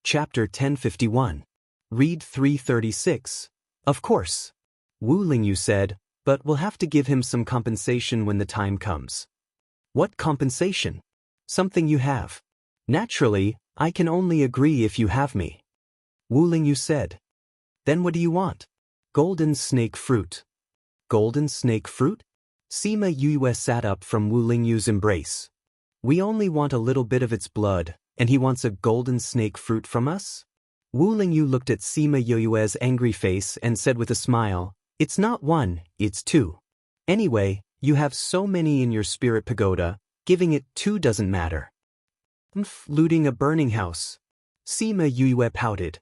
Chapter 1051. Read 336. Of course. Wu Lingyu said, but we'll have to give him some compensation when the time comes. What compensation? Something you have. Naturally, I can only agree if you have me. Wu Lingyu said. Then what do you want? Golden snake fruit. Golden snake fruit? Sima Yue sat up from Wu Lingyu's embrace. We only want a little bit of its blood, and he wants a golden snake fruit from us? Wu Lingyu looked at Sima Yue's angry face and said with a smile, it's not one, it's two. Anyway, you have so many in your spirit pagoda, giving it two doesn't matter. Looting a burning house. Sima Yue pouted.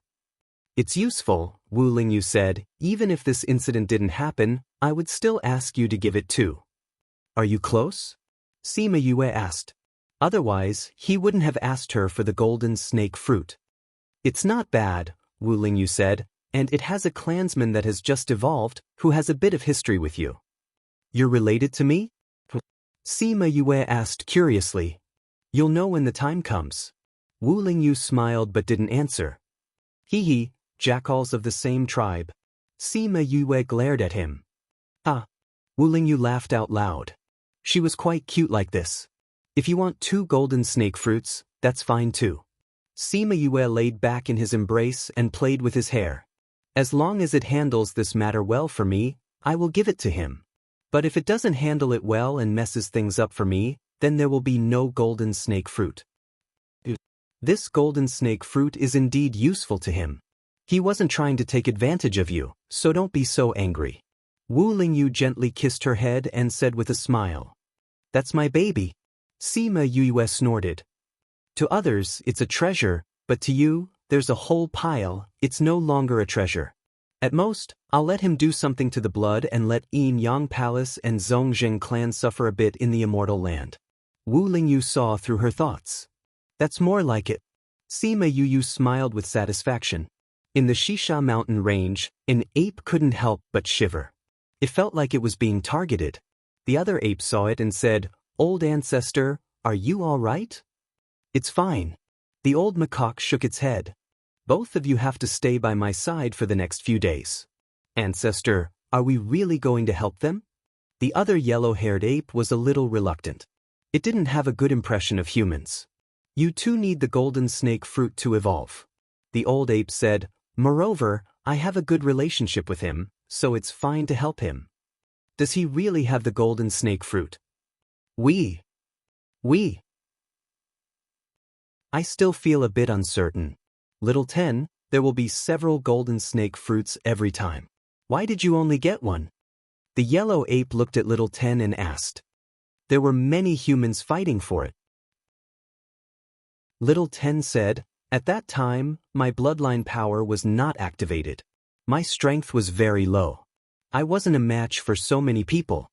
It's useful, Wu Lingyu said, even if this incident didn't happen, I would still ask you to give it too. Are you close? Sima Yue asked. Otherwise, he wouldn't have asked her for the golden snake fruit. It's not bad, Wu Lingyu said, and it has a clansman that has just evolved, who has a bit of history with you. You're related to me? Sima Yue asked curiously. You'll know when the time comes. Wu Lingyu smiled but didn't answer. Hee, jackals of the same tribe. Sima Yue glared at him. Ah. Wu Lingyu laughed out loud. She was quite cute like this. If you want two golden snake fruits, that's fine too. Sima Yue laid back in his embrace and played with his hair. As long as it handles this matter well for me, I will give it to him. But if it doesn't handle it well and messes things up for me, then there will be no golden snake fruit. This golden snake fruit is indeed useful to him. He wasn't trying to take advantage of you, so don't be so angry. Wu Lingyu gently kissed her head and said with a smile. That's my baby. Sima Yue snorted. To others, it's a treasure, but to you, there's a whole pile, it's no longer a treasure. At most, I'll let him do something to the blood and let Yin Yang Palace and Zhongzheng clan suffer a bit in the immortal land. Wu Lingyu saw through her thoughts. That's more like it. Sima Yue smiled with satisfaction. In the Shisha mountain range, an ape couldn't help but shiver. It felt like it was being targeted. The other ape saw it and said, Old ancestor, are you all right? It's fine. The old macaque shook its head. Both of you have to stay by my side for the next few days. Ancestor, are we really going to help them? The other yellow-haired ape was a little reluctant. It didn't have a good impression of humans. You too need the golden snake fruit to evolve. The old ape said, Moreover, I have a good relationship with him, so it's fine to help him. Does he really have the golden snake fruit? We. I still feel a bit uncertain. Little 10, there will be several golden snake fruits every time. Why did you only get one? The yellow ape looked at Little 10 and asked. There were many humans fighting for it. Little 10 said, at that time, my bloodline power was not activated. My strength was very low. I wasn't a match for so many people.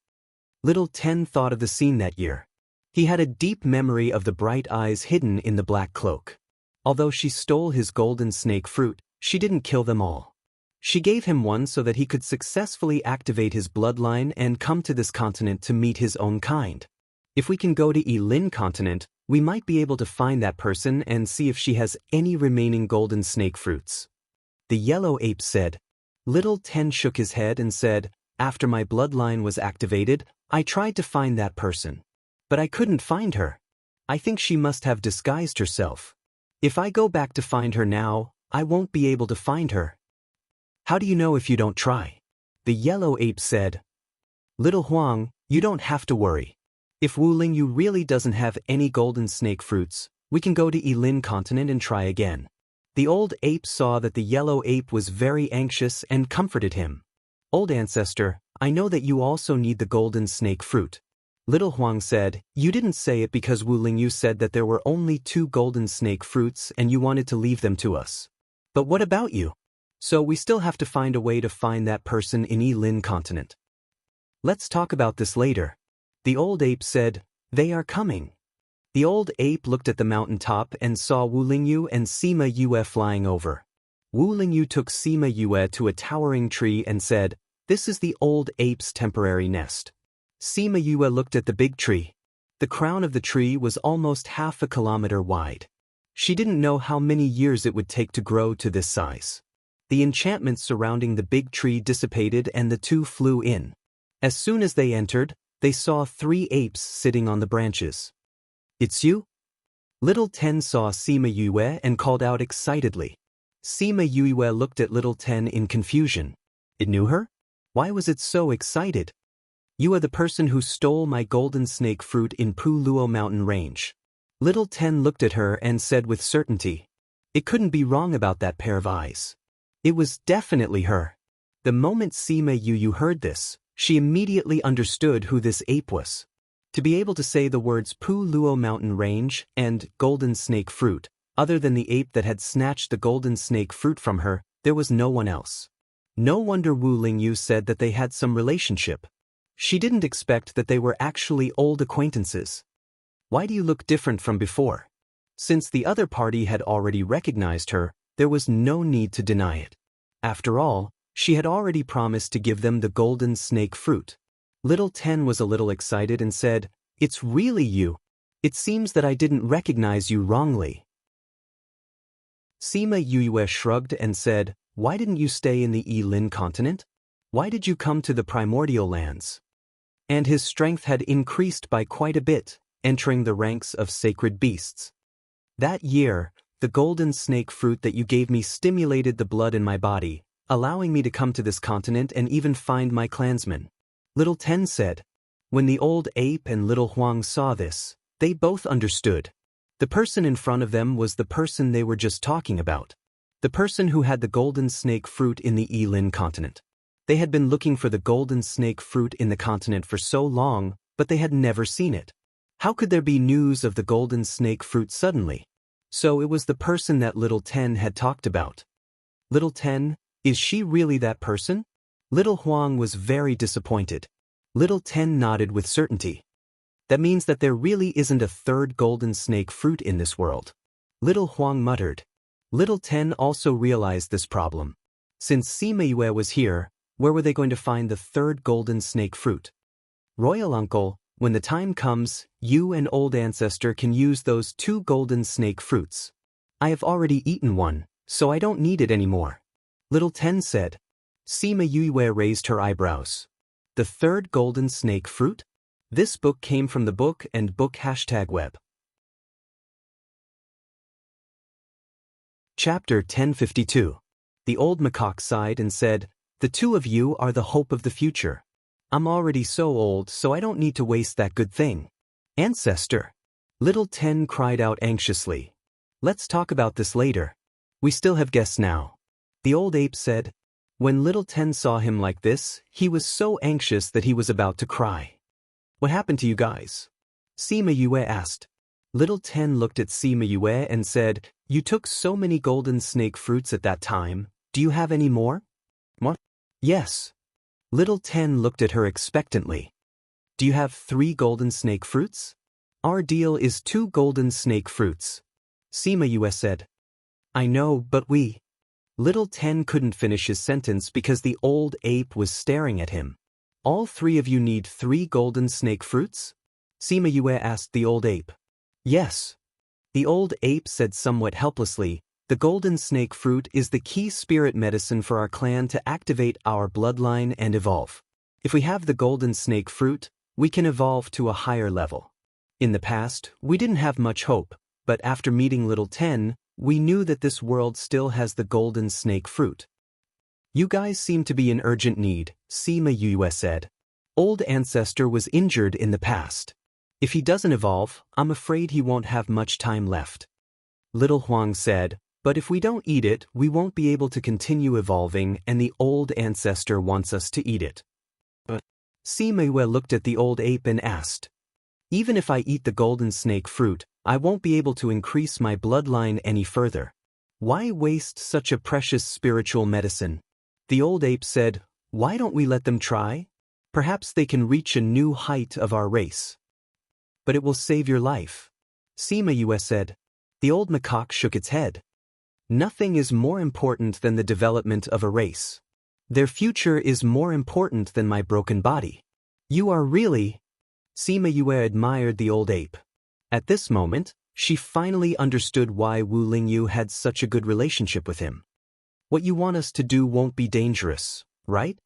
Little 10 thought of the scene that year. He had a deep memory of the bright eyes hidden in the black cloak. Although she stole his golden snake fruit, she didn't kill them all. She gave him one so that he could successfully activate his bloodline and come to this continent to meet his own kind. If we can go to Yilin continent, we might be able to find that person and see if she has any remaining golden snake fruits. The yellow ape said. Little 10 shook his head and said, after my bloodline was activated, I tried to find that person. But I couldn't find her. I think she must have disguised herself. If I go back to find her now, I won't be able to find her. How do you know if you don't try? The yellow ape said. Little Huang, you don't have to worry. If Wu Lingyu really doesn't have any golden snake fruits, we can go to Yilin continent and try again. The old ape saw that the yellow ape was very anxious and comforted him. Old ancestor, I know that you also need the golden snake fruit. Little Huang said, you didn't say it because Wu Lingyu said that there were only 2 golden snake fruits and you wanted to leave them to us. But what about you? So we still have to find a way to find that person in Yilin continent. Let's talk about this later. The old ape said, they are coming. The old ape looked at the mountaintop and saw Wu Lingyu and Sima Yue flying over. Wu Lingyu took Sima Yue to a towering tree and said, this is the old ape's temporary nest. Sima Yue looked at the big tree. The crown of the tree was almost half a kilometer wide. She didn't know how many years it would take to grow to this size. The enchantment surrounding the big tree dissipated and the two flew in. As soon as they entered, they saw 3 apes sitting on the branches. "It's you?" Little Ten saw Sima Yue and called out excitedly. Sima Yue looked at Little Ten in confusion. It knew her? Why was it so excited? "You are the person who stole my golden snake fruit in Puluo mountain range." Little Ten looked at her and said with certainty. It couldn't be wrong about that pair of eyes. It was definitely her. The moment Sima Yue heard this, she immediately understood who this ape was. To be able to say the words Puluo mountain range and golden snake fruit, other than the ape that had snatched the golden snake fruit from her, there was no one else. No wonder Wu Lingyu said that they had some relationship. She didn't expect that they were actually old acquaintances. "Why do you look different from before?" Since the other party had already recognized her, there was no need to deny it. After all, she had already promised to give them the golden snake fruit. Little Ten was a little excited and said, "It's really you. It seems that I didn't recognize you wrongly." Sima Yue shrugged and said, "Why didn't you stay in the Yilin continent? Why did you come to the primordial lands?" And his strength had increased by quite a bit, entering the ranks of sacred beasts. "That year, the golden snake fruit that you gave me stimulated the blood in my body, allowing me to come to this continent and even find my clansmen." Little Ten said. When the old ape and Little Huang saw this, they both understood. The person in front of them was the person they were just talking about. The person who had the golden snake fruit in the Yilin continent. They had been looking for the golden snake fruit in the continent for so long, but they had never seen it. How could there be news of the golden snake fruit suddenly? So it was the person that Little Ten had talked about. "Little Ten, is she really that person?" Little Huang was very disappointed. Little Ten nodded with certainty. "That means that there really isn't a third golden snake fruit in this world." Little Huang muttered. Little Ten also realized this problem. Since Sima Yue was here, where were they going to find the third golden snake fruit? "Royal Uncle, when the time comes, you and Old Ancestor can use those 2 golden snake fruits. I have already eaten one, so I don't need it anymore." Little Ten said. Sima Yue raised her eyebrows. "The third golden snake fruit?" This book came from the book and book #web. Chapter 1052. The old macaque sighed and said, "The 2 of you are the hope of the future. I'm already so old, so I don't need to waste that good thing." "Ancestor!" Little Ten cried out anxiously. "Let's talk about this later. We still have guests now." The old ape said. When Little Ten saw him like this, he was so anxious that he was about to cry. "What happened to you guys?" Sima Yue asked. Little Ten looked at Sima Yue and said, "You took so many golden snake fruits at that time. Do you have any more?" "What?" "Yes." Little Ten looked at her expectantly. "Do you have 3 golden snake fruits?" "Our deal is 2 golden snake fruits." Sima Yue said. "I know, but we..." Little Ten couldn't finish his sentence because the old ape was staring at him. "All 3 of you need 3 golden snake fruits?" Sima Yue asked the old ape. "Yes." The old ape said somewhat helplessly, "The golden snake fruit is the key spirit medicine for our clan to activate our bloodline and evolve. If we have the golden snake fruit, we can evolve to a higher level. In the past, we didn't have much hope, but after meeting Little Ten, we knew that this world still has the golden snake fruit." "You guys seem to be in urgent need," Sima Yue said. "Old Ancestor was injured in the past. If he doesn't evolve, I'm afraid he won't have much time left." Little Huang said, "But if we don't eat it, we won't be able to continue evolving, and the old Ancestor wants us to eat it." But Sima Yue looked at the old ape and asked, "Even if I eat the golden snake fruit, I won't be able to increase my bloodline any further. Why waste such a precious spiritual medicine?" The old ape said, "Why don't we let them try? Perhaps they can reach a new height of our race." "But it will save your life." Sima Yue said. The old macaque shook its head. "Nothing is more important than the development of a race. Their future is more important than my broken body. You are really..." Sima Yue admired the old ape. At this moment, She finally understood why Wu Lingyu had such a good relationship with him. What you want us to do won't be dangerous, right?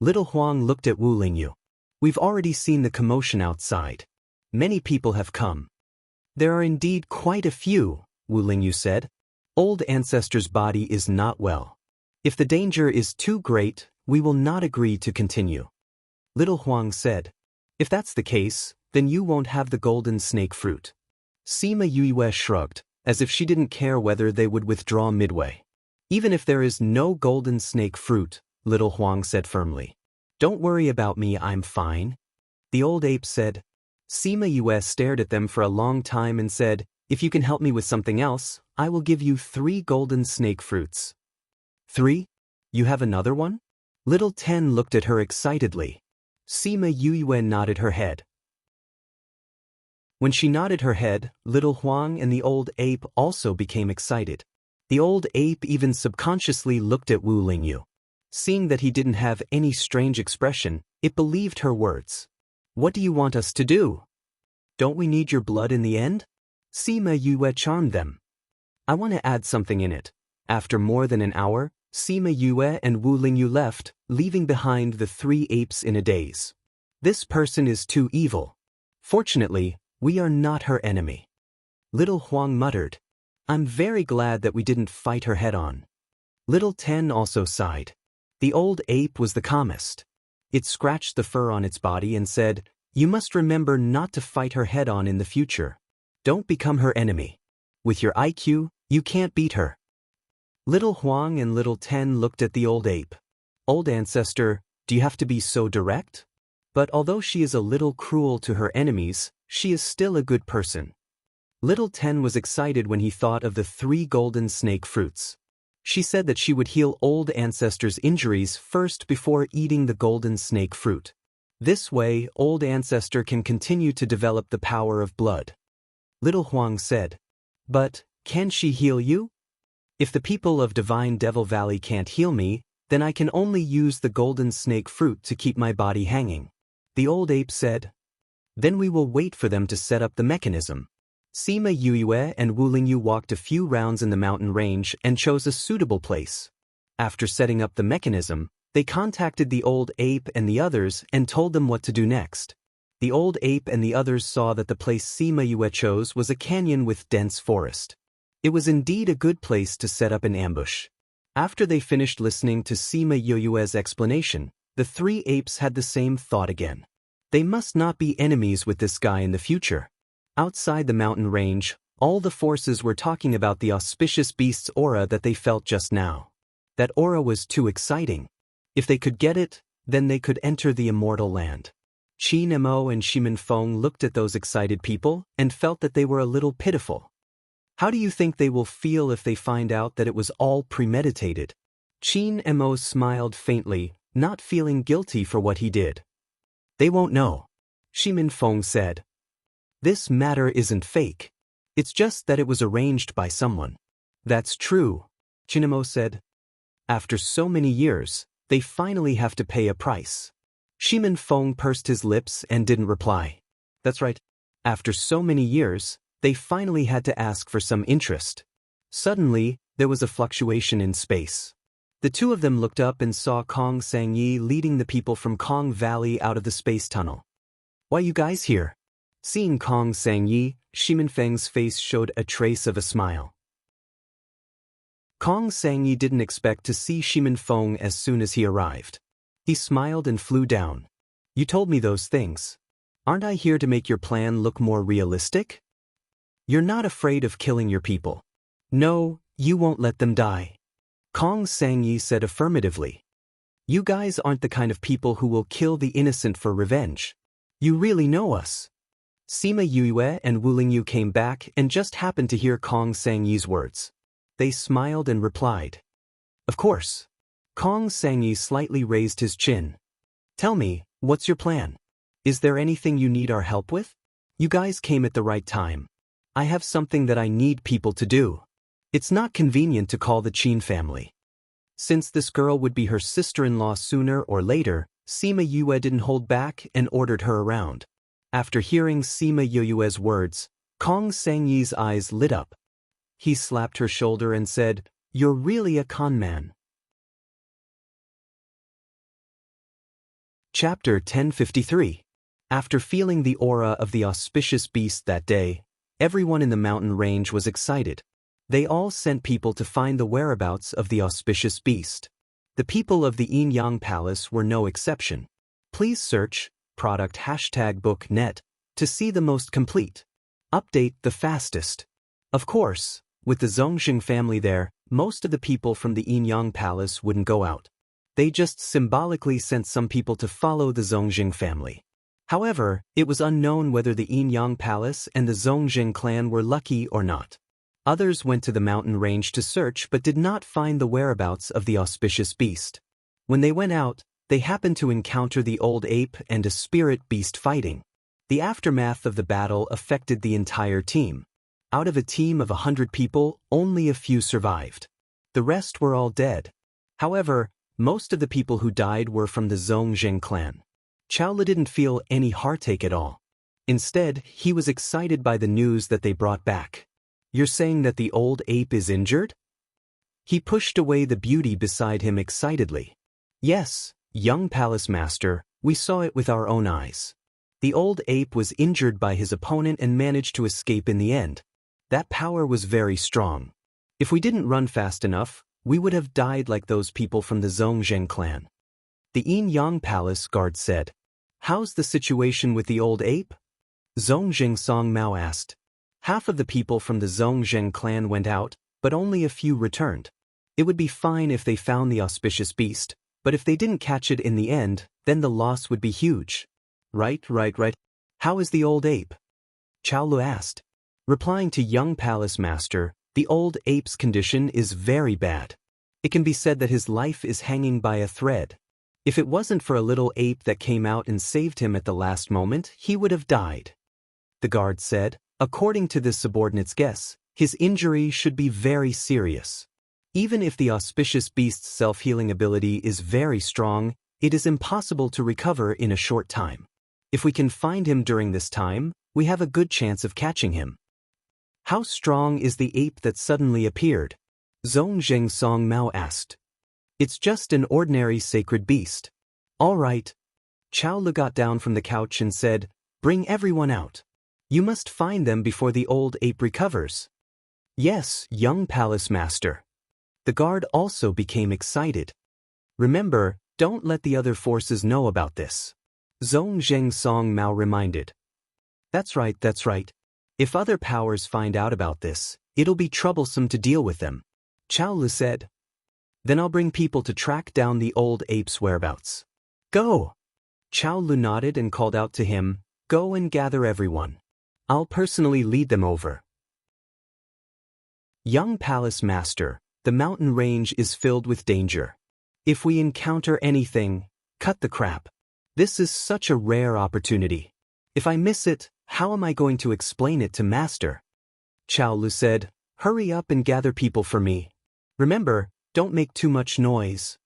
Little Huang looked at Wu Lingyu. We've already seen the commotion outside. Many people have come. There are indeed quite a few, Wu Lingyu said. Old ancestor's body is not well. If the danger is too great, we will not agree to continue. Little Huang said. If that's the case, then you won't have the golden snake fruit. Sima Yue shrugged, as if she didn't care whether they would withdraw midway. Even if there is no golden snake fruit, Little Huang said firmly. Don't worry about me, I'm fine. The old ape said. Sima Yue stared at them for a long time and said, if you can help me with something else, I will give you 3 golden snake fruits. 3? You have another one? Little Ten looked at her excitedly. Sima Yue nodded her head. When she nodded her head, Little Huang and the old ape also became excited. The old ape even subconsciously looked at Wu Lingyu. Seeing that he didn't have any strange expression, it believed her words. What do you want us to do? Don't we need your blood in the end? Sima Yue charmed them. I want to add something in it. After more than an hour, Sima Yue and Wu Lingyu left, leaving behind the 3 apes in a daze. This person is too evil. Fortunately, we are not her enemy. Little Huang muttered. I'm very glad that we didn't fight her head-on. Little Ten also sighed. The old ape was the calmest. It scratched the fur on its body and said, you must remember not to fight her head-on in the future. Don't become her enemy. With your IQ, you can't beat her. Little Huang and Little Ten looked at the old ape. Old ancestor, do you have to be so direct? But although she is a little cruel to her enemies, she is still a good person. Little Ten was excited when he thought of the 3 golden snake fruits. She said that she would heal old ancestor's injuries first before eating the golden snake fruit. This way, old ancestor can continue to develop the power of blood. Little Huang said, but, can she heal you? If the people of Divine Devil Valley can't heal me, then I can only use the golden snake fruit to keep my body hanging. The old ape said. Then we will wait for them to set up the mechanism. Sima Yue and Wu Lingyu walked a few rounds in the mountain range and chose a suitable place. After setting up the mechanism, they contacted the old ape and the others and told them what to do next. The old ape and the others saw that the place Sima Yue chose was a canyon with dense forest. It was indeed a good place to set up an ambush. After they finished listening to Sima Yue's explanation, the 3 apes had the same thought again. They must not be enemies with this guy in the future. Outside the mountain range, all the forces were talking about the auspicious beast's aura that they felt just now. That aura was too exciting. If they could get it, then they could enter the immortal land. Qin Mo and Shimin Feng looked at those excited people and felt that they were a little pitiful. How do you think they will feel if they find out that it was all premeditated? Qin Mo smiled faintly, not feeling guilty for what he did. They won't know, Shimin Feng said. This matter isn't fake. It's just that it was arranged by someone. That's true, Qin Mo said. After so many years, they finally have to pay a price. Shimin Feng pursed his lips and didn't reply. That's right. After so many years, they finally had to ask for some interest. Suddenly, there was a fluctuation in space. The 2 of them looked up and saw Kong Sangyi leading the people from Kong Valley out of the space tunnel. Why you guys here? Seeing Kong Sangyi, Shimin Feng's face showed a trace of a smile. Kong Sangyi didn't expect to see Shimin Feng as soon as he arrived. He smiled and flew down. You told me those things. Aren't I here to make your plan look more realistic? You're not afraid of killing your people. No, you won't let them die. Kong Sangyi said affirmatively. You guys aren't the kind of people who will kill the innocent for revenge. You really know us. Sima Yue and Wu Lingyu came back and just happened to hear Kong Sangyi's words. They smiled and replied. Of course. Kong Sangyi slightly raised his chin. Tell me, what's your plan? Is there anything you need our help with? You guys came at the right time. I have something that I need people to do. It's not convenient to call the Qin family. Since this girl would be her sister-in-law sooner or later, Sima Yue didn't hold back and ordered her around. After hearing Sima Yue's words, Kong Sangyi's eyes lit up. He slapped her shoulder and said, "You're really a con man." Chapter 1053. After feeling the aura of the auspicious beast that day, everyone in the mountain range was excited. They all sent people to find the whereabouts of the auspicious beast. The people of the Yin Yang Palace were no exception. Please search product #booknet to see the most complete update the fastest. Of course, with the Zongjing family there, most of the people from the Yin Yang Palace wouldn't go out. They just symbolically sent some people to follow the Zongjing family. However, it was unknown whether the Yin Yang Palace and the Zongjing clan were lucky or not. Others went to the mountain range to search but did not find the whereabouts of the auspicious beast. When they went out, they happened to encounter the old ape and a spirit beast fighting. The aftermath of the battle affected the entire team. Out of a team of 100 people, only a few survived. The rest were all dead. However, most of the people who died were from the Zongjing clan. Chaola didn't feel any heartache at all. Instead, he was excited by the news that they brought back. "You're saying that the old ape is injured?" He pushed away the beauty beside him excitedly. "Yes, young palace master, we saw it with our own eyes. The old ape was injured by his opponent and managed to escape in the end. That power was very strong. If we didn't run fast enough, we would have died like those people from the Zongjing clan." The Yin Yang Palace guard said. "How's the situation with the old ape?" Zongjing Song Mao asked. "Half of the people from the Zongjing clan went out, but only a few returned. It would be fine if they found the auspicious beast, but if they didn't catch it in the end, then the loss would be huge." Right. How is the old ape?" Chaolu asked. Replying to young palace master, "The old ape's condition is very bad. It can be said that his life is hanging by a thread. If it wasn't for a little ape that came out and saved him at the last moment, he would have died." The guard said, "According to this subordinate's guess, his injury should be very serious. Even if the auspicious beast's self-healing ability is very strong, it is impossible to recover in a short time. If we can find him during this time, we have a good chance of catching him." "How strong is the ape that suddenly appeared?" Zongjing Song Mao asked. "It's just an ordinary sacred beast." "All right." Chaolu got down from the couch and said, "Bring everyone out. You must find them before the old ape recovers." "Yes, young palace master." The guard also became excited. "Remember, don't let the other forces know about this," Zongjing Song Mao reminded. That's right. If other powers find out about this, it'll be troublesome to deal with them," Chaolu said. "Then I'll bring people to track down the old ape's whereabouts." "Go!" Chaolu nodded and called out to him, "Go and gather everyone. I'll personally lead them over." Young palace master, the mountain range is filled with danger. If we encounter anything, cut the crap. This is such a rare opportunity. If I miss it, how am I going to explain it to master?" Chaolu said, "Hurry up and gather people for me. Remember, don't make too much noise."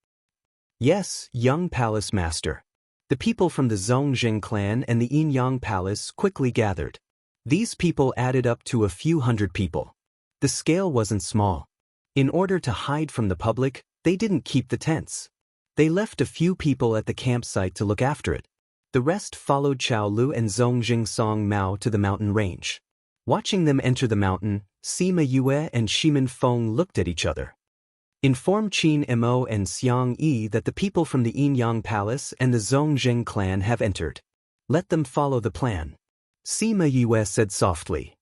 "Yes, young palace master." The people from the Zongjing clan and the Yin Yang Palace quickly gathered. These people added up to a few hundred people. The scale wasn't small. In order to hide from the public, they didn't keep the tents. They left a few people at the campsite to look after it. The rest followed Chaolu and Zongjing Song Mao to the mountain range. Watching them enter the mountain, Sima Yue and Shimin Feng looked at each other. "Inform Qin Mo and Xiang Yi that the people from the Yin Yang Palace and the Zongjing clan have entered. Let them follow the plan," Sima Yue said softly.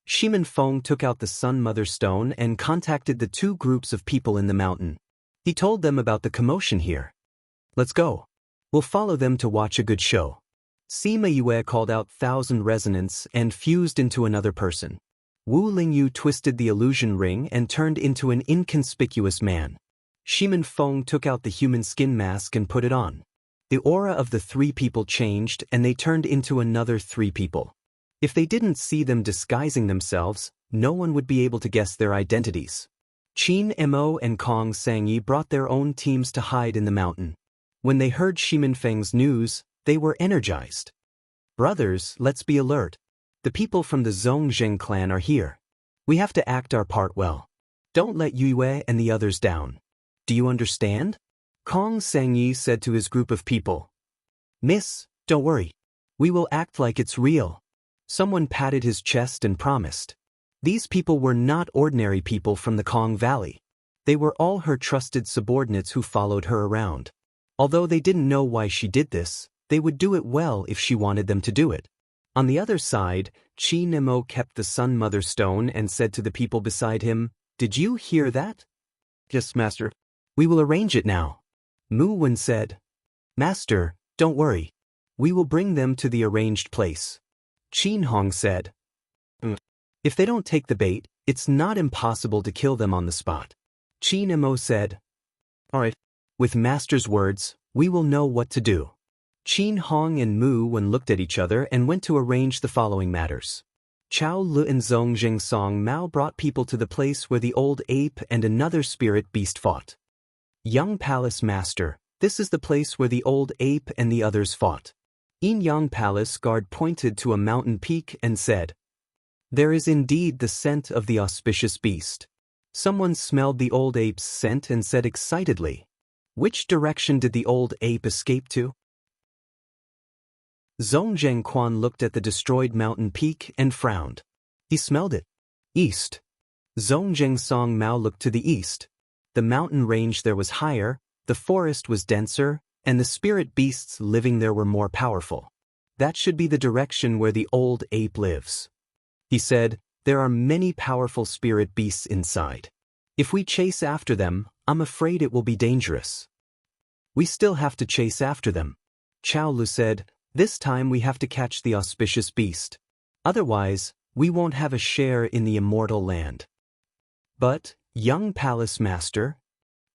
Shimin Feng took out the Sun Mother Stone and contacted the two groups of people in the mountain. He told them about the commotion here. "Let's go. We'll follow them to watch a good show." Sima Yue called out 1,000 resonance and fused into another person. Wu Lingyu twisted the illusion ring and turned into an inconspicuous man. Shimin Feng took out the human skin mask and put it on. The aura of the three people changed and they turned into another three people. If they didn't see them disguising themselves, no one would be able to guess their identities. Qin Mo and Kong Sangyi brought their own teams to hide in the mountain. When they heard Shimin Feng's news, they were energized. "Brothers, let's be alert. The people from the Zongjing clan are here. We have to act our part well. Don't let Yue and the others down. Do you understand? Kong Sangyi said to his group of people. Miss, don't worry. We will act like it's real. Someone patted his chest and promised. These people were not ordinary people from the Kong Valley. They were all her trusted subordinates who followed her around. Although they didn't know why she did this, they would do it well if she wanted them to do it. On the other side, Chi Nemo kept the Sun Mother Stone and said to the people beside him, Did you hear that? Yes, Master. We will arrange it now. Mu Wen said. Master, don't worry. We will bring them to the arranged place. Qin Hong said. If they don't take the bait, it's not impossible to kill them on the spot. Chi Nemo said. All right. With Master's words, we will know what to do. Qin Hong and Mu Wen looked at each other and went to arrange the following matters. Chao Lu and Zongjing Song Mao brought people to the place where the old ape and another spirit beast fought. Young Palace Master, this is the place where the old ape and the others fought. Yin Yang Palace guard pointed to a mountain peak and said, There is indeed the scent of the auspicious beast. Someone smelled the old ape's scent and said excitedly, Which direction did the old ape escape to? Zongjing Quan looked at the destroyed mountain peak and frowned. He smelled it. East. Zongjing Song Mao looked to the east. The mountain range there was higher, the forest was denser, and the spirit beasts living there were more powerful. That should be the direction where the old ape lives. He said, There are many powerful spirit beasts inside. If we chase after them, I'm afraid it will be dangerous. We still have to chase after them. Chao Lu said, This time we have to catch the auspicious beast. Otherwise, we won't have a share in the immortal land. But, young Palace Master,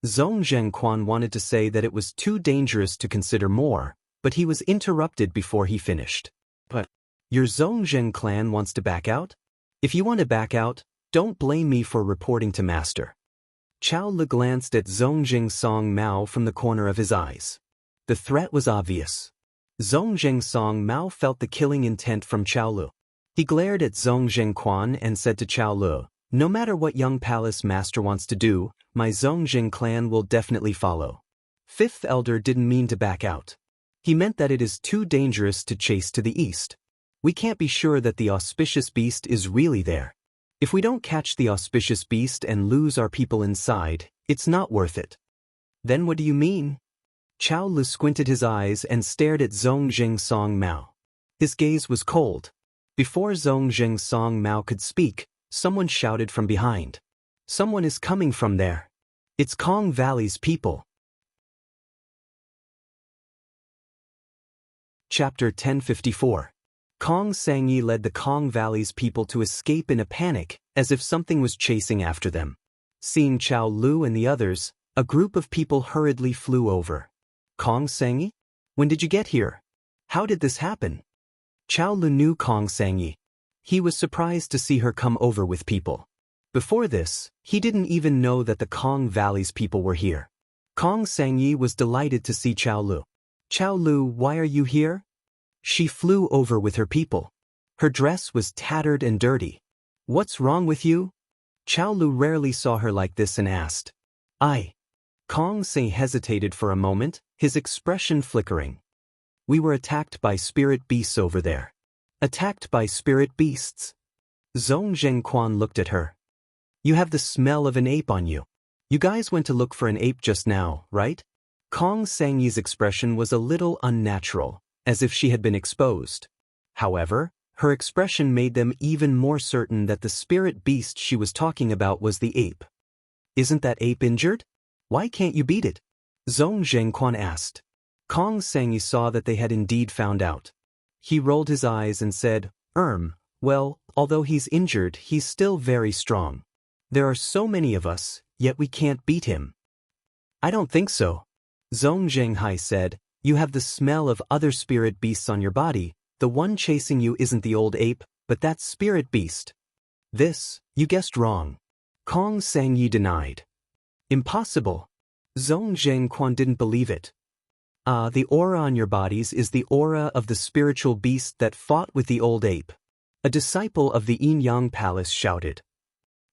Zongjing Quan wanted to say that it was too dangerous to consider more, but he was interrupted before he finished. But, your Zongjing clan wants to back out? If you want to back out, don't blame me for reporting to Master. Chao Lu glanced at Zongjing Song Mao from the corner of his eyes. The threat was obvious. Zongjing Song Mao felt the killing intent from Chao Lu. He glared at Zongjing Quan and said to Chao Lu, No matter what young Palace Master wants to do, my Zongjing clan will definitely follow. Fifth Elder didn't mean to back out. He meant that it is too dangerous to chase to the east. We can't be sure that the auspicious beast is really there. If we don't catch the auspicious beast and lose our people inside, it's not worth it. Then what do you mean? Chao Lu squinted his eyes and stared at Zongjing Song Mao. His gaze was cold. Before Zongjing Song Mao could speak, someone shouted from behind. Someone is coming from there. It's Kong Valley's people. Chapter 1054. Kong Sangyi led the Kong Valley's people to escape in a panic, as if something was chasing after them. Seeing Chao Lu and the others, a group of people hurriedly flew over. Kong Sangyi? When did you get here? How did this happen? Chao Lu knew Kong Sangyi. He was surprised to see her come over with people. Before this, he didn't even know that the Kong Valley's people were here. Kong Sangyi was delighted to see Chao Lu. Chao Lu, why are you here? She flew over with her people. Her dress was tattered and dirty. What's wrong with you? Chao Lu rarely saw her like this and asked. Kong Sangyi hesitated for a moment, his expression flickering. We were attacked by spirit beasts over there. Attacked by spirit beasts? Zongjing Quan looked at her. You have the smell of an ape on you. You guys went to look for an ape just now, right? Kong Sangyi's expression was a little unnatural, as if she had been exposed. However, her expression made them even more certain that the spirit beast she was talking about was the ape. Isn't that ape injured? Why can't you beat it? Zongjing Quan asked. Kong Sangyi saw that they had indeed found out. He rolled his eyes and said, Well, although he's injured, he's still very strong. There are so many of us, yet we can't beat him. I don't think so. Zongjing Hai said, You have the smell of other spirit beasts on your body. The one chasing you isn't the old ape, but that spirit beast. This, you guessed wrong. Kong Sangyi denied. Impossible. Zongjing Quan didn't believe it. The aura on your bodies is the aura of the spiritual beast that fought with the old ape. A disciple of the Yin-Yang Palace shouted.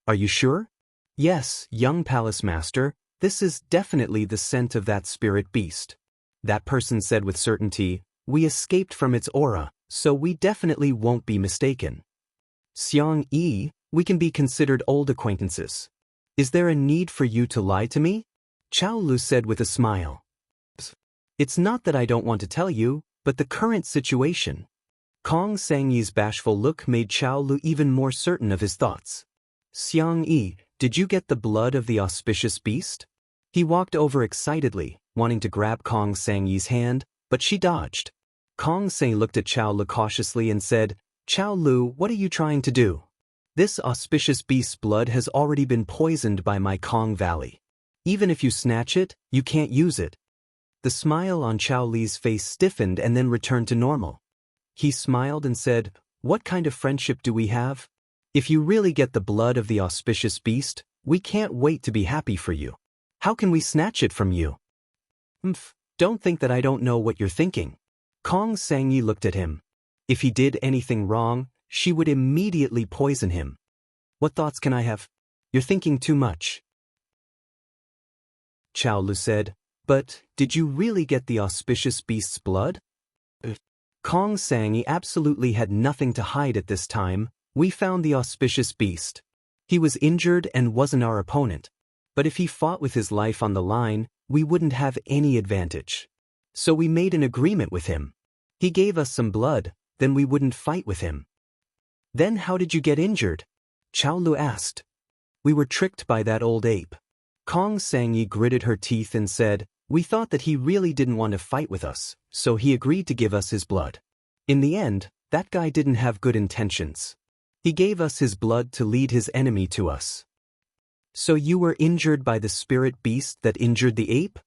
Are you sure? Yes, young palace master, this is definitely the scent of that spirit beast. That person said with certainty, we escaped from its aura, so we definitely won't be mistaken. Xiang Yi, we can be considered old acquaintances. Is there a need for you to lie to me? Chao Lu said with a smile. It's not that I don't want to tell you, but the current situation. Kong Sangyi's bashful look made Chao Lu even more certain of his thoughts. Xiang Yi, did you get the blood of the auspicious beast? He walked over excitedly, wanting to grab Kong Sangyi's hand, but she dodged. Kong Sang looked at Chao Lu cautiously and said, Chao Lu, what are you trying to do? This auspicious beast's blood has already been poisoned by my Kong Valley. Even if you snatch it, you can't use it. The smile on Chao Li's face stiffened and then returned to normal. He smiled and said, what kind of friendship do we have? If you really get the blood of the auspicious beast, we can't wait to be happy for you. How can we snatch it from you? Don't think that I don't know what you're thinking. Kong Sangyi looked at him. If he did anything wrong, she would immediately poison him. What thoughts can I have? You're thinking too much. Chao Lu said, but did you really get the auspicious beast's blood? Kong Sangyi absolutely had nothing to hide at this time. We found the auspicious beast. He was injured and wasn't our opponent. But if he fought with his life on the line, we wouldn't have any advantage. So we made an agreement with him. He gave us some blood, then we wouldn't fight with him. Then how did you get injured? Chao Lu asked. We were tricked by that old ape. Kong Sangyi gritted her teeth and said, we thought that he really didn't want to fight with us, so he agreed to give us his blood. In the end, that guy didn't have good intentions. He gave us his blood to lead his enemy to us. So you were injured by the spirit beast that injured the ape?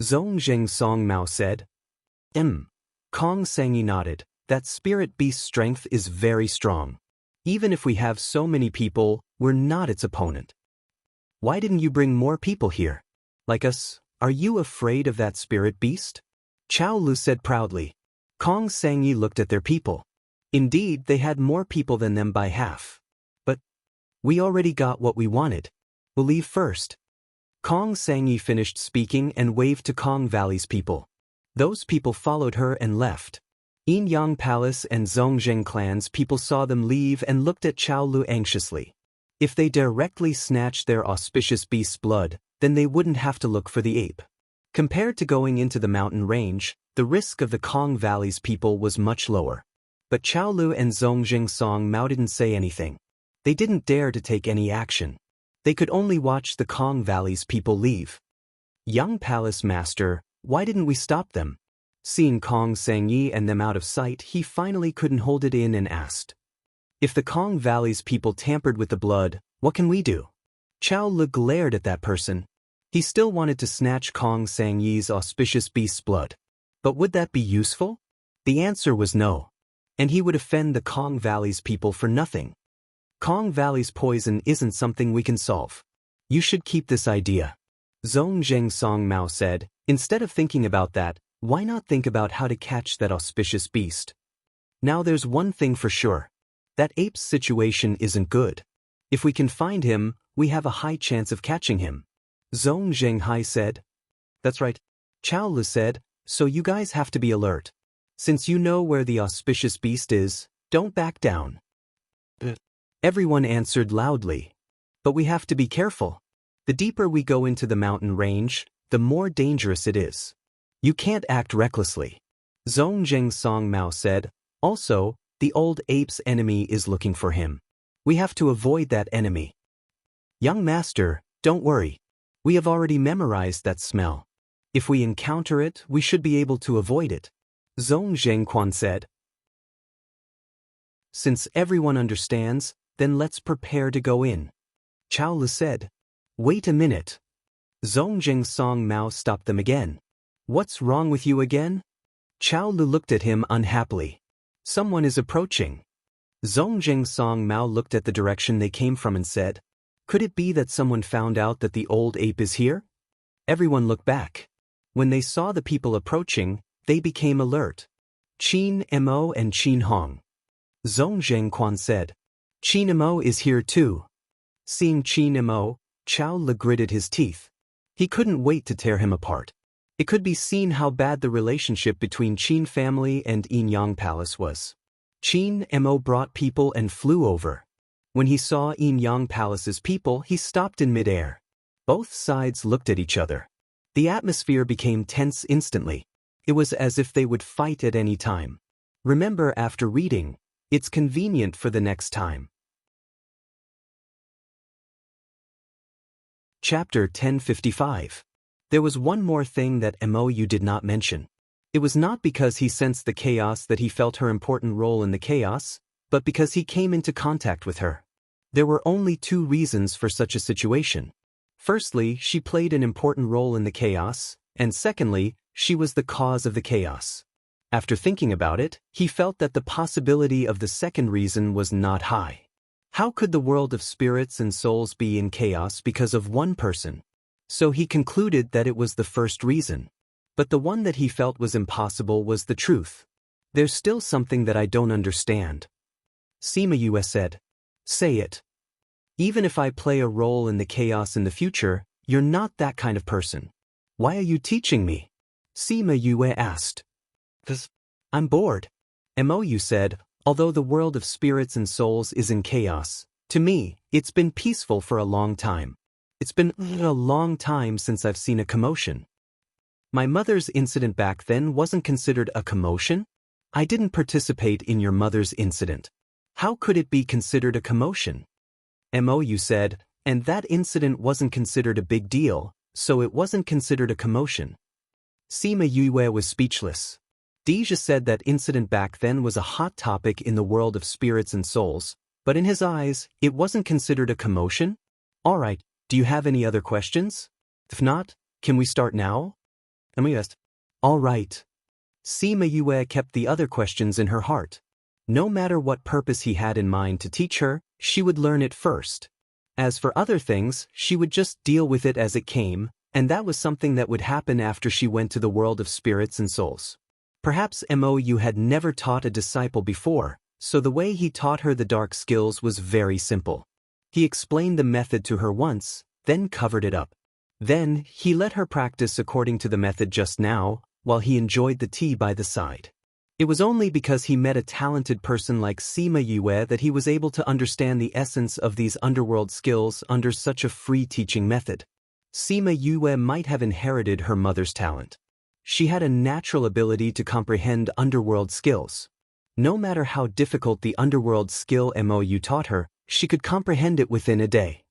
Zhongzheng Song Mao said. Kong Sangyi nodded. That spirit beast's strength is very strong. Even if we have so many people, we're not its opponent. Why didn't you bring more people here? Like us, are you afraid of that spirit beast? Chao Lu said proudly. Kong Sangyi looked at their people. Indeed, they had more people than them by half. But we already got what we wanted. We'll leave first. Kong Sangyi finished speaking and waved to Kong Valley's people. Those people followed her and left. Yin-Yang Palace and Zhongzheng clans people saw them leave and looked at Chao Lu anxiously. If they directly snatched their auspicious beast's blood, then they wouldn't have to look for the ape. Compared to going into the mountain range, the risk of the Kong Valley's people was much lower. But Chao Lu and Zhongzheng Song Mao didn't say anything. They didn't dare to take any action. They could only watch the Kong Valley's people leave. Young Palace Master, why didn't we stop them? Seeing Kong Sangyi and them out of sight, he finally couldn't hold it in and asked. If the Kong Valley's people tampered with the blood, what can we do? Chao Lu glared at that person. He still wanted to snatch Kong Sangyi's auspicious beast's blood. But would that be useful? The answer was no. And he would offend the Kong Valley's people for nothing. Kong Valley's poison isn't something we can solve. You should keep this idea. Zhongzheng Song Mao said, instead of thinking about that, why not think about how to catch that auspicious beast? Now there's one thing for sure. That ape's situation isn't good. If we can find him, we have a high chance of catching him. Zhongzheng Hai said. That's right. Chao Lu said, so you guys have to be alert. Since you know where the auspicious beast is, don't back down. Everyone answered loudly. But we have to be careful. The deeper we go into the mountain range, the more dangerous it is. You can't act recklessly. Zhongzheng Song Mao said, also, the old ape's enemy is looking for him. We have to avoid that enemy. Young master, don't worry. We have already memorized that smell. If we encounter it, we should be able to avoid it. Zhongzheng Quan said. Since everyone understands, then let's prepare to go in. Chao Lu said. Wait a minute. Zhongzheng Song Mao stopped them again. What's wrong with you again? Chao Lu looked at him unhappily. Someone is approaching. Zhongzheng Song Mao looked at the direction they came from and said, could it be that someone found out that the old ape is here? Everyone looked back. When they saw the people approaching, they became alert. Qin Mo and Qin Hong. Zhong Zhengquan said. Qin Emo is here too. Seeing Qin Emo, Chao Le gritted his teeth. He couldn't wait to tear him apart. It could be seen how bad the relationship between Qin family and Yinyang Palace was. Qin Emo brought people and flew over. When he saw Yinyang Palace's people, he stopped in midair. Both sides looked at each other. The atmosphere became tense instantly. It was as if they would fight at any time. Remember, after reading, it's convenient for the next time. Chapter 1055. There was one more thing that Mou did not mention. It was not because he sensed the chaos that he felt her important role in the chaos, but because he came into contact with her. There were only two reasons for such a situation. Firstly, she played an important role in the chaos, and secondly, she was the cause of the chaos. After thinking about it, he felt that the possibility of the second reason was not high. How could the world of spirits and souls be in chaos because of one person? So he concluded that it was the first reason. But the one that he felt was impossible was the truth. There's still something that I don't understand. Sima Yue said. Say it. Even if I play a role in the chaos in the future, you're not that kind of person. Why are you teaching me? Sima Yue asked. 'Cause I'm bored. Mou said, although the world of spirits and souls is in chaos, to me, it's been peaceful for a long time. It's been a long time since I've seen a commotion. My mother's incident back then wasn't considered a commotion? I didn't participate in your mother's incident. How could it be considered a commotion? Mou said, and that incident wasn't considered a big deal, so it wasn't considered a commotion. Sima Yue was speechless. Deja said that incident back then was a hot topic in the world of spirits and souls, but in his eyes, it wasn't considered a commotion? All right, do you have any other questions? If not, can we start now? Mou asked. All right. Sima Yue kept the other questions in her heart. No matter what purpose he had in mind to teach her, she would learn it first. As for other things, she would just deal with it as it came, and that was something that would happen after she went to the world of spirits and souls. Perhaps Mou had never taught a disciple before, so the way he taught her the dark skills was very simple. He explained the method to her once, then covered it up. Then, he let her practice according to the method just now, while he enjoyed the tea by the side. It was only because he met a talented person like Sima Yue that he was able to understand the essence of these underworld skills under such a free teaching method. Sima Yue might have inherited her mother's talent. She had a natural ability to comprehend underworld skills. No matter how difficult the underworld skill Mou taught her, she could comprehend it within a day.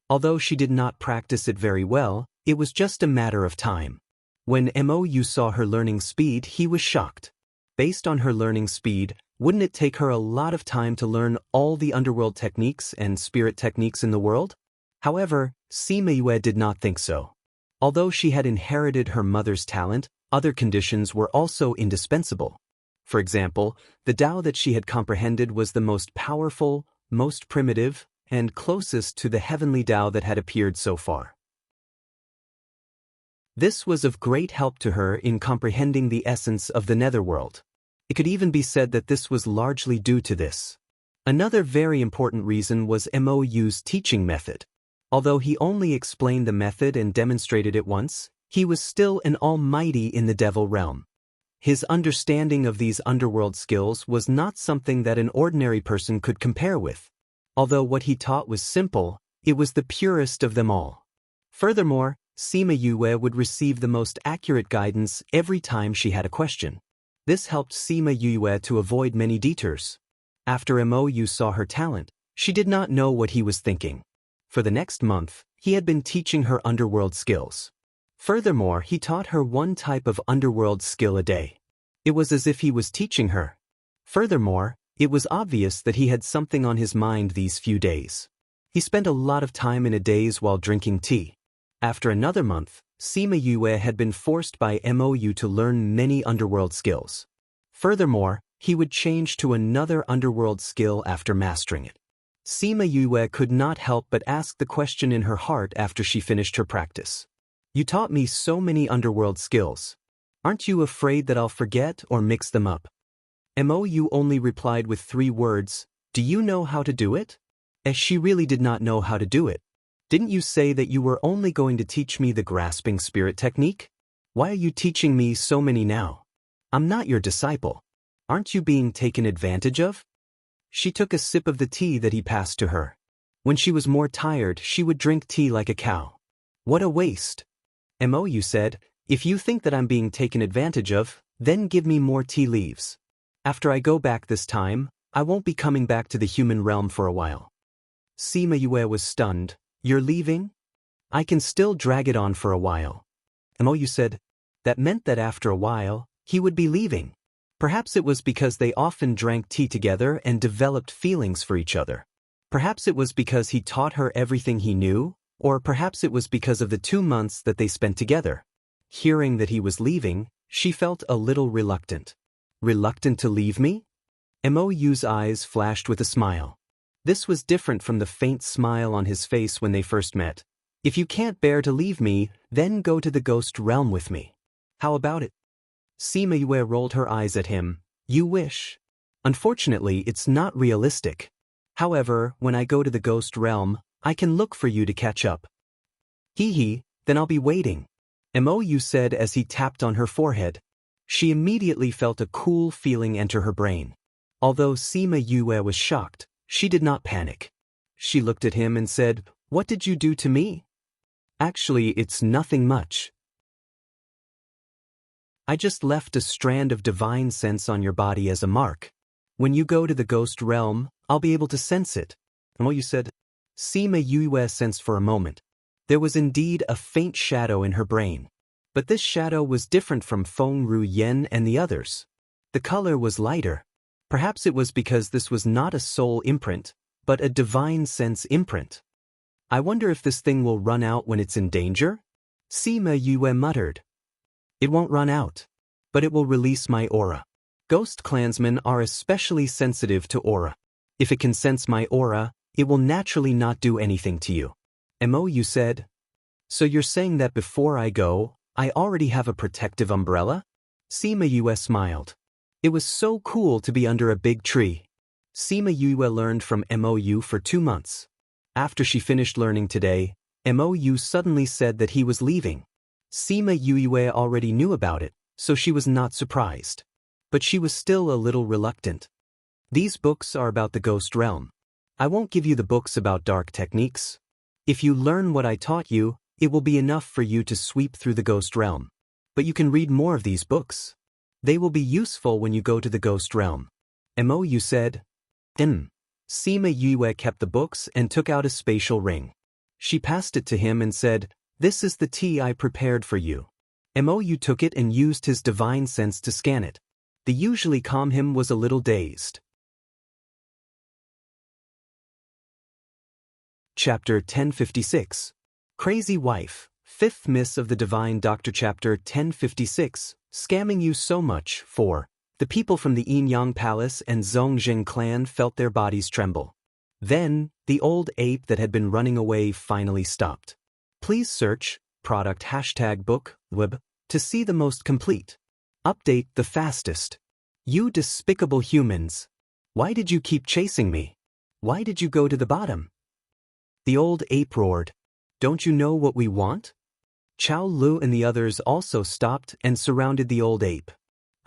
Although she did not practice it very well, it was just a matter of time. When Mou saw her learning speed, he was shocked. Based on her learning speed, wouldn't it take her a lot of time to learn all the underworld techniques and spirit techniques in the world? However, Sima Yue did not think so. Although she had inherited her mother's talent, other conditions were also indispensable. For example, the Tao that she had comprehended was the most powerful, most primitive, and closest to the heavenly Tao that had appeared so far. This was of great help to her in comprehending the essence of the netherworld. It could even be said that this was largely due to this. Another very important reason was Mou's teaching method. Although he only explained the method and demonstrated it once, he was still an almighty in the devil realm. His understanding of these underworld skills was not something that an ordinary person could compare with. Although what he taught was simple, it was the purest of them all. Furthermore, Sima Yue would receive the most accurate guidance every time she had a question. This helped Sima Yue to avoid many detours. After Mou saw her talent, she did not know what he was thinking. For the next month, he had been teaching her underworld skills. Furthermore, he taught her one type of underworld skill a day. It was as if he was teaching her. Furthermore, it was obvious that he had something on his mind these few days. He spent a lot of time in a daze while drinking tea. After another month, Sima Yue had been forced by Mou to learn many underworld skills. Furthermore, he would change to another underworld skill after mastering it. Sima Yue could not help but ask the question in her heart after she finished her practice. You taught me so many underworld skills. Aren't you afraid that I'll forget or mix them up? Mou only replied with 3 words, "Do you know how to do it?" As she really did not know how to do it. "Didn't you say that you were only going to teach me the grasping spirit technique? Why are you teaching me so many now? I'm not your disciple. Aren't you being taken advantage of?" She took a sip of the tea that he passed to her. When she was more tired, she would drink tea like a cow. "What a waste." Mou said, "If you think that I'm being taken advantage of, then give me more tea leaves. After I go back this time, I won't be coming back to the human realm for a while." Sima Yue was stunned. "You're leaving?" "I can still drag it on for a while." Mou said, "That meant that after a while, he would be leaving." Perhaps it was because they often drank tea together and developed feelings for each other. Perhaps it was because he taught her everything he knew, or perhaps it was because of the 2 months that they spent together. Hearing that he was leaving, she felt a little reluctant. "Reluctant to leave me?" Mou's eyes flashed with a smile. This was different from the faint smile on his face when they first met. "If you can't bear to leave me, then go to the ghost realm with me. How about it?" Sima Yue rolled her eyes at him. "You wish. Unfortunately, it's not realistic. However, when I go to the ghost realm, I can look for you to catch up." "Hee, then I'll be waiting," Mou said as he tapped on her forehead. She immediately felt a cool feeling enter her brain. Although Sima Yue was shocked, she did not panic. She looked at him and said, "What did you do to me?" "Actually, it's nothing much. I just left a strand of divine sense on your body as a mark. When you go to the ghost realm, I'll be able to sense it." Mou said. Sima Yue sensed for a moment. There was indeed a faint shadow in her brain. But this shadow was different from Feng Ru Yen and the others. The color was lighter. Perhaps it was because this was not a soul imprint, but a divine sense imprint. "I wonder if this thing will run out when it's in danger?" Sima Yue muttered. "It won't run out. But it will release my aura. Ghost clansmen are especially sensitive to aura. If it can sense my aura, it will naturally not do anything to you." Mou said. "So you're saying that before I go, I already have a protective umbrella?" Sima Yue smiled. It was so cool to be under a big tree. Sima Yue learned from Mou for 2 months. After she finished learning today, Mou suddenly said that he was leaving. Sima Yue already knew about it, so she was not surprised. But she was still a little reluctant. "These books are about the ghost realm. I won't give you the books about dark techniques. If you learn what I taught you, it will be enough for you to sweep through the ghost realm. But you can read more of these books. They will be useful when you go to the ghost realm." Mou said. Sima Yue kept the books and took out a spatial ring. She passed it to him and said, "This is the tea I prepared for you." Mou took it and used his divine sense to scan it. The usually calm him was a little dazed. Chapter 1056. Crazy Wife, 5th Miss of the Divine Doctor. Chapter 1056. Scamming you so much. 4. The people from the Yin Yang Palace and Zhongjing clan felt their bodies tremble. Then, the old ape that had been running away finally stopped. Please search product #book web to see the most complete. Update the fastest. You despicable humans. Why did you keep chasing me? Why did you go to the bottom? The old ape roared. Don't you know what we want? Chao Lu and the others also stopped and surrounded the old ape.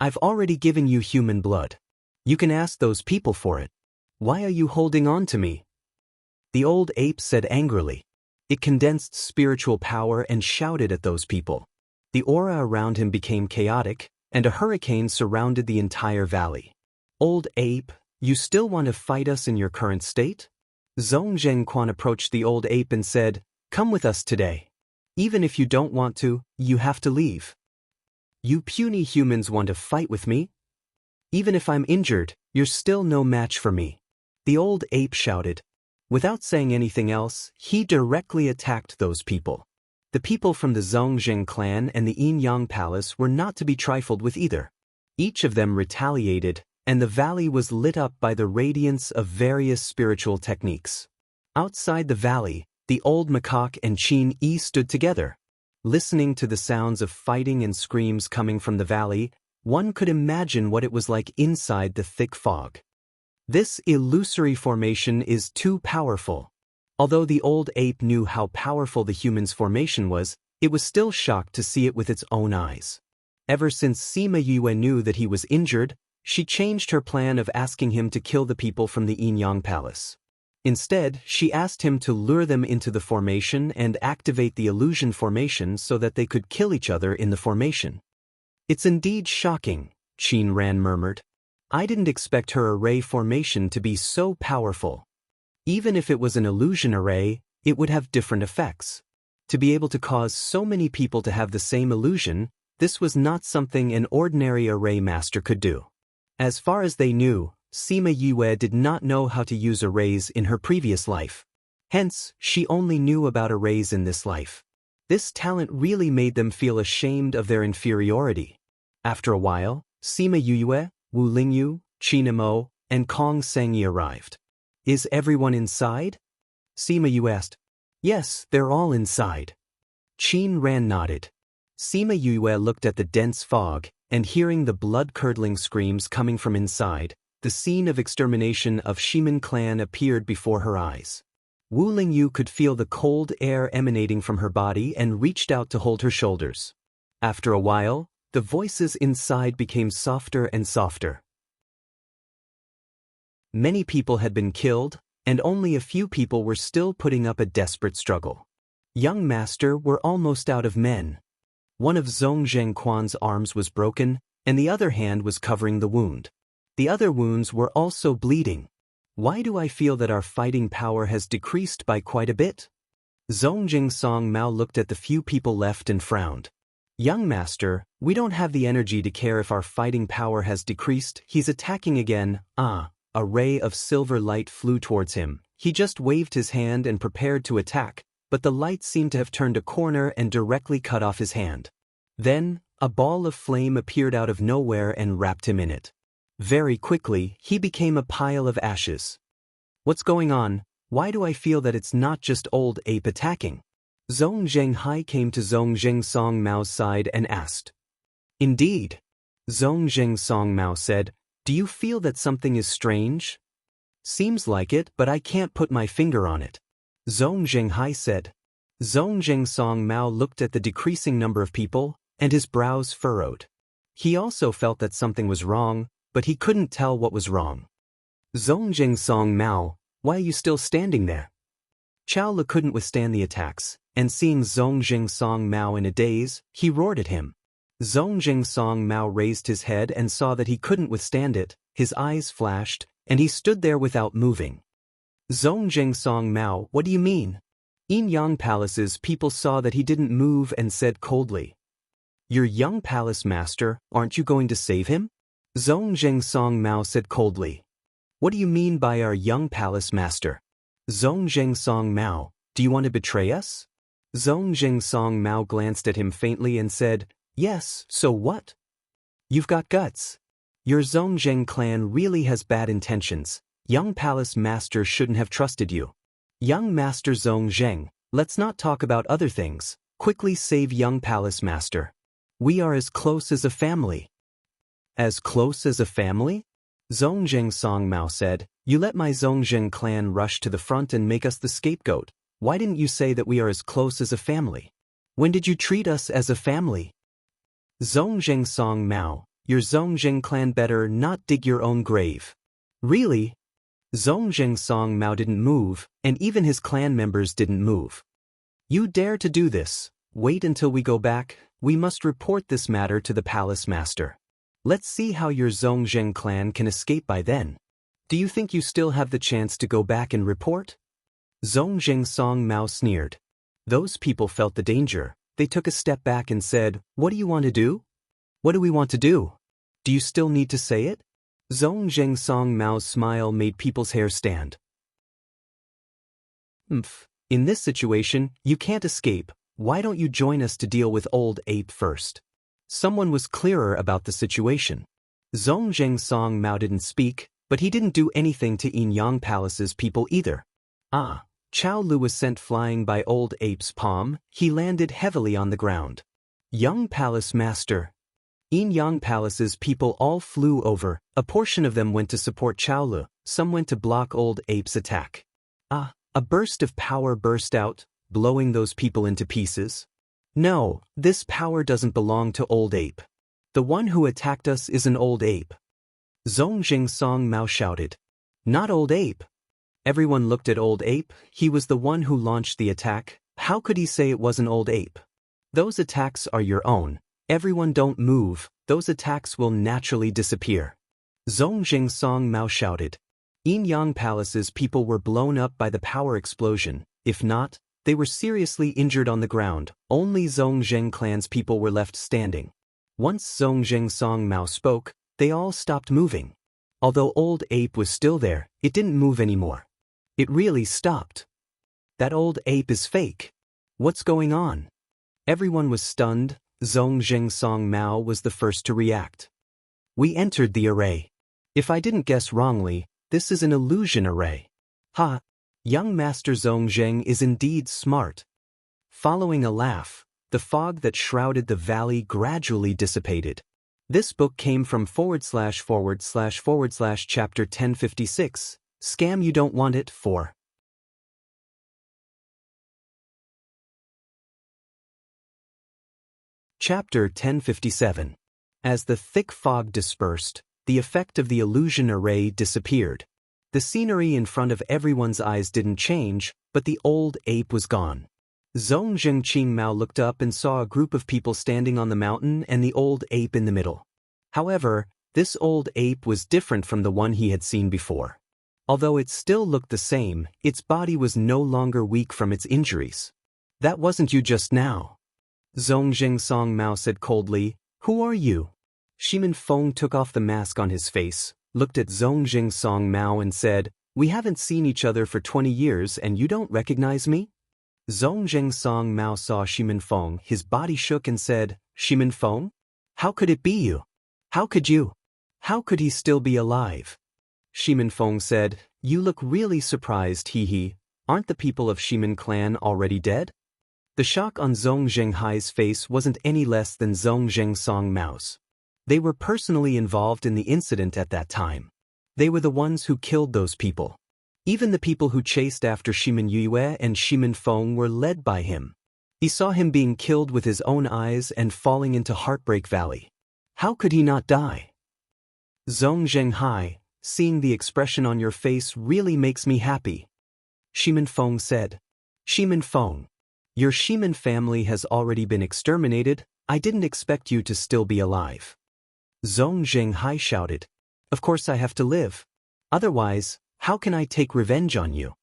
I've already given you human blood. You can ask those people for it. Why are you holding on to me? The old ape said angrily. It condensed spiritual power and shouted at those people. The aura around him became chaotic, and a hurricane surrounded the entire valley. Old ape, you still want to fight us in your current state? Zhongzheng Quan approached the old ape and said, Come with us today. Even if you don't want to, you have to leave. You puny humans want to fight with me? Even if I'm injured, you're still no match for me. The old ape shouted. Without saying anything else, he directly attacked those people. The people from the Zhongjing clan and the Yin Yang Palace were not to be trifled with either. Each of them retaliated, and the valley was lit up by the radiance of various spiritual techniques. Outside the valley, the old macaque and Qin Yi stood together. Listening to the sounds of fighting and screams coming from the valley, One could imagine what it was like inside the thick fog. This illusory formation is too powerful. Although the old ape knew how powerful the human's formation was, it was still shocked to see it with its own eyes. Ever since Sima Yue knew that he was injured, she changed her plan of asking him to kill the people from the Yin Yang Palace. Instead, she asked him to lure them into the formation and activate the illusion formation so that they could kill each other in the formation. It's indeed shocking, Qin Ran murmured. I didn't expect her array formation to be so powerful. Even if it was an illusion array, it would have different effects. To be able to cause so many people to have the same illusion, this was not something an ordinary array master could do. As far as they knew, Sima Yue did not know how to use arrays in her previous life. Hence, she only knew about arrays in this life. This talent really made them feel ashamed of their inferiority. After a while, Sima Yue, Wu Lingyu, Qin Mo, and Kong Sengyi arrived. Is everyone inside? Sima Yue asked. Yes, they're all inside. Qin Ran nodded. Sima Yue looked at the dense fog, and hearing the blood-curdling screams coming from inside, the scene of extermination of Shimin clan appeared before her eyes. Wu Lingyu could feel the cold air emanating from her body and reached out to hold her shoulders. After a while, the voices inside became softer and softer. Many people had been killed, and only a few people were still putting up a desperate struggle. Young master were almost out of men. One of Zhong Zhengquan's arms was broken, and the other hand was covering the wound. The other wounds were also bleeding. Why do I feel that our fighting power has decreased by quite a bit? Zhong Jingsong Mao looked at the few people left and frowned. Young master, we don't have the energy to care if our fighting power has decreased. He's attacking again. A ray of silver light flew towards him. He just waved his hand and prepared to attack, but the light seemed to have turned a corner and directly cut off his hand. Then, a ball of flame appeared out of nowhere and wrapped him in it. Very quickly, he became a pile of ashes. What's going on? Why do I feel that it's not just old ape attacking? Zhong Zhenghai came to Zhong Zhengsong Mao's side and asked. Indeed. Zhong Zhengsong Mao said, do you feel that something is strange? Seems like it, but I can't put my finger on it. Zhong Zhenghai said. Zhong Zhengsong Mao looked at the decreasing number of people, and his brows furrowed. He also felt that something was wrong, but he couldn't tell what was wrong. Zhong Zhengsong Mao, why are you still standing there? Chao Le couldn't withstand the attacks, and seeing Zhong Zhengsong Mao in a daze, he roared at him. Zhong Zhengsong Mao raised his head and saw that he couldn't withstand it, his eyes flashed, and he stood there without moving. Zhong Zhengsong Mao, what do you mean? Yin Yang Palace's people saw that he didn't move and said coldly. Your young palace master, aren't you going to save him? Zhong Zhengsong Mao said coldly. What do you mean by our young palace master? Zhong Zhengsong Mao, do you want to betray us? Zhong Zhengsong Mao glanced at him faintly and said, yes, so what? You've got guts. Your Zhong Zheng clan really has bad intentions. Young palace master shouldn't have trusted you. Young master Zhong Zheng, let's not talk about other things. Quickly save young palace master. We are as close as a family. As close as a family? Zhong Zhengsong Mao said, you let my Zhong Zheng clan rush to the front and make us the scapegoat. Why didn't you say that we are as close as a family? When did you treat us as a family? Zhong Zhengsong Mao, your Zhong Zheng clan better not dig your own grave. Really? Zhong Zhengsong Mao didn't move, and even his clan members didn't move. You dare to do this? Wait until we go back. We must report this matter to the palace master. Let's see how your Zhong Zheng clan can escape by then. Do you think you still have the chance to go back and report? Zhong Zhengsong Mao sneered. Those people felt the danger. They took a step back and said, what do you want to do? What do we want to do? Do you still need to say it? Zhong Zhengsong Mao's smile made people's hair stand. In this situation, you can't escape. Why don't you join us to deal with old ape first? Someone was clearer about the situation. Zhong Zhengsong Mao didn't speak, but he didn't do anything to Yin Yang Palace's people either. Chao Lu was sent flying by old ape's palm. He landed heavily on the ground. Young palace master. Yin Yang Palace's people all flew over. A portion of them went to support Chaolu, some went to block Old Ape's attack. A burst of power burst out, blowing those people into pieces. No, this power doesn't belong to Old Ape. The one who attacked us is an Old Ape. Zongjing Song Mao shouted. Not Old Ape. Everyone looked at Old Ape. He was the one who launched the attack. How could he say it wasn't Old Ape? Those attacks are your own. Everyone don't move, those attacks will naturally disappear. Zongjing Song Mao shouted. Yin Yang Palace's people were blown up by the power explosion. If not, they were seriously injured on the ground. Only Zongjing clan's people were left standing. Once Zongjing Song Mao spoke, they all stopped moving. Although Old Ape was still there, it didn't move anymore. It really stopped. That Old Ape is fake. What's going on? Everyone was stunned. Zongjing Song Mao was the first to react. We entered the array. If I didn't guess wrongly, this is an illusion array. Ha! Young Master Zongjing is indeed smart. Following a laugh, the fog that shrouded the valley gradually dissipated. This book came from // chapter 1056, Scam You Don't Want It, 4. Chapter 1057. As the thick fog dispersed, the effect of the illusion array disappeared. The scenery in front of everyone's eyes didn't change, but the Old Ape was gone. Zongjing Qing Mao looked up and saw a group of people standing on the mountain and the Old Ape in the middle. However, this Old Ape was different from the one he had seen before. Although it still looked the same, its body was no longer weak from its injuries. That wasn't you just now. Zongjing Song Mao said coldly, Who are you? Shimin Feng took off the mask on his face, looked at Zongjing Song Mao and said, We haven't seen each other for 20 years and you don't recognize me? Zongjing Song Mao saw Shimin Feng, his body shook and said, Shimin Feng? How could it be you? How could you? How could he still be alive? Shimin Feng said, You look really surprised, hee. Aren't the people of Shimin clan already dead? The shock on Zongjing Hai's face wasn't any less than Zongjing Song Mao's. They were personally involved in the incident at that time. They were the ones who killed those people. Even the people who chased after Shimin Yue and Shimin Feng were led by him. He saw him being killed with his own eyes and falling into Heartbreak Valley. How could he not die? Zongjing Hai, seeing the expression on your face really makes me happy. Shimin Feng said. Shimin Feng. Your Shimin family has already been exterminated. I didn't expect you to still be alive. Zongjing Hai shouted. Of course I have to live. Otherwise, how can I take revenge on you?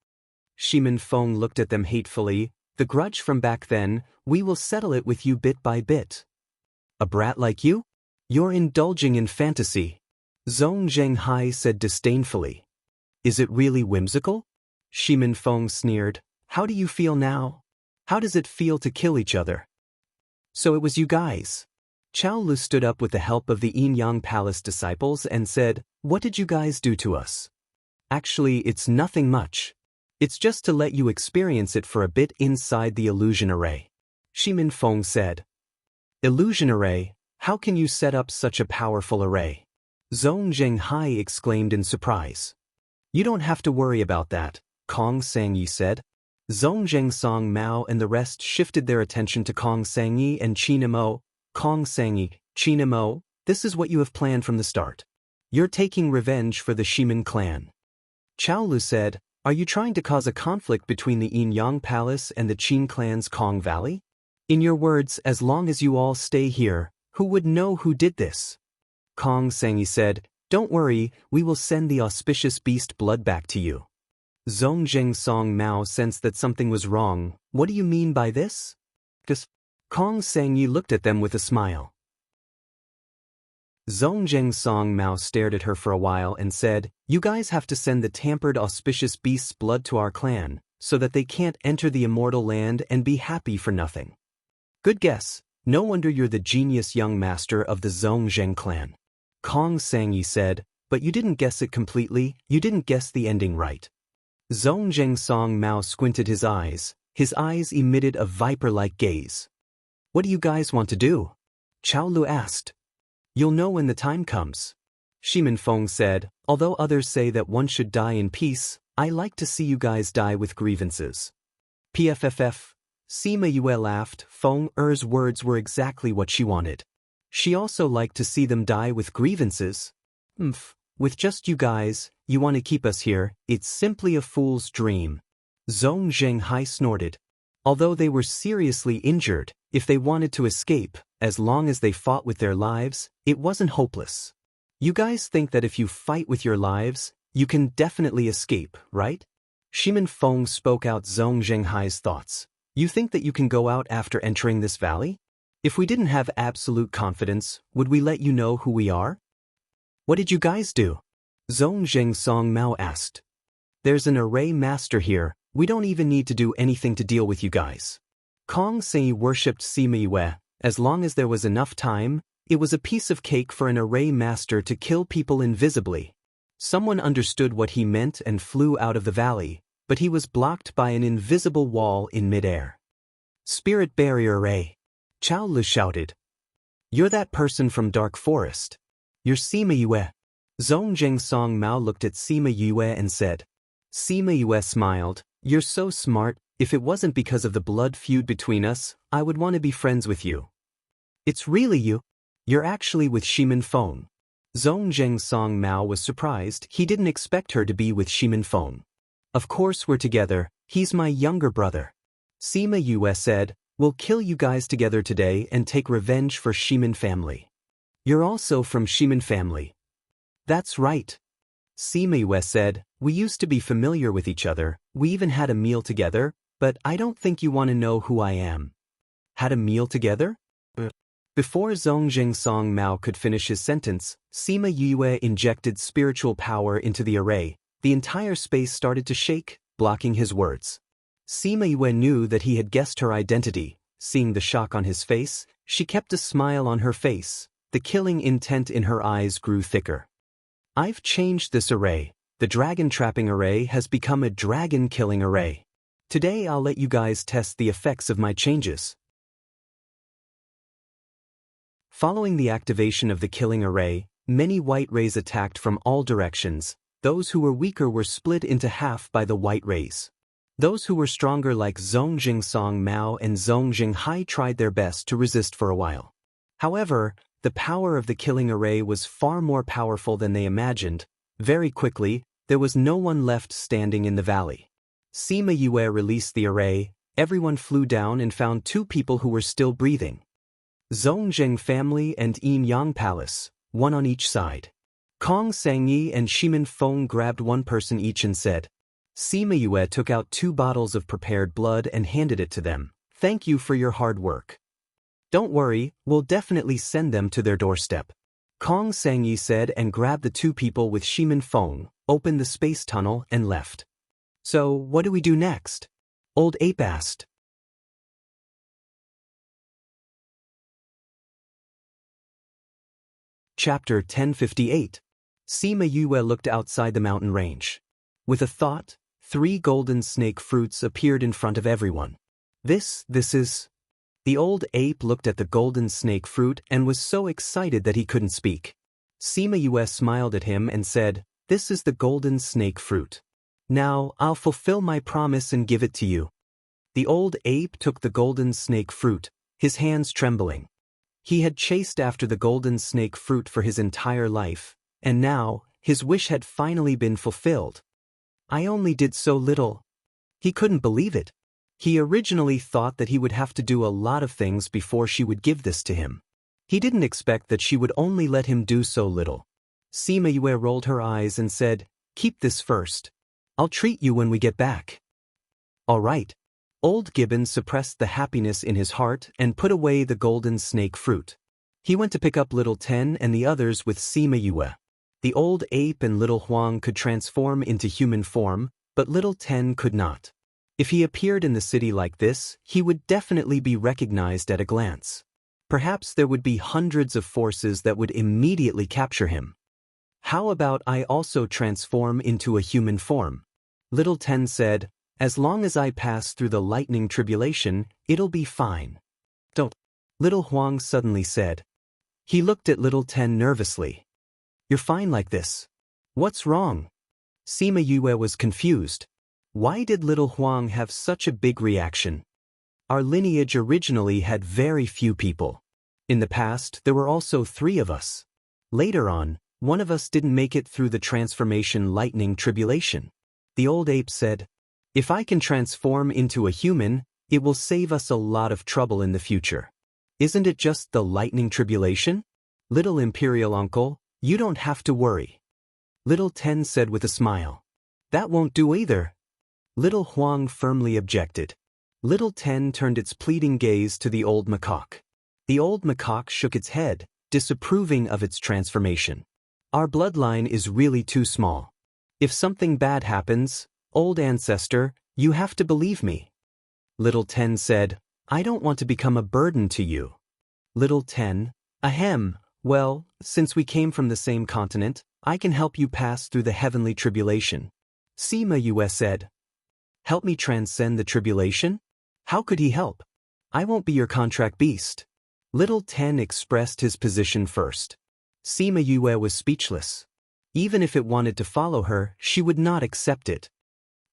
Shimin Feng looked at them hatefully. The grudge from back then, we will settle it with you bit by bit. A brat like you? You're indulging in fantasy. Zongjing Hai said disdainfully. Is it really whimsical? Shimin Feng sneered. How do you feel now? How does it feel to kill each other? So it was you guys. Chaolu stood up with the help of the Yin Yang Palace disciples and said, What did you guys do to us? Actually, it's nothing much. It's just to let you experience it for a bit inside the illusion array. Shimin Feng said. Illusion array? How can you set up such a powerful array? Zongjing Hai exclaimed in surprise. You don't have to worry about that, Kong Sangyi said. Zongjing Song Mao and the rest shifted their attention to Kong Sangyi and Chinamo. Kong Sangyi, Chinamo, this is what you have planned from the start. You're taking revenge for the Shimin clan. Chaolu said, Are you trying to cause a conflict between the Yin Yang Palace and the Qin clan's Kong Valley? In your words, as long as you all stay here, who would know who did this? Kong Sangyi said, Don't worry, we will send the auspicious beast blood back to you. Zongjing Song Mao sensed that something was wrong. What do you mean by this? Kong Sangyi looked at them with a smile. Zongjing Song Mao stared at her for a while and said, You guys have to send the tampered auspicious beast's blood to our clan, so that they can't enter the immortal land and be happy for nothing. Good guess. No wonder you're the genius young master of the Zongjing clan. Kong Sangyi said, But you didn't guess it completely, you didn't guess the ending right. Zongjing Song Mao squinted his eyes emitted a viper-like gaze. What do you guys want to do? Chaolu asked. You'll know when the time comes. Shimin Feng said, although others say that one should die in peace, I like to see you guys die with grievances. PFFF. Sima Yue laughed. Feng Er's words were exactly what she wanted. She also liked to see them die with grievances. With just you guys, you want to keep us here, it's simply a fool's dream. Zhong Zhenghai snorted. Although they were seriously injured, if they wanted to escape, as long as they fought with their lives, it wasn't hopeless. You guys think that if you fight with your lives, you can definitely escape, right? Shimin Feng spoke out Zhong Zhenghai's thoughts. You think that you can go out after entering this valley? If we didn't have absolute confidence, would we let you know who we are? What did you guys do? Zhong Zhengsong Mao asked. There's an array master here, we don't even need to do anything to deal with you guys. Kong Sei worshipped Sima Yue. As long as there was enough time, it was a piece of cake for an array master to kill people invisibly. Someone understood what he meant and flew out of the valley, but he was blocked by an invisible wall in midair. Spirit Barrier Array. Chao Lu shouted. You're that person from Dark Forest. You're Sima Yue. Zhong Zhengsong Mao looked at Sima Yue and said. Sima Yue smiled. You're so smart, if it wasn't because of the blood feud between us, I would want to be friends with you. It's really you. You're actually with Shimin Feng. Zhong Zhengsong Mao was surprised. He didn't expect her to be with Shimin Feng. Of course we're together, he's my younger brother. Sima Yue said, we'll kill you guys together today and take revenge for Shimin family. You're also from Shimin family. That's right. Sima Yue said, we used to be familiar with each other, we even had a meal together, but I don't think you want to know who I am. Had a meal together? Before Zhong Zhengsong Mao could finish his sentence, Sima Yue injected spiritual power into the array. The entire space started to shake, blocking his words. Sima Yue knew that he had guessed her identity. Seeing the shock on his face, she kept a smile on her face. The killing intent in her eyes grew thicker. I've changed this array. The dragon trapping array has become a dragon killing array. Today I'll let you guys test the effects of my changes. Following the activation of the killing array, many white rays attacked from all directions. Those who were weaker were split into half by the white rays. Those who were stronger like Zhong Zhengsong Mao and Zhong Zhenghai tried their best to resist for a while. However, the power of the killing array was far more powerful than they imagined. Very quickly, there was no one left standing in the valley. Sima Yue released the array, everyone flew down and found two people who were still breathing. Zhong Zheng family and Yin Yang Palace, one on each side. Kong Sangyi and Shimin Feng grabbed one person each and said. Sima Yue took out 2 bottles of prepared blood and handed it to them. Thank you for your hard work. Don't worry, we'll definitely send them to their doorstep. Kong Sangyi said and grabbed the 2 people with Shimin Feng, opened the space tunnel and left. So, what do we do next? Old Ape asked. Chapter 1058. Sima Yue looked outside the mountain range. With a thought, 3 golden snake fruits appeared in front of everyone. This is... The old ape looked at the golden snake fruit and was so excited that he couldn't speak. Sima Yue smiled at him and said, This is the golden snake fruit. Now, I'll fulfill my promise and give it to you. The old ape took the golden snake fruit, his hands trembling. He had chased after the golden snake fruit for his entire life, and now, his wish had finally been fulfilled. I only did so little. He couldn't believe it. He originally thought that he would have to do a lot of things before she would give this to him. He didn't expect that she would only let him do so little. Sima Yue rolled her eyes and said, Keep this first. I'll treat you when we get back. All right. Old Gibbon suppressed the happiness in his heart and put away the golden snake fruit. He went to pick up Little Ten and the others with Sima Yue. The old ape and Little Huang could transform into human form, but Little Ten could not. If he appeared in the city like this, he would definitely be recognized at a glance. Perhaps there would be hundreds of forces that would immediately capture him. How about I also transform into a human form? Little Ten said, As long as I pass through the lightning tribulation, it'll be fine. Don't. Little Huang suddenly said. He looked at little Ten nervously. You're fine like this. What's wrong? Sima Yue was confused. Why did little Huang have such a big reaction? Our lineage originally had very few people. In the past, there were also 3 of us. Later on, one of us didn't make it through the transformation lightning tribulation. The old ape said, if I can transform into a human, it will save us a lot of trouble in the future. Isn't it just the lightning tribulation? Little imperial uncle, you don't have to worry. Little Ten said with a smile. That won't do either. Little Huang firmly objected. Little Ten turned its pleading gaze to the old macaque. The old macaque shook its head, disapproving of its transformation. Our bloodline is really too small. If something bad happens, old ancestor, you have to believe me. Little Ten said, I don't want to become a burden to you. Little Ten, ahem, well, since we came from the same continent, I can help you pass through the heavenly tribulation. Sima Yue said. Help me transcend the tribulation? How could he help? I won't be your contract beast. Little Ten expressed his position first. Sima Yue was speechless. Even if it wanted to follow her, she would not accept it.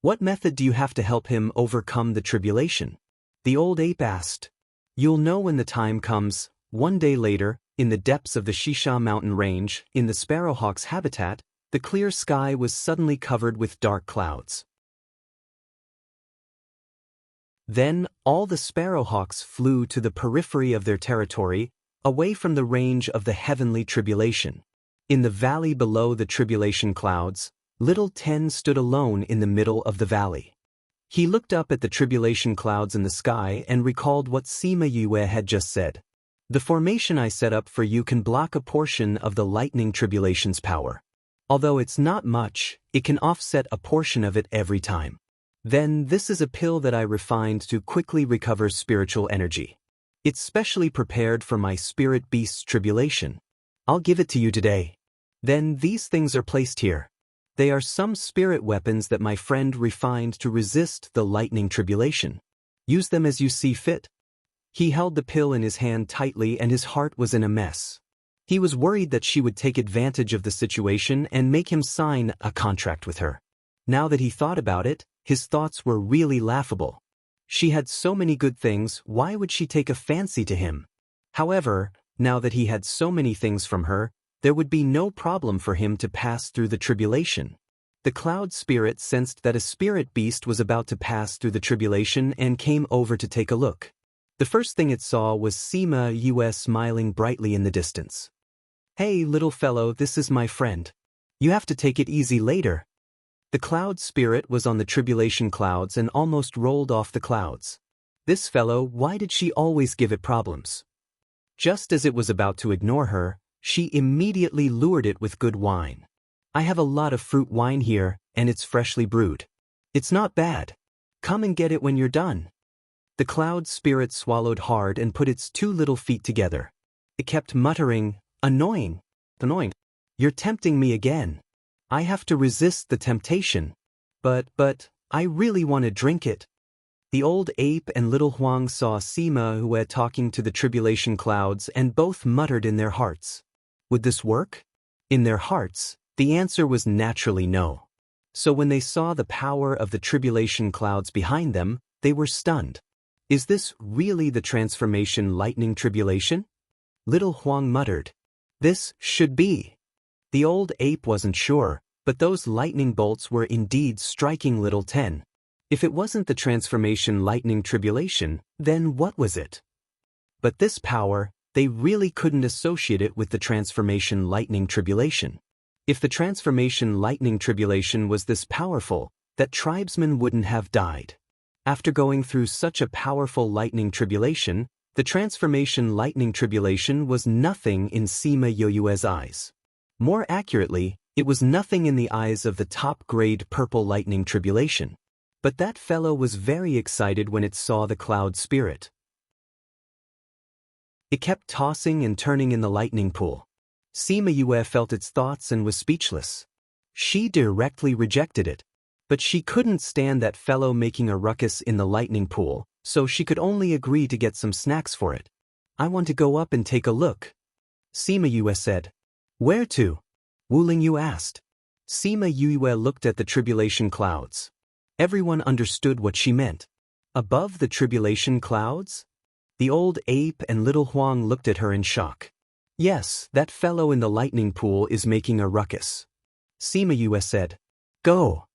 What method do you have to help him overcome the tribulation? The old ape asked. You'll know when the time comes. One day later, in the depths of the Shisha mountain range, in the sparrowhawk's habitat, the clear sky was suddenly covered with dark clouds. Then, all the sparrowhawks flew to the periphery of their territory, away from the range of the heavenly tribulation. In the valley below the tribulation clouds, little Ten stood alone in the middle of the valley. He looked up at the tribulation clouds in the sky and recalled what Sima Yue had just said. The formation I set up for you can block a portion of the lightning tribulation's power. Although it's not much, it can offset a portion of it every time. Then this is a pill that I refined to quickly recover spiritual energy. It's specially prepared for my spirit beast's tribulation. I'll give it to you today. Then these things are placed here. They are some spirit weapons that my friend refined to resist the lightning tribulation. Use them as you see fit. He held the pill in his hand tightly and his heart was in a mess. He was worried that she would take advantage of the situation and make him sign a contract with her. Now that he thought about it, his thoughts were really laughable. She had so many good things, why would she take a fancy to him? However, now that he had so many things from her, there would be no problem for him to pass through the tribulation. The cloud spirit sensed that a spirit beast was about to pass through the tribulation and came over to take a look. The first thing it saw was Sima Yue smiling brightly in the distance. Hey little fellow, this is my friend. You have to take it easy later. The cloud spirit was on the tribulation clouds and almost rolled off the clouds. This fellow, why did she always give it problems? Just as it was about to ignore her, she immediately lured it with good wine. I have a lot of fruit wine here, and it's freshly brewed. It's not bad. Come and get it when you're done. The cloud spirit swallowed hard and put its 2 little feet together. It kept muttering, annoying. You're tempting me again. I have to resist the temptation. But, I really want to drink it. The old ape and little Huang saw Sima Yue talking to the tribulation clouds and both muttered in their hearts. Would this work? In their hearts, the answer was naturally no. So when they saw the power of the tribulation clouds behind them, they were stunned. Is this really the transformation lightning tribulation? Little Huang muttered. This should be. The old ape wasn't sure, but those lightning bolts were indeed striking little Ten. If it wasn't the transformation lightning tribulation, then what was it? But this power, they really couldn't associate it with the transformation lightning tribulation. If the transformation lightning tribulation was this powerful, that tribesmen wouldn't have died. After going through such a powerful lightning tribulation, the transformation lightning tribulation was nothing in Sima Yue's eyes. More accurately, it was nothing in the eyes of the top-grade purple lightning tribulation. But that fellow was very excited when it saw the cloud spirit. It kept tossing and turning in the lightning pool. Sima Yue felt its thoughts and was speechless. She directly rejected it. But she couldn't stand that fellow making a ruckus in the lightning pool, so she could only agree to get some snacks for it. I want to go up and take a look. Sima Yue said. Where to? Wu Lingyu asked. Sima Yue looked at the tribulation clouds. Everyone understood what she meant. Above the tribulation clouds? The old ape and little Huang looked at her in shock. Yes, that fellow in the lightning pool is making a ruckus. Sima Yue said. Go.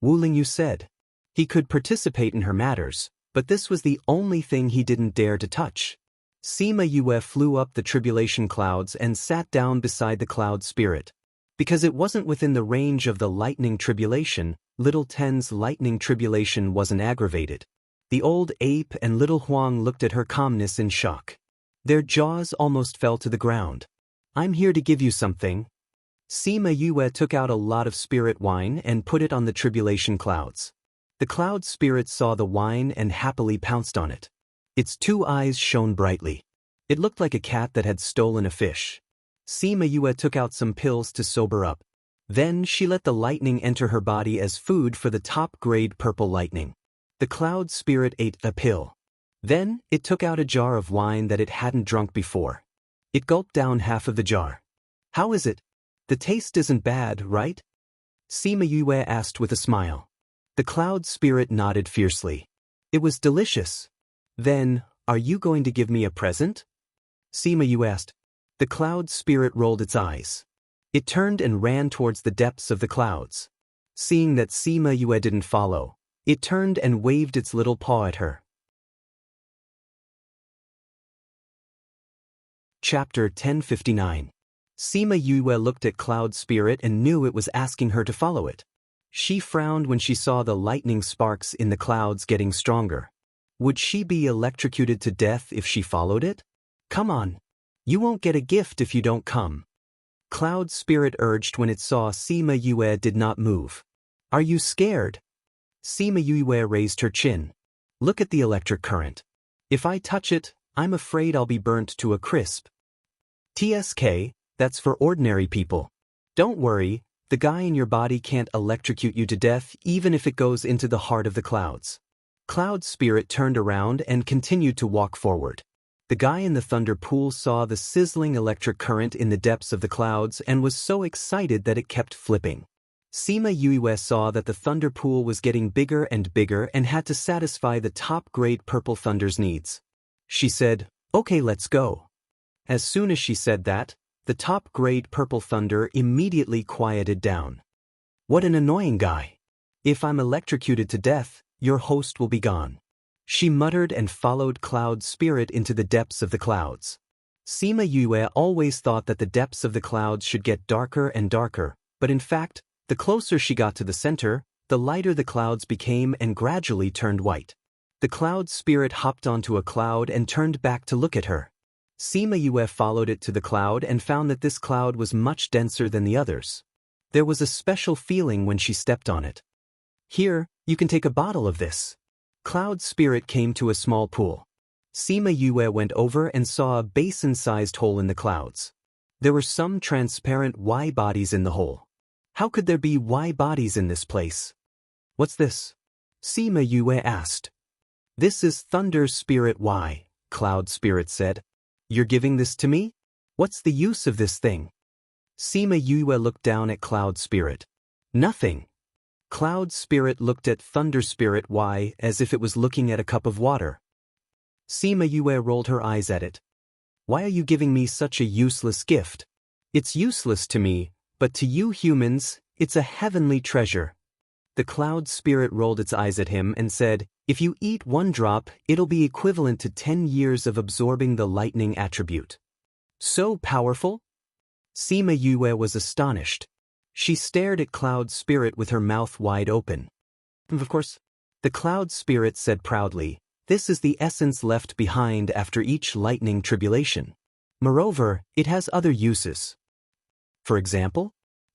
Wu Lingyu said. He could participate in her matters, but this was the only thing he didn't dare to touch. Sima Yue flew up the tribulation clouds and sat down beside the cloud spirit. Because it wasn't within the range of the lightning tribulation, little Ten's lightning tribulation wasn't aggravated. The old ape and little Huang looked at her calmness in shock. Their jaws almost fell to the ground. I'm here to give you something. Sima Yue took out a lot of spirit wine and put it on the tribulation clouds. The cloud spirit saw the wine and happily pounced on it. Its 2 eyes shone brightly. It looked like a cat that had stolen a fish. Sima Yue took out some pills to sober up. Then she let the lightning enter her body as food for the top-grade purple lightning. The cloud spirit ate a pill. Then it took out a jar of wine that it hadn't drunk before. It gulped down half of the jar. How is it? The taste isn't bad, right? Sima Yue asked with a smile. The cloud spirit nodded fiercely. It was delicious. Then, are you going to give me a present? Sima Yue asked. The cloud spirit rolled its eyes. It turned and ran towards the depths of the clouds. Seeing that Sima Yue didn't follow, it turned and waved its little paw at her. Chapter 1059. Sima Yue looked at Cloud Spirit and knew it was asking her to follow it. She frowned when she saw the lightning sparks in the clouds getting stronger. Would she be electrocuted to death if she followed it? Come on. You won't get a gift if you don't come. Cloud Spirit urged when it saw Sima Yue did not move. Are you scared? Sima Yue raised her chin. Look at the electric current. If I touch it, I'm afraid I'll be burnt to a crisp. TSK, that's for ordinary people. Don't worry, the guy in your body can't electrocute you to death even if it goes into the heart of the clouds. Cloud Spirit turned around and continued to walk forward. The guy in the thunder pool saw the sizzling electric current in the depths of the clouds and was so excited that it kept flipping. Sima Yue saw that the thunder pool was getting bigger and had to satisfy the top-grade purple thunder's needs. She said, "Okay, let's go." As soon as she said that, the top-grade purple thunder immediately quieted down. What an annoying guy. If I'm electrocuted to death, your host will be gone. She muttered and followed Cloud Spirit into the depths of the clouds. Sima Yue always thought that the depths of the clouds should get darker and darker, but in fact, the closer she got to the center, the lighter the clouds became and gradually turned white. The Cloud Spirit hopped onto a cloud and turned back to look at her. Sima Yue followed it to the cloud and found that this cloud was much denser than the others. There was a special feeling when she stepped on it. Here, you can take a bottle of this. Cloud Spirit came to a small pool. Sima Yue went over and saw a basin-sized hole in the clouds. There were some transparent Y bodies in the hole. How could there be Y bodies in this place? What's this? Sima Yue asked. This is Thunder Spirit Y, Cloud Spirit said. You're giving this to me? What's the use of this thing? Sima Yue looked down at Cloud Spirit. Nothing. Cloud Spirit looked at Thunder Spirit Y as if it was looking at a cup of water. Sima Yue rolled her eyes at it. Why are you giving me such a useless gift? It's useless to me, but to you humans, it's a heavenly treasure. The Cloud Spirit rolled its eyes at him and said, if you eat 1 drop, it'll be equivalent to 10 years of absorbing the lightning attribute. So powerful? Sima Yue was astonished. She stared at Cloud Spirit with her mouth wide open. Of course, the Cloud Spirit said proudly, this is the essence left behind after each lightning tribulation. Moreover, it has other uses. For example,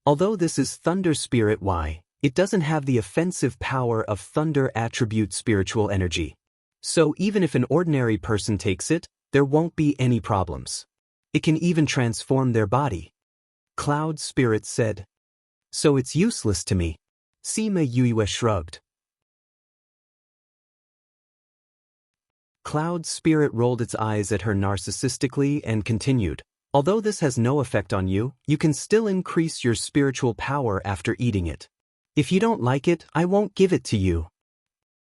although this is Thunder Spirit Y, it doesn't have the offensive power of thunder attribute spiritual energy. So even if an ordinary person takes it, there won't be any problems. It can even transform their body. Cloud Spirit said. So it's useless to me. Sima Yue shrugged. Cloud Spirit rolled its eyes at her narcissistically and continued, Although this has no effect on you, you can still increase your spiritual power after eating it. If you don't like it, I won't give it to you.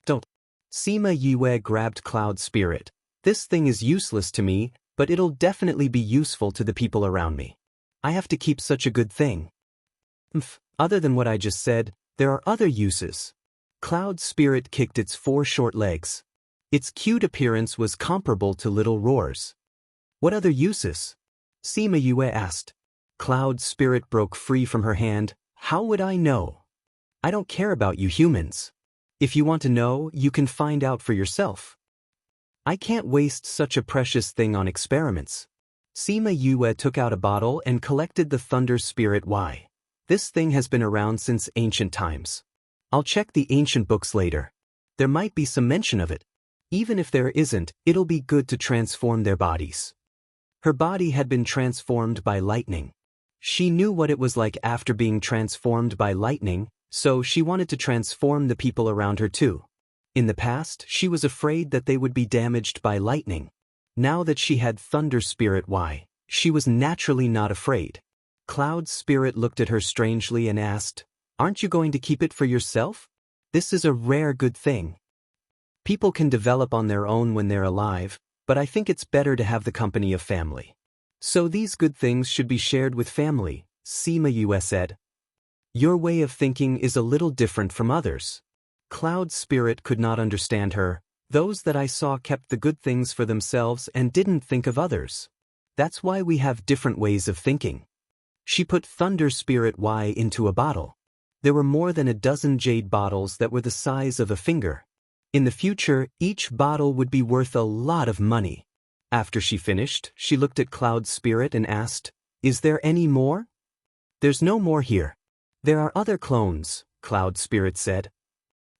Don't. Sima Yue grabbed Cloud Spirit. This thing is useless to me, but it'll definitely be useful to the people around me. I have to keep such a good thing. Other than what I just said, there are other uses. Cloud Spirit kicked its 4 short legs. Its cute appearance was comparable to Little Roar's. What other uses? Sima Yue asked. Cloud Spirit broke free from her hand. How would I know? I don't care about you humans. If you want to know, you can find out for yourself. I can't waste such a precious thing on experiments. Sima Yue took out a bottle and collected the Thunder Spirit Y. This thing has been around since ancient times. I'll check the ancient books later. There might be some mention of it. Even if there isn't, it'll be good to transform their bodies. Her body had been transformed by lightning. She knew what it was like after being transformed by lightning, so she wanted to transform the people around her too. In the past, she was afraid that they would be damaged by lightning. Now that she had Thunder Spirit Y, she was naturally not afraid. Cloud Spirit looked at her strangely and asked, "Aren't you going to keep it for yourself? This is a rare good thing. People can develop on their own when they're alive, but I think it's better to have the company of family. So these good things should be shared with family," Sima Yue said. Your way of thinking is a little different from others. Cloud Spirit could not understand her. Those that I saw kept the good things for themselves and didn't think of others. That's why we have different ways of thinking. She put Thunder Spirit Y into a bottle. There were more than a dozen jade bottles that were the size of a finger. In the future, each bottle would be worth a lot of money. After she finished, she looked at Cloud Spirit and asked, "Is there any more?" "There's no more here. There are other clones," Cloud Spirit said.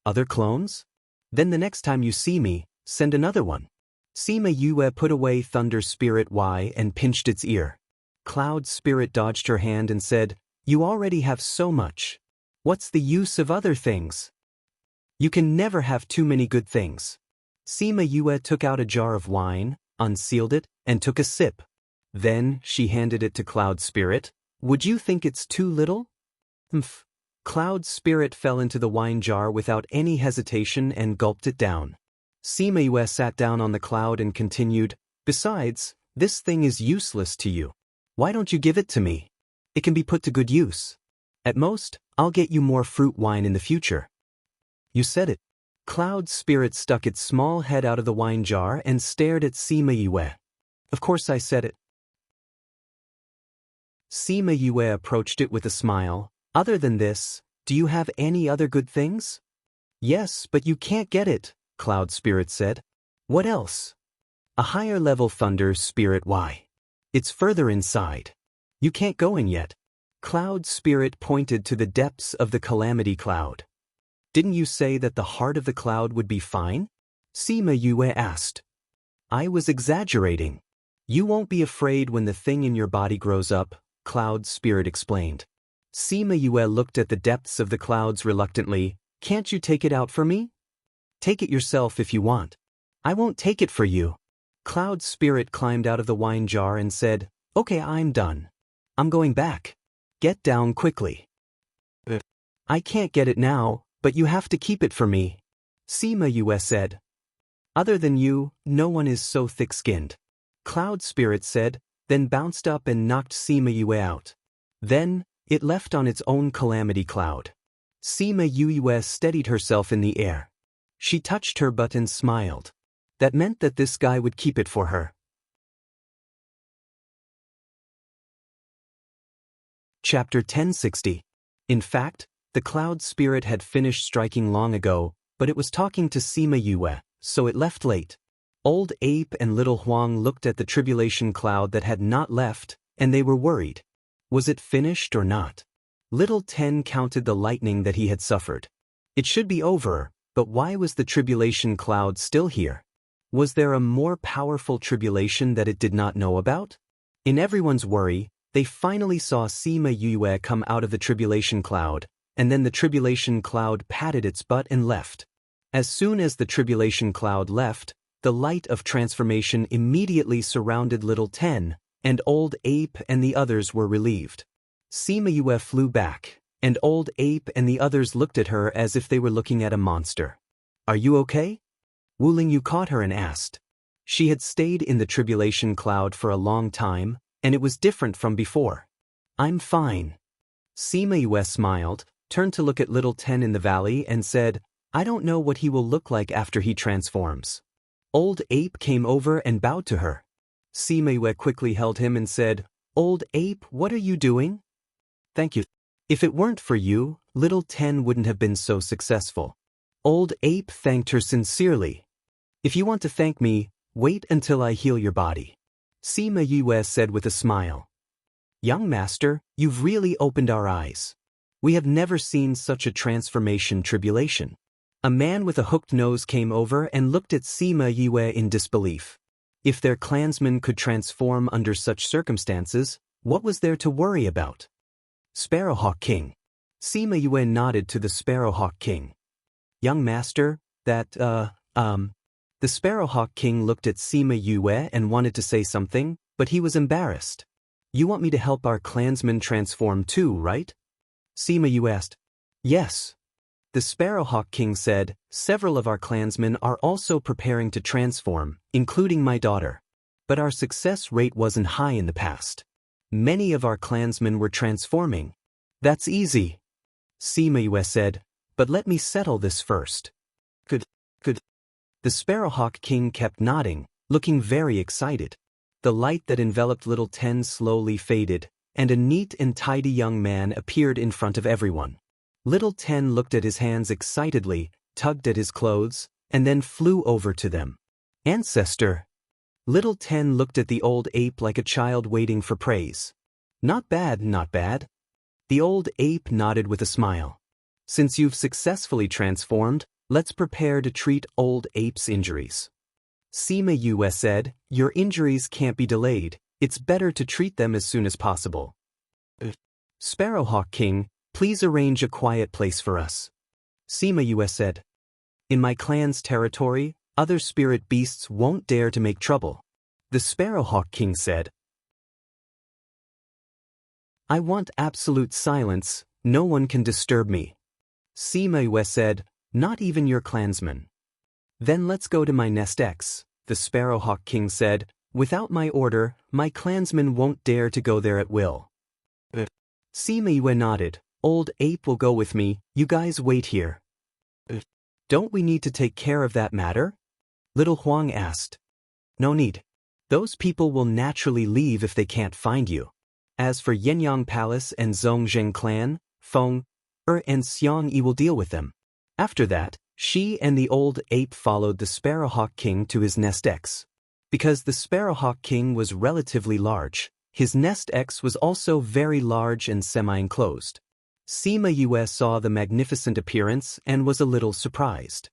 "Other clones? Then the next time you see me, send another one." Sima Yue put away Thunder Spirit Y and pinched its ear. Cloud Spirit dodged her hand and said, "You already have so much. What's the use of other things? You can never have too many good things." Sima Yue took out a jar of wine, unsealed it, and took a sip. Then she handed it to Cloud Spirit. "Would you think it's too little?" Cloud Spirit fell into the wine jar without any hesitation and gulped it down. Sima Yue sat down on the cloud and continued, "Besides, this thing is useless to you. Why don't you give it to me? It can be put to good use. At most, I'll get you more fruit wine in the future." "You said it." Cloud Spirit stuck its small head out of the wine jar and stared at Sima Yue. "Of course I said it." Sima Yue approached it with a smile. "Other than this, do you have any other good things?" "Yes, but you can't get it," Cloud Spirit said. "What else?" "A higher level Thunder Spirit Y. It's further inside. You can't go in yet." Cloud Spirit pointed to the depths of the Calamity Cloud. "Didn't you say that the heart of the cloud would be fine?" Sima Yue asked. "I was exaggerating. You won't be afraid when the thing in your body grows up," Cloud Spirit explained. Sima Yue looked at the depths of the clouds reluctantly. "Can't you take it out for me?" "Take it yourself if you want." "I won't take it for you." Cloud Spirit climbed out of the wine jar and said, "Okay, I'm done. I'm going back. Get down quickly." "I can't get it now, but you have to keep it for me," Sima Yue said. "Other than you, no one is so thick-skinned," Cloud Spirit said, then bounced up and knocked Sima Yue out. Then, it left on its own Calamity Cloud. Sima Yue steadied herself in the air. She touched her butt and smiled. That meant that this guy would keep it for her. Chapter 1060. In fact, the Cloud Spirit had finished striking long ago, but it was talking to Sima Yue, so it left late. Old Ape and Little Huang looked at the tribulation cloud that had not left, and they were worried. Was it finished or not? Little Ten counted the lightning that he had suffered. It should be over, but why was the tribulation cloud still here? Was there a more powerful tribulation that it did not know about? In everyone's worry, they finally saw Sima Yue come out of the tribulation cloud, and then the tribulation cloud patted its butt and left. As soon as the tribulation cloud left, the light of transformation immediately surrounded Little Ten, and Old Ape and the others were relieved. Sima Yue flew back, and Old Ape and the others looked at her as if they were looking at a monster. Are you okay? Wu Lingyu caught her and asked. She had stayed in the tribulation cloud for a long time, and it was different from before. I'm fine. Sima Yue smiled, turned to look at little Ten in the valley and said, I don't know what he will look like after he transforms. Old Ape came over and bowed to her. Sima Yue quickly held him and said, Old Ape, what are you doing? Thank you. If it weren't for you, little Ten wouldn't have been so successful. Old Ape thanked her sincerely. If you want to thank me, wait until I heal your body. Sima Yue said with a smile. Young master, you've really opened our eyes. We have never seen such a transformation tribulation. A man with a hooked nose came over and looked at Sima Yue in disbelief. If their clansmen could transform under such circumstances, what was there to worry about? Sparrowhawk King. Sima Yue nodded to the Sparrowhawk King. Young master, The Sparrowhawk King looked at Sima Yue and wanted to say something, but he was embarrassed. You want me to help our clansmen transform too, right? Sima Yue asked. Yes. The Sparrowhawk King said, several of our clansmen are also preparing to transform, including my daughter. But our success rate wasn't high in the past. Many of our clansmen were transforming. That's easy. Sima Yue said, but let me settle this first. Good. The Sparrowhawk King kept nodding, looking very excited. The light that enveloped little Ten slowly faded, and a neat and tidy young man appeared in front of everyone. Little Ten looked at his hands excitedly, tugged at his clothes, and then flew over to them. Ancestor. Little Ten looked at the old ape like a child waiting for praise. Not bad, not bad. The old ape nodded with a smile. Since you've successfully transformed, let's prepare to treat old ape's injuries. Sima Yue said, your injuries can't be delayed, it's better to treat them as soon as possible. Sparrowhawk King, please arrange a quiet place for us. Sima Yue said. In my clan's territory, other spirit beasts won't dare to make trouble. The Sparrowhawk King said. I want absolute silence, no one can disturb me. Sima Yue said, not even your clansmen. Then let's go to my nest X, the Sparrowhawk King said, without my order, my clansmen won't dare to go there at will. Sima Yue nodded, old ape will go with me, you guys wait here. Don't we need to take care of that matter? Little Huang asked. No need. Those people will naturally leave if they can't find you. As for Yenyang Palace and Zhongzheng Clan, Feng, and Xiang Yi will deal with them. After that, she and the old ape followed the Sparrowhawk King to his nest X. Because the Sparrowhawk King was relatively large, his nest X was also very large and semi-enclosed. Sima Yue saw the magnificent appearance and was a little surprised.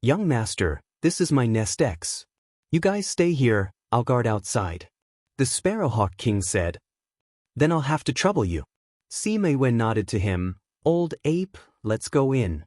Young master, this is my nest X. You guys stay here, I'll guard outside. The Sparrowhawk King said. Then I'll have to trouble you. Sima Yue nodded to him, old ape, let's go in.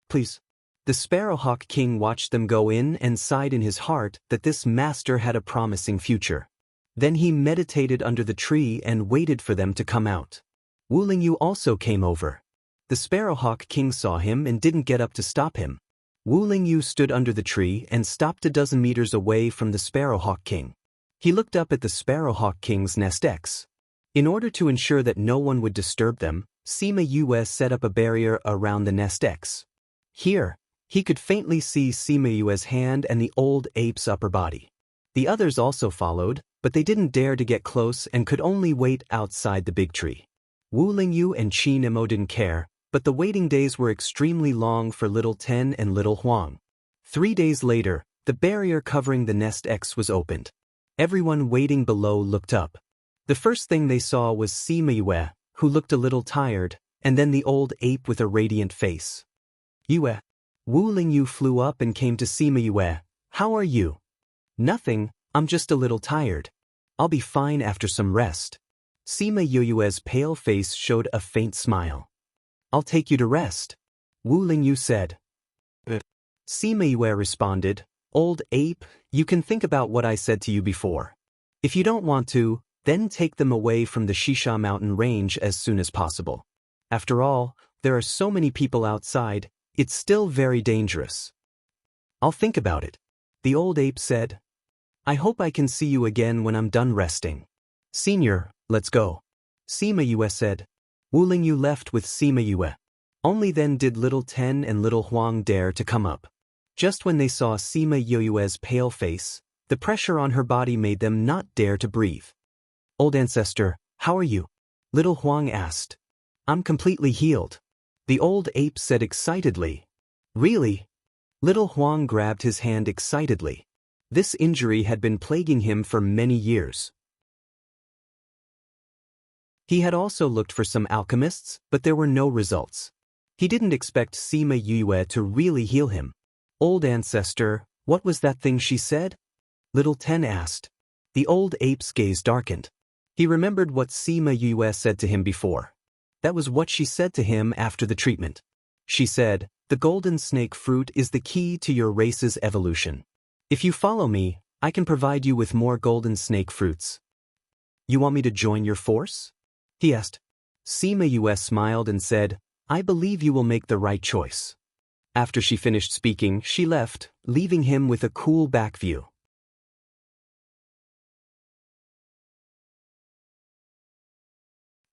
Please. The Sparrowhawk King watched them go in and sighed in his heart that this master had a promising future. Then he meditated under the tree and waited for them to come out. Wu Lingyu also came over. The Sparrowhawk King saw him and didn't get up to stop him. Wu Lingyu stood under the tree and stopped a dozen meters away from the Sparrowhawk King. He looked up at the Sparrowhawk King's nest X. In order to ensure that no one would disturb them, Sima Yue set up a barrier around the nest X. Here, he could faintly see Sima Yue's hand and the old ape's upper body. The others also followed, but they didn't dare to get close and could only wait outside the big tree. Wu Lingyu and Qi Nemo didn't care, but the waiting days were extremely long for Little Ten and Little Huang. 3 days later, the barrier covering the nest X was opened. Everyone waiting below looked up. The first thing they saw was Sima Yue, who looked a little tired, and then the old ape with a radiant face. Yue. Wu Lingyu flew up and came to Sima Yue. How are you? Nothing, I'm just a little tired. I'll be fine after some rest. Sima Yue's pale face showed a faint smile. I'll take you to rest. Wu Lingyu said. Sima Yue responded, Old ape, you can think about what I said to you before. If you don't want to, Then take them away from the Shisha mountain range as soon as possible. After all, there are so many people outside, it's still very dangerous. I'll think about it. The old ape said. I hope I can see you again when I'm done resting. Senior, let's go. Sima Yue said. Wu Lingyu left with Sima Yue. Only then did Little Ten and Little Huang dare to come up. Just when they saw Sima Yue's pale face, the pressure on her body made them not dare to breathe. Old ancestor, how are you? Little Huang asked. I'm completely healed. The old ape said excitedly. Really? Little Huang grabbed his hand excitedly. This injury had been plaguing him for many years. He had also looked for some alchemists, but there were no results. He didn't expect Sima Yue to really heal him. Old ancestor, what was that thing she said? Little Ten asked. The old ape's gaze darkened. He remembered what Sima Yue said to him before. That was what she said to him after the treatment. She said, the golden snake fruit is the key to your race's evolution. If you follow me, I can provide you with more golden snake fruits. You want me to join your force? He asked. Sima Yue smiled and said, I believe you will make the right choice. After she finished speaking, she left, leaving him with a cool back view.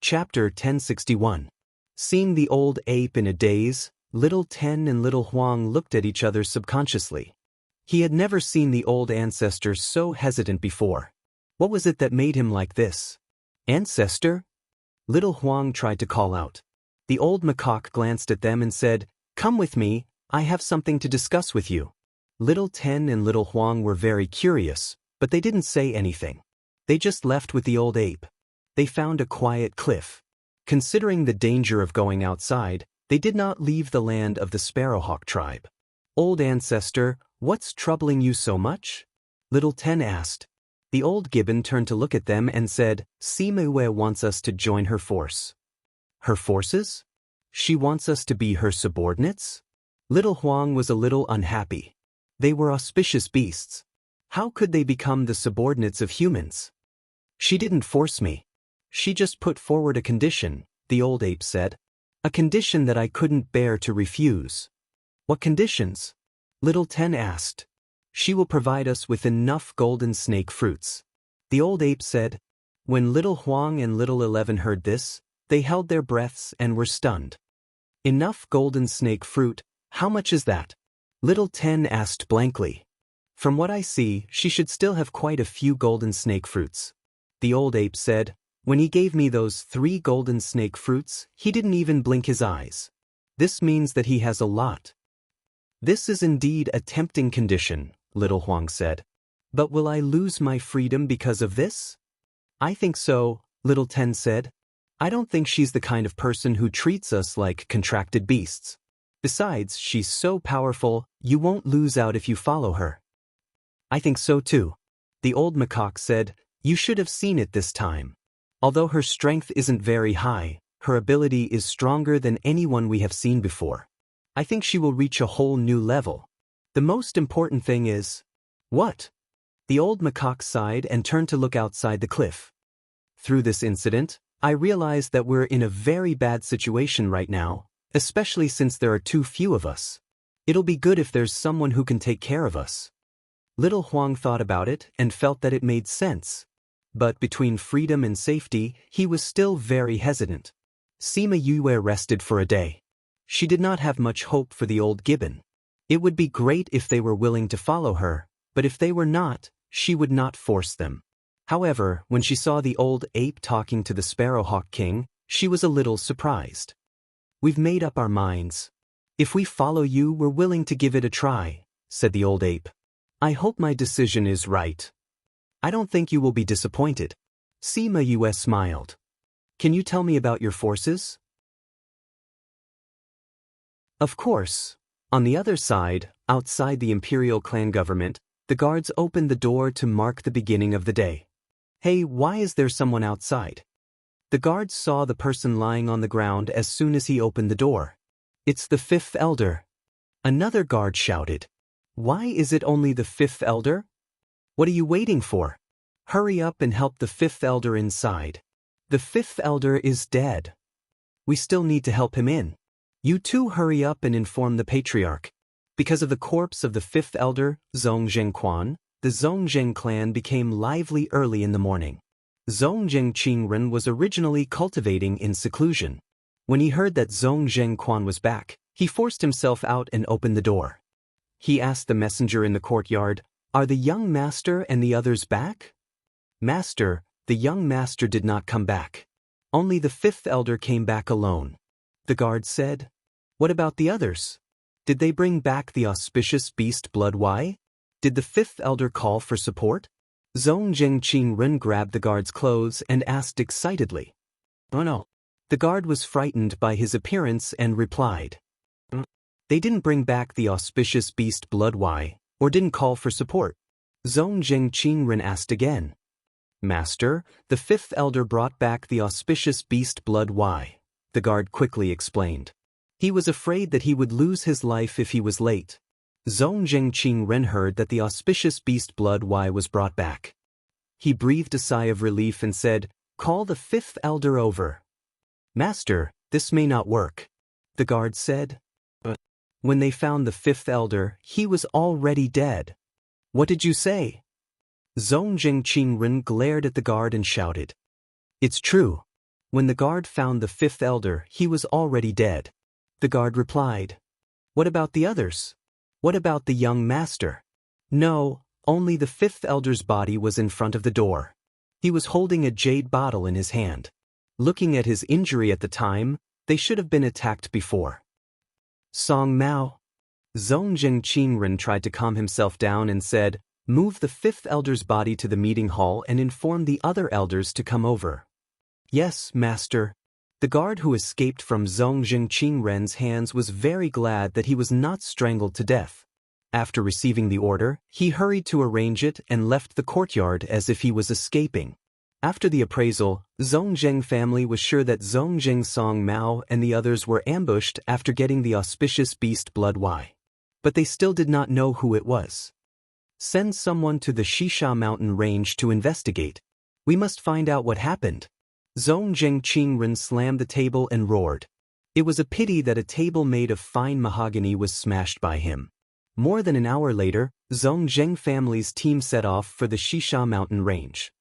Chapter 1061. Seeing the old ape in a daze, Little Ten and Little Huang looked at each other subconsciously. He had never seen the old ancestor so hesitant before. What was it that made him like this? Ancestor? Little Huang tried to call out. The old macaque glanced at them and said, Come with me, I have something to discuss with you. Little Ten and Little Huang were very curious, but they didn't say anything. They just left with the old ape. They found a quiet cliff. Considering the danger of going outside, they did not leave the land of the Sparrowhawk tribe. Old ancestor, what's troubling you so much? Little Ten asked. The old gibbon turned to look at them and said, Sima Yue wants us to join her force. Her forces? She wants us to be her subordinates? Little Huang was a little unhappy. They were auspicious beasts. How could they become the subordinates of humans? She didn't force me. She just put forward a condition, the old ape said. A condition that I couldn't bear to refuse. What conditions? Little Ten asked. She will provide us with enough golden snake fruits. The old ape said. When Little Huang and Little 11 heard this, they held their breaths and were stunned. Enough golden snake fruit, how much is that? Little Ten asked blankly. From what I see, she should still have quite a few golden snake fruits. The old ape said. When he gave me those 3 golden snake fruits, he didn't even blink his eyes. This means that he has a lot. This is indeed a tempting condition, Little Huang said. But will I lose my freedom because of this? I think so, Little Ten said. I don't think she's the kind of person who treats us like contracted beasts. Besides, she's so powerful, you won't lose out if you follow her. I think so too. The old macaque said, You should have seen it this time. Although her strength isn't very high, her ability is stronger than anyone we have seen before. I think she will reach a whole new level. The most important thing is... What? The old macaque sighed and turned to look outside the cliff. Through this incident, I realized that we're in a very bad situation right now, especially since there are too few of us. It'll be good if there's someone who can take care of us. Little Huang thought about it and felt that it made sense. But between freedom and safety, he was still very hesitant. Sima Yue rested for a day. She did not have much hope for the old gibbon. It would be great if they were willing to follow her, but if they were not, she would not force them. However, when she saw the old ape talking to the Sparrowhawk King, she was a little surprised. We've made up our minds. If we follow you, we're willing to give it a try, said the old ape. I hope my decision is right. I don't think you will be disappointed. Sima Yue smiled. Can you tell me about your forces? Of course. On the other side, outside the imperial clan government, the guards opened the door to mark the beginning of the day. Hey, why is there someone outside? The guards saw the person lying on the ground as soon as he opened the door. It's the 5th elder. Another guard shouted. Why is it only the 5th elder? What are you waiting for? Hurry up and help the fifth elder inside. The fifth elder is dead. We still need to help him in. You two hurry up and inform the patriarch. Because of the corpse of the fifth elder, Zongjing Quan, the Zongjing clan became lively early in the morning. Zongjing Qingren was originally cultivating in seclusion. When he heard that Zongjing Quan was back, he forced himself out and opened the door. He asked the messenger in the courtyard, "Are the young master and the others back?" "Master, the young master did not come back. Only the fifth elder came back alone." The guard said, "What about the others? Did they bring back the auspicious beast blood? Why? Did the fifth elder call for support?" Zongjing Qingren grabbed the guard's clothes and asked excitedly. "Oh no." The guard was frightened by his appearance and replied, "They didn't bring back the auspicious beast blood. Why? Or didn't call for support?" Zongjing Qingren asked again. "Master, the fifth elder brought back the auspicious beast blood. Why?" The guard quickly explained. He was afraid that he would lose his life if he was late. Zongjing Qingren heard that the auspicious beast blood Y was brought back. He breathed a sigh of relief and said, "Call the fifth elder over." "Master, this may not work," the guard said. But when they found the fifth elder, he was already dead. "What did you say?" Zongjing Qingren glared at the guard and shouted. "It's true. When the guard found the fifth elder, he was already dead." The guard replied, "What about the others? What about the young master?" "No, only the fifth elder's body was in front of the door. He was holding a jade bottle in his hand. Looking at his injury at the time, they should have been attacked before." Song Mao. Zongjing Qingren tried to calm himself down and said, "Move the fifth elder's body to the meeting hall and inform the other elders to come over." "Yes, master." The guard who escaped from Zongjing Qingren's hands was very glad that he was not strangled to death. After receiving the order, he hurried to arrange it and left the courtyard as if he was escaping. After the appraisal, Zongjing family was sure that Zongjing Song Mao and the others were ambushed after getting the auspicious beast blood Y. But they still did not know who it was. "Send someone to the Shisha mountain range to investigate. We must find out what happened." Zongjing Qingren slammed the table and roared. It was a pity that a table made of fine mahogany was smashed by him. More than an hour later, Zongjing family's team set off for the Shisha mountain range.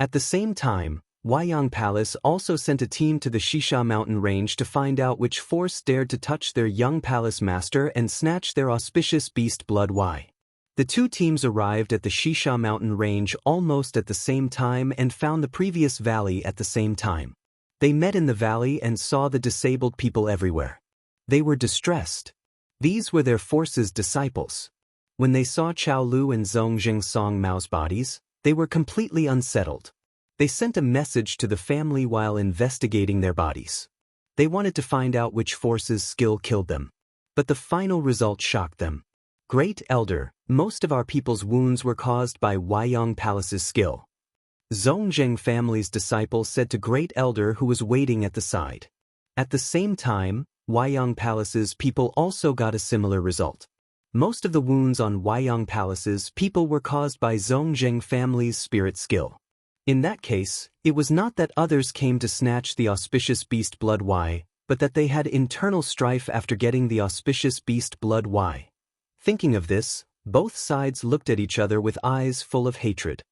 At the same time, Huayang Palace also sent a team to the Shisha mountain range to find out which force dared to touch their young palace master and snatch their auspicious beast blood Y. The two teams arrived at the Shisha mountain range almost at the same time and found the previous valley at the same time. They met in the valley and saw the disabled people everywhere. They were distressed. These were their force's disciples. When they saw Chao Lu and Zongjing Song Mao's bodies, they were completely unsettled. They sent a message to the family while investigating their bodies. They wanted to find out which force's skill killed them. But the final result shocked them. "Great Elder, most of our people's wounds were caused by Huayang Palace's skill." Zongjing family's disciple said to Great Elder who was waiting at the side. At the same time, Huayang Palace's people also got a similar result. Most of the wounds on Huayang Palace's people were caused by Zongjing family's spirit skill. In that case, it was not that others came to snatch the auspicious beast blood Y, but that they had internal strife after getting the auspicious beast blood Y. Thinking of this, both sides looked at each other with eyes full of hatred.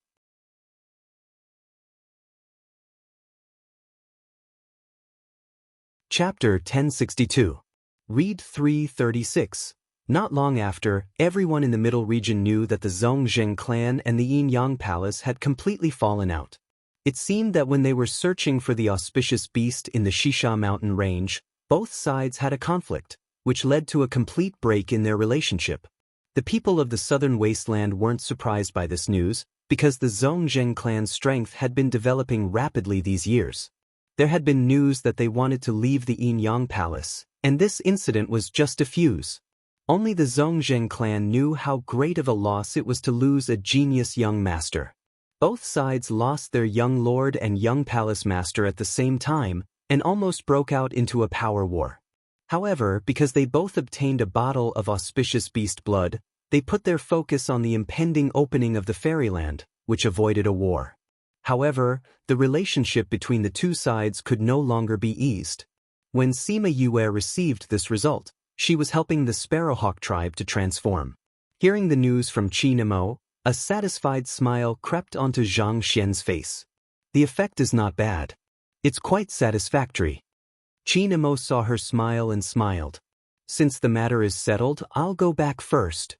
Chapter 1062. Read 336. Not long after, everyone in the Middle region knew that the Zongjing clan and the Yin-Yang Palace had completely fallen out. It seemed that when they were searching for the auspicious beast in the Shisha mountain range, both sides had a conflict, which led to a complete break in their relationship. The people of the southern wasteland weren't surprised by this news, because the Zongjing clan's strength had been developing rapidly these years. There had been news that they wanted to leave the Yin-Yang Palace, and this incident was just a fuse. Only the Zongjing clan knew how great of a loss it was to lose a genius young master. Both sides lost their young lord and young palace master at the same time, and almost broke out into a power war. However, because they both obtained a bottle of auspicious beast blood, They put their focus on the impending opening of the fairyland, which avoided a war. However, the relationship between the two sides could no longer be eased. When Sima Yue received this result, she was helping the Sparrowhawk tribe to transform. Hearing the news from Qi Nemo, a satisfied smile crept onto Zhang Xian's face. The effect is not bad. It's quite satisfactory. Qi Nemo saw her smile and smiled. Since the matter is settled, I'll go back first.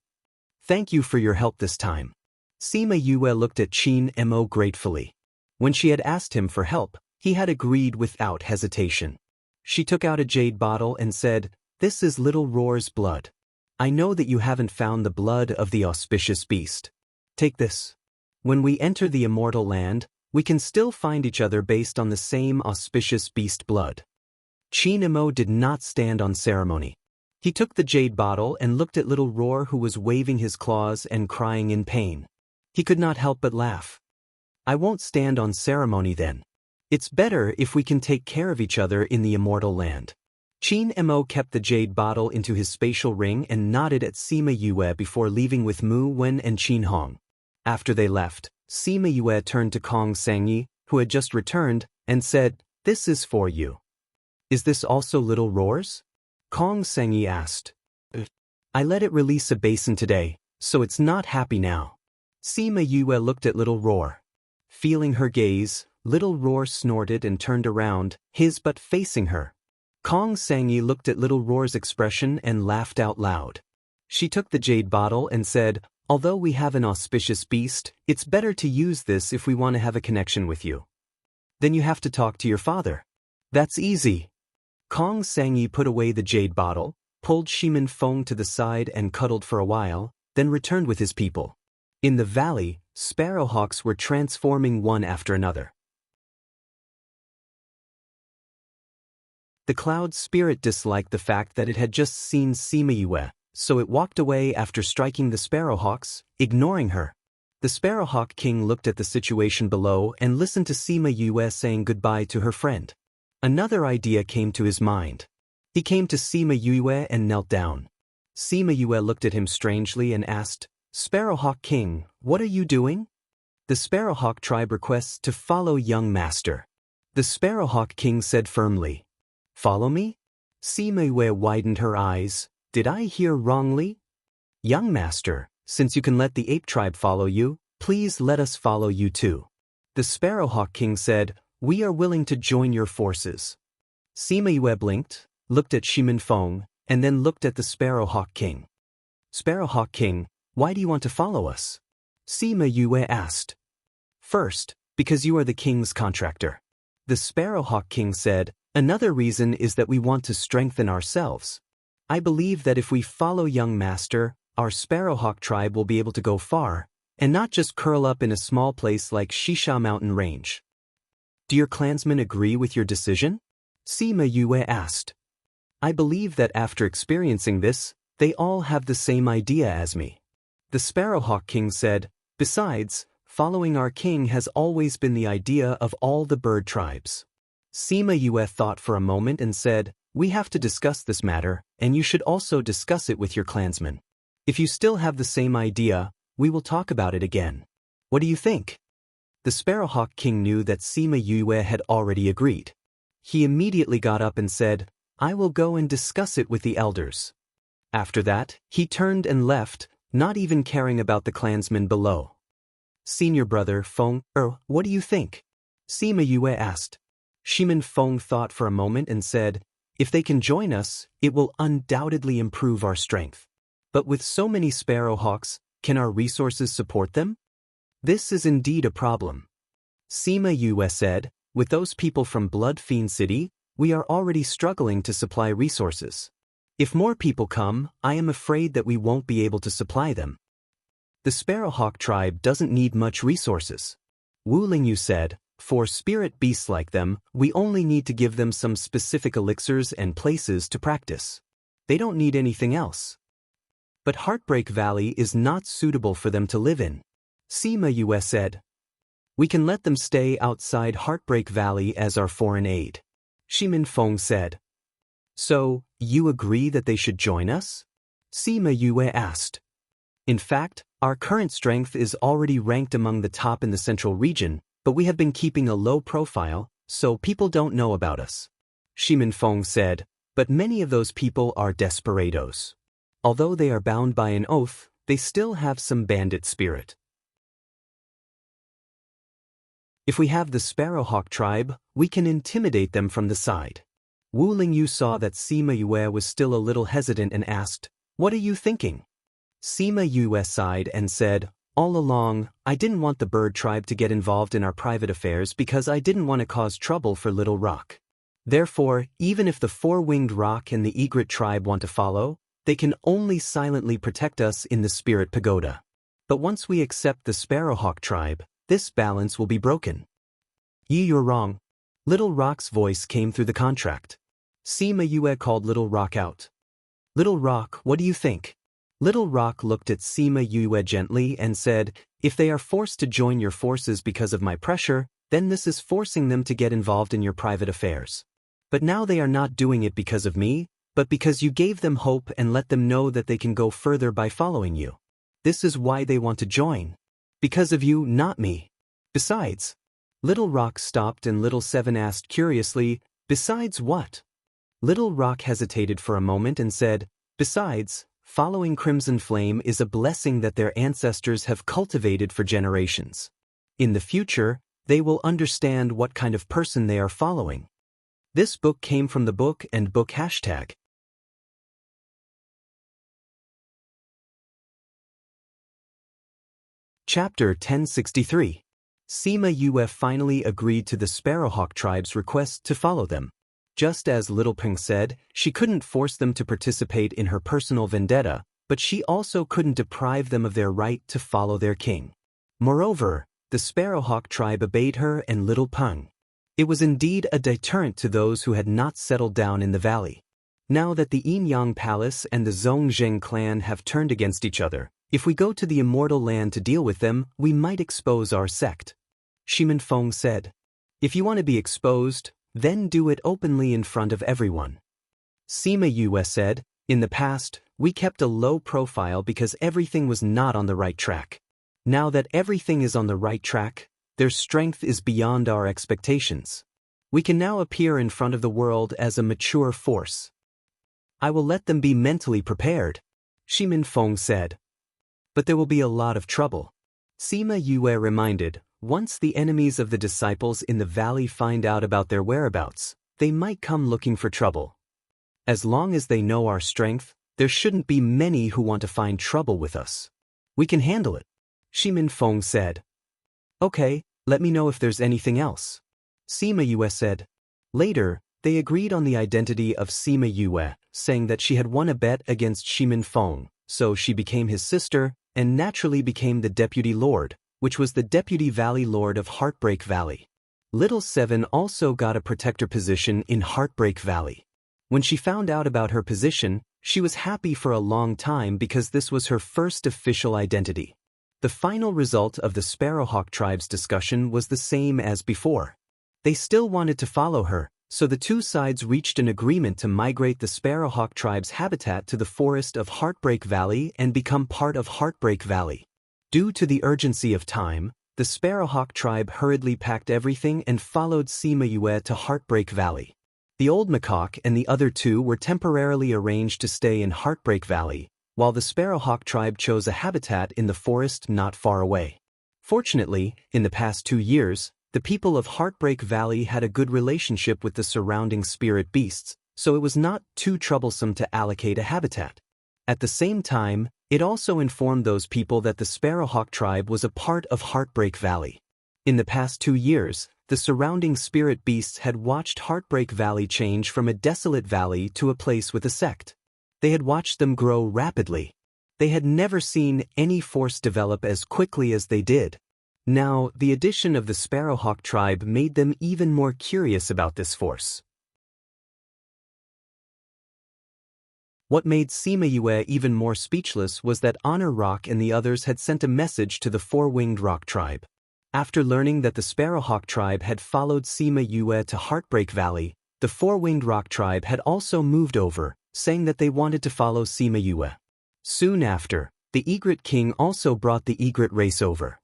Thank you for your help this time. Sima Yue looked at Qi Nemo gratefully. When she had asked him for help, he had agreed without hesitation. She took out a jade bottle and said, "This is little Roar's blood. I know that you haven't found the blood of the auspicious beast. Take this. When we enter the immortal land, we can still find each other based on the same auspicious beast blood." Qi Nemo did not stand on ceremony. He took the jade bottle and looked at little Roar, who was waving his claws and crying in pain. He could not help but laugh. "I won't stand on ceremony then. It's better if we can take care of each other in the immortal land." Qi Nemo kept the jade bottle into his spatial ring and nodded at Sima Yue before leaving with Mu Wen and Qin Hong. After they left, Sima Yue turned to Kong Sangyi, who had just returned, and said, "This is for you." "Is this also little Roar's?" Kong Sangyi asked. "I let it release a basin today, so it's not happy now." Sima Yue looked at little Roar. Feeling her gaze, little Roar snorted and turned around, his butt facing her. Kong Sangyi looked at little Roar's expression and laughed out loud. She took the jade bottle and said, "Although we have an auspicious beast, it's better to use this if we want to have a connection with you." "Then you have to talk to your father." "That's easy." Kong Sangyi put away the jade bottle, pulled Shimin Feng to the side and cuddled for a while, then returned with his people. In the valley, sparrowhawks were transforming one after another. The cloud spirit disliked the fact that it had just seen Sima Yue, so it walked away after striking the sparrowhawks, ignoring her. The Sparrowhawk King looked at the situation below and listened to Sima Yue saying goodbye to her friend. Another idea came to his mind. He came to Sima Yue and knelt down. Sima Yue looked at him strangely and asked, "Sparrowhawk King, what are you doing?" "The Sparrowhawk tribe requests to follow young master." The Sparrowhawk King said firmly. "Follow me?" Sima Yue widened her eyes. "Did I hear wrongly?" "Young master, since you can let the ape tribe follow you, please let us follow you too." The Sparrowhawk King said, "We are willing to join your forces." Sima Yue blinked, looked at Shimin Feng, and then looked at the Sparrowhawk King. "Sparrowhawk King, why do you want to follow us?" Sima Yue asked. "First, because you are the king's contractor." The Sparrowhawk King said, "Another reason is that we want to strengthen ourselves. I believe that if we follow young master, our Sparrowhawk tribe will be able to go far, and not just curl up in a small place like Shisha Mountain Range." "Do your clansmen agree with your decision?" Sima Yue asked. "I believe that after experiencing this, they all have the same idea as me." The Sparrowhawk King said, "Besides, following our king has always been the idea of all the bird tribes." Sima Yue thought for a moment and said, "We have to discuss this matter, and you should also discuss it with your clansmen. If you still have the same idea, we will talk about it again. What do you think?" The Sparrowhawk King knew that Sima Yue had already agreed. He immediately got up and said, "I will go and discuss it with the elders." After that, he turned and left, not even caring about the clansmen below. "Senior brother Feng, what do you think?" Sima Yue asked. Shimin Feng thought for a moment and said, "If they can join us, it will undoubtedly improve our strength. But with so many sparrowhawks, can our resources support them? This is indeed a problem." Sima Yue said, "With those people from Blood Fiend City, we are already struggling to supply resources. If more people come, I am afraid that we won't be able to supply them. The Sparrowhawk tribe doesn't need much resources." Wu Lingyu said, "For spirit beasts like them, we only need to give them some specific elixirs and places to practice. They don't need anything else." "But Heartbreak Valley is not suitable for them to live in," Sima Yue said. "We can let them stay outside Heartbreak Valley as our foreign aid," Shimin Feng said. "So, you agree that they should join us?" Sima Yue asked. In fact, our current strength is already ranked among the top in the central region, but we have been keeping a low profile, so people don't know about us. Xi Minfeng said, but many of those people are desperados. Although they are bound by an oath, they still have some bandit spirit. If we have the Sparrowhawk tribe, we can intimidate them from the side. Wu Lingyu saw that Sima Yue was still a little hesitant and asked, "What are you thinking?" Sima Yue sighed and said, "All along, I didn't want the bird tribe to get involved in our private affairs because I didn't want to cause trouble for Little Rock. Therefore, even if the four-winged rock and the egret tribe want to follow, they can only silently protect us in the spirit pagoda. But once we accept the Sparrowhawk tribe, this balance will be broken." "You're wrong." Little Rock's voice came through the contract. Sima Yue called Little Rock out. "Little Rock, what do you think?" Little Rock looked at Sima Yue gently and said, "If they are forced to join your forces because of my pressure, then this is forcing them to get involved in your private affairs. But now they are not doing it because of me, but because you gave them hope and let them know that they can go further by following you. This is why they want to join. Because of you, not me. Besides." Little Rock stopped and Little Seven asked curiously, "Besides what?" Little Rock hesitated for a moment and said, "Besides, following Crimson Flame is a blessing that their ancestors have cultivated for generations. In the future, they will understand what kind of person they are following." This book came from the book and book hashtag. Chapter 1063. Sima Yue finally agreed to the Sparrowhawk tribe's request to follow them. Just as Little Peng said, she couldn't force them to participate in her personal vendetta, but she also couldn't deprive them of their right to follow their king. Moreover, the Sparrowhawk tribe obeyed her and Little Peng. It was indeed a deterrent to those who had not settled down in the valley. Now that the Yin-Yang Palace and the Zhongzheng clan have turned against each other, if we go to the Immortal Land to deal with them, we might expose our sect. Xi Minfeng said, "If you want to be exposed, then do it openly in front of everyone." Sima Yue said, "In the past, we kept a low profile because everything was not on the right track. Now that everything is on the right track, their strength is beyond our expectations. We can now appear in front of the world as a mature force. I will let them be mentally prepared," Xi Minfeng said. "But there will be a lot of trouble." Sima Yue reminded, "Once the enemies of the disciples in the valley find out about their whereabouts, they might come looking for trouble. As long as they know our strength, there shouldn't be many who want to find trouble with us. We can handle it," Xi Minfeng said. "Okay, let me know if there's anything else," Sima Yue said. Later, they agreed on the identity of Sima Yue, saying that she had won a bet against Xi Minfeng, so she became his sister, and naturally became the Deputy Lord, which was the Deputy Valley Lord of Heartbreak Valley. Little Seven also got a protector position in Heartbreak Valley. When she found out about her position, she was happy for a long time because this was her first official identity. The final result of the Sparrowhawk tribe's discussion was the same as before. They still wanted to follow her, so the two sides reached an agreement to migrate the Sparrowhawk tribe's habitat to the forest of Heartbreak Valley and become part of Heartbreak Valley. Due to the urgency of time, the Sparrowhawk tribe hurriedly packed everything and followed Sima Yue to Heartbreak Valley. The old macaque and the other two were temporarily arranged to stay in Heartbreak Valley, while the Sparrowhawk tribe chose a habitat in the forest not far away. Fortunately, in the past 2 years, the people of Heartbreak Valley had a good relationship with the surrounding spirit beasts, so it was not too troublesome to allocate a habitat. At the same time, it also informed those people that the Sparrowhawk tribe was a part of Heartbreak Valley. In the past 2 years, the surrounding spirit beasts had watched Heartbreak Valley change from a desolate valley to a place with a sect. They had watched them grow rapidly. They had never seen any force develop as quickly as they did. Now, the addition of the Sparrowhawk tribe made them even more curious about this force. What made Sima Yue even more speechless was that Honor Rock and the others had sent a message to the Four-Winged Rock tribe. After learning that the Sparrowhawk tribe had followed Sima Yue to Heartbreak Valley, the Four-Winged Rock tribe had also moved over, saying that they wanted to follow Sima Yue. Soon after, The egret king also brought the egret race over.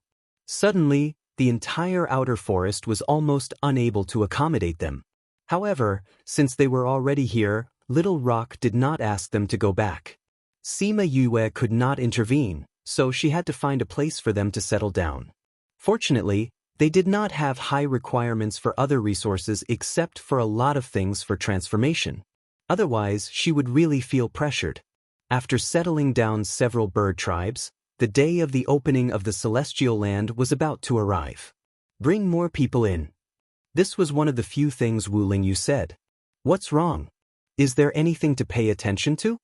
Suddenly, the entire outer forest was almost unable to accommodate them. However, since they were already here, Little Rock did not ask them to go back. Sima Yue could not intervene, so she had to find a place for them to settle down. Fortunately, they did not have high requirements for other resources except for a lot of things for transformation. Otherwise, she would really feel pressured. After settling down several bird tribes, the day of the opening of the celestial land was about to arrive. Bring more people in. This was one of the few things Wu Lingyu said. What's wrong? Is there anything to pay attention to?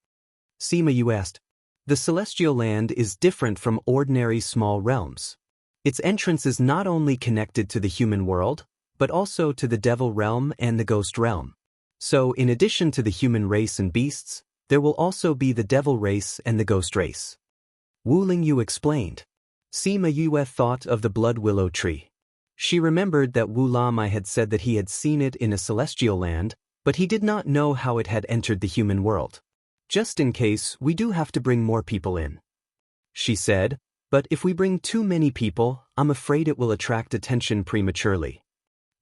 Sima Yu asked. The celestial land is different from ordinary small realms. Its entrance is not only connected to the human world, but also to the devil realm and the ghost realm. So, in addition to the human race and beasts, there will also be the devil race and the ghost race. Wu Lingyu explained. Sima Yue thought of the blood willow tree. She remembered that Wu Lamai had said that he had seen it in a celestial land, but he did not know how it had entered the human world. Just in case, we do have to bring more people in. She said, but if we bring too many people, I'm afraid it will attract attention prematurely.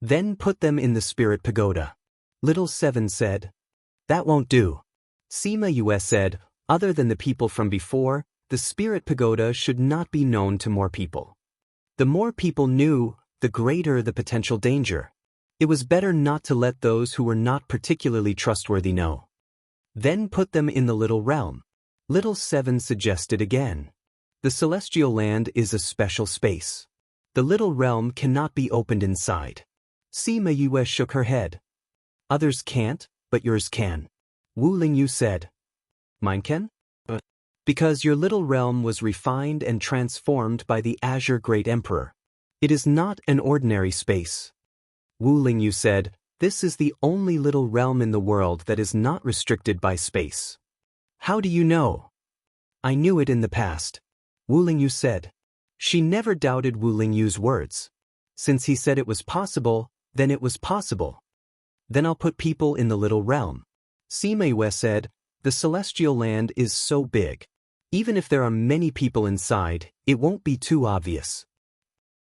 Then put them in the spirit pagoda. Little Seven said. That won't do. Sima Yue said, other than the people from before, the spirit pagoda should not be known to more people. The more people knew, the greater the potential danger. It was better not to let those who were not particularly trustworthy know. Then put them in the little realm. Little Seven suggested again. The celestial land is a special space. The little realm cannot be opened inside. Sima Yue shook her head. Others can't, but yours can. Wu Lingyu said. Mine can? But because your little realm was refined and transformed by the Azure Great Emperor. It is not an ordinary space. Wu Lingyu said, this is the only little realm in the world that is not restricted by space. How do you know? I knew it in the past. Wu Lingyu said. She never doubted Wu Lingyu's words. Since he said it was possible, then it was possible. Then I'll put people in the little realm. Sima Yue said, the celestial land is so big. Even if there are many people inside, it won't be too obvious.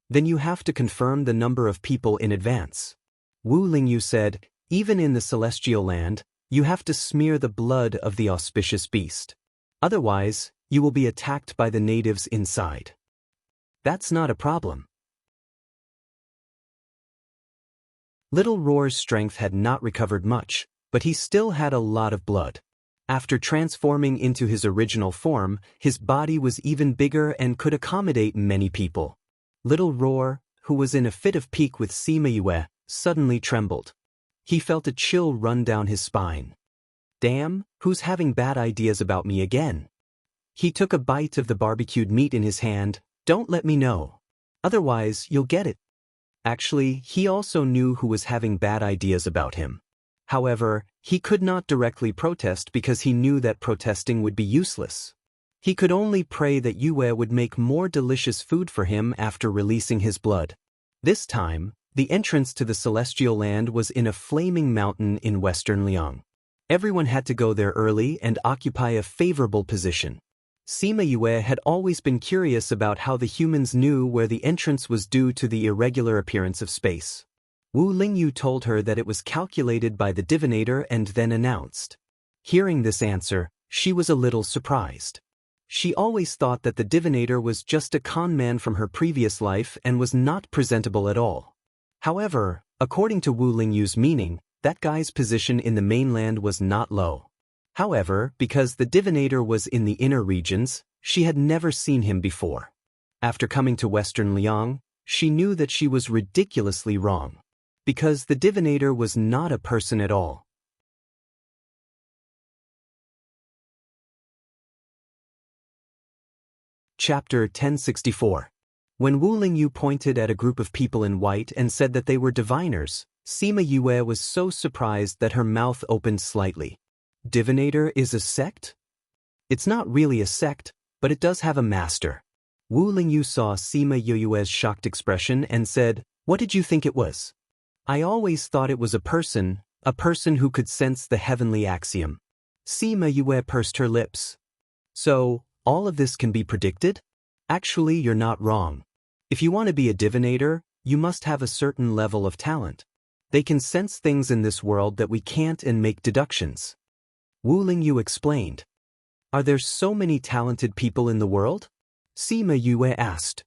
Then you have to confirm the number of people in advance. Wu Lingyu said, even in the celestial land, you have to smear the blood of the auspicious beast. Otherwise, you will be attacked by the natives inside. That's not a problem. Little Roar's strength had not recovered much, but he still had a lot of blood. After transforming into his original form, his body was even bigger and could accommodate many people. Little Roar, who was in a fit of pique with Sima Yue, suddenly trembled. He felt a chill run down his spine. Damn, who's having bad ideas about me again? He took a bite of the barbecued meat in his hand. Don't let me know. Otherwise, you'll get it. Actually, he also knew who was having bad ideas about him. However, he could not directly protest because he knew that protesting would be useless. He could only pray that Yue would make more delicious food for him after releasing his blood. This time, the entrance to the celestial land was in a flaming mountain in western Liang. Everyone had to go there early and occupy a favorable position. Sima Yue had always been curious about how the humans knew where the entrance was due to the irregular appearance of space. Wu Lingyu told her that it was calculated by the divinator and then announced. Hearing this answer, she was a little surprised. She always thought that the divinator was just a con man from her previous life and was not presentable at all. However, according to Wu Lingyu's meaning, that guy's position in the mainland was not low. However, because the divinator was in the inner regions, she had never seen him before. After coming to Western Liang, she knew that she was ridiculously wrong. Because the divinator was not a person at all. Chapter 1064. When Wu Lingyu pointed at a group of people in white and said that they were diviners, Sima Yue was so surprised that her mouth opened slightly. Divinator is a sect? It's not really a sect, but it does have a master. Wu Lingyu saw Sima Yue's shocked expression and said, what did you think it was? I always thought it was a person who could sense the heavenly axiom. Sima Yue pursed her lips. So, All of this can be predicted? Actually, you're not wrong. If you want to be a divinator, you must have a certain level of talent. They can sense things in this world that we can't and make deductions. Wu Lingyu explained. Are there so many talented people in the world? Sima Yue asked.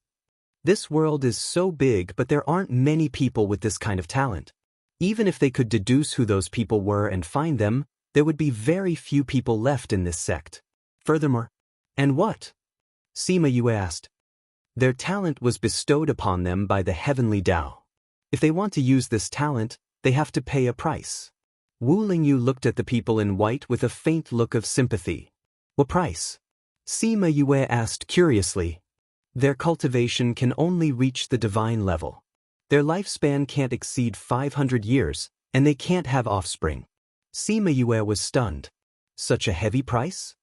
This world is so big, but there aren't many people with this kind of talent. Even if they could deduce who those people were and find them, there would be very few people left in this sect. Furthermore, and what? Sima Yue asked. Their talent was bestowed upon them by the heavenly Tao. If they want to use this talent, they have to pay a price. Wu Lingyu looked at the people in white with a faint look of sympathy. What price? Sima Yue asked curiously. Their cultivation can only reach the divine level. Their lifespan can't exceed 500 years, and they can't have offspring. Sima Yue was stunned. Such a heavy price?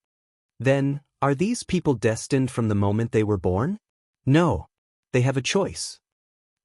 Then, are these people destined from the moment they were born? No. They have a choice.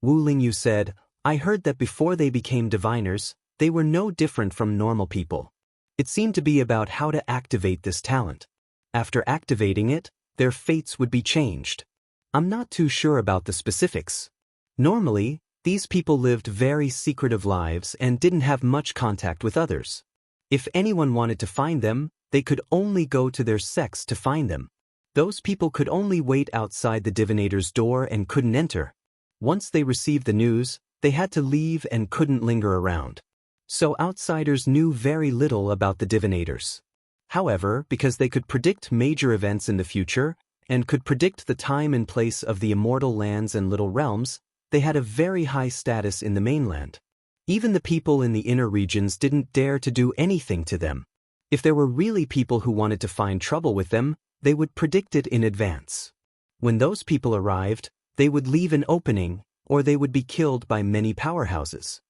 Wu Lingyu said, I heard that before they became diviners, they were no different from normal people. It seemed to be about how to activate this talent. After activating it, their fates would be changed. I'm not too sure about the specifics. Normally, these people lived very secretive lives and didn't have much contact with others. If anyone wanted to find them, they could only go to their sects to find them. Those people could only wait outside the divinator's door and couldn't enter. Once they received the news, they had to leave and couldn't linger around. So outsiders knew very little about the divinators. However, because they could predict major events in the future, and could predict the time and place of the immortal lands and little realms, they had a very high status in the mainland. Even the people in the inner regions didn't dare to do anything to them. If there were really people who wanted to find trouble with them, they would predict it in advance. When those people arrived, they would leave an opening, or they would be killed by many powerhouses.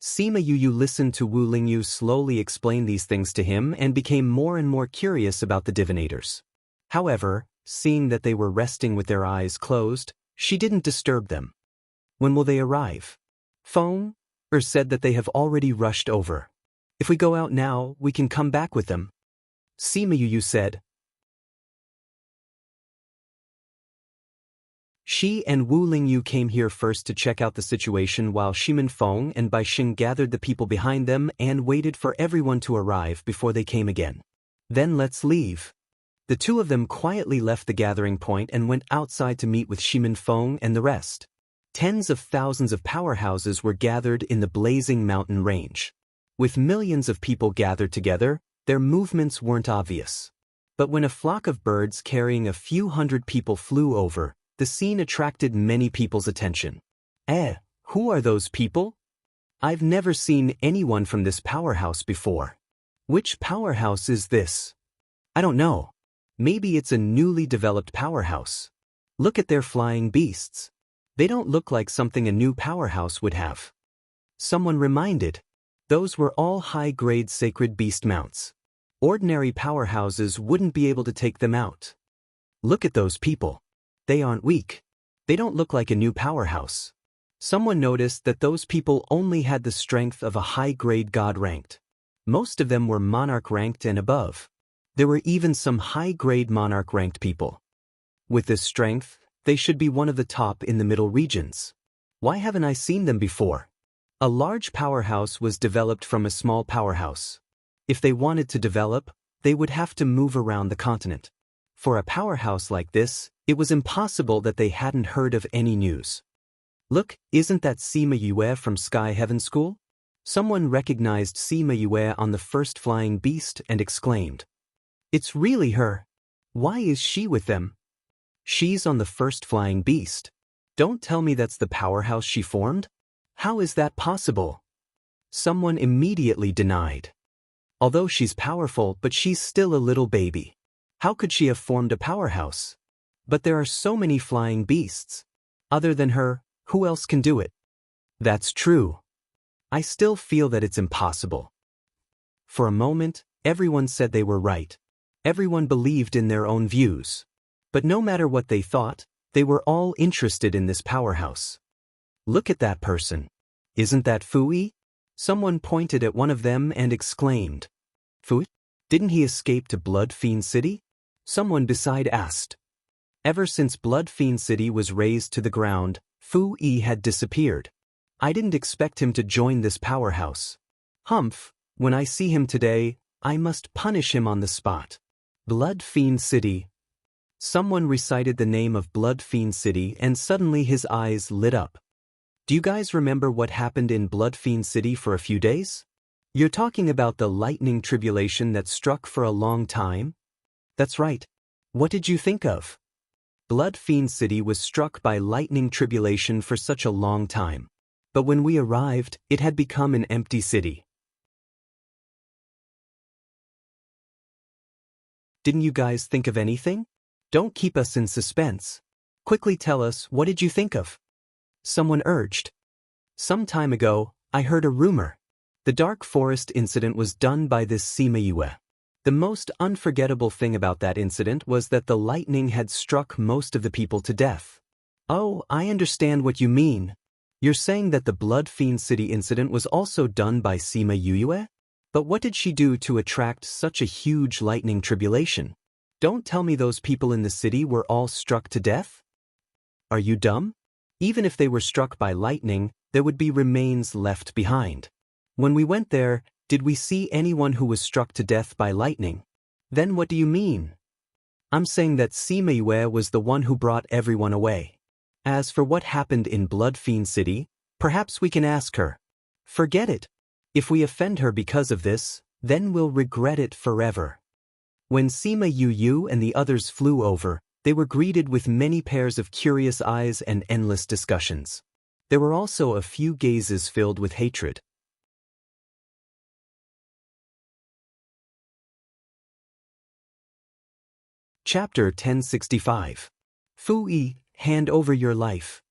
Sima Yu listened to Wu Lingyu slowly explain these things to him and became more and more curious about the divinators. However, seeing that they were resting with their eyes closed, she didn't disturb them. When will they arrive? Feng said that they have already rushed over. If we go out now, we can come back with them. Sima Yu said. She and Wu Lingyu came here first to check out the situation while Shimin Feng and Bai Xing gathered the people behind them and waited for everyone to arrive before they came again. Then let's leave. The two of them quietly left the gathering point and went outside to meet with Shimin Feng and the rest. Tens of thousands of powerhouses were gathered in the blazing mountain range. With millions of people gathered together, their movements weren't obvious. But when a flock of birds carrying a few hundred people flew over, the scene attracted many people's attention. Who are those people? I've never seen anyone from this powerhouse before. Which powerhouse is this? I don't know. Maybe it's a newly developed powerhouse. Look at their flying beasts. They don't look like something a new powerhouse would have. Someone reminded. Those were all high-grade sacred beast mounts. Ordinary powerhouses wouldn't be able to take them out. Look at those people. They aren't weak. They don't look like a new powerhouse. Someone noticed that those people only had the strength of a high-grade god ranked. Most of them were monarch ranked and above. There were even some high-grade monarch ranked people. With this strength, they should be one of the top in the middle regions. Why haven't I seen them before? A large powerhouse was developed from a small powerhouse. If they wanted to develop, they would have to move around the continent. For a powerhouse like this, it was impossible that they hadn't heard of any news. Look, isn't that Sima Yue from Sky Heaven School? Someone recognized Sima Yue on the first flying beast and exclaimed. It's really her. Why is she with them? She's on the first flying beast. Don't tell me that's the powerhouse she formed? How is that possible? Someone immediately denied. Although she's powerful, but she's still a little baby. How could she have formed a powerhouse? But there are so many flying beasts. Other than her, who else can do it? That's true. I still feel that it's impossible. For a moment, everyone said they were right. Everyone believed in their own views. But no matter what they thought, they were all interested in this powerhouse. Look at that person. Isn't that Fui? Someone pointed at one of them and exclaimed. Fui? Didn't he escape to Blood Fiend City? Someone beside asked. Ever since Blood Fiend City was razed to the ground, Fu Yi had disappeared. I didn't expect him to join this powerhouse. Humph, when I see him today, I must punish him on the spot. Blood Fiend City. Someone recited the name of Blood Fiend City and suddenly his eyes lit up. Do you guys remember what happened in Blood Fiend City for a few days? You're talking about the lightning tribulation that struck for a long time? That's right. What did you think of? Blood Fiend City was struck by lightning tribulation for such a long time. But when we arrived, it had become an empty city. Didn't you guys think of anything? Don't keep us in suspense. Quickly tell us, what did you think of? Someone urged. Some time ago, I heard a rumor. The Dark Forest incident was done by this Sima Yue. The most unforgettable thing about that incident was that the lightning had struck most of the people to death. Oh, I understand what you mean. You're saying that the Blood Fiend City incident was also done by Sima Yue? But what did she do to attract such a huge lightning tribulation? Don't tell me those people in the city were all struck to death? Are you dumb? Even if they were struck by lightning, there would be remains left behind. When we went there, did we see anyone who was struck to death by lightning? Then what do you mean? I'm saying that Sima Yue was the one who brought everyone away. As for what happened in Blood Fiend City, perhaps we can ask her. Forget it. If we offend her because of this, then we'll regret it forever. When Sima Yu and the others flew over, they were greeted with many pairs of curious eyes and endless discussions. There were also a few gazes filled with hatred. Chapter 1065. Fu Yi, hand over your life.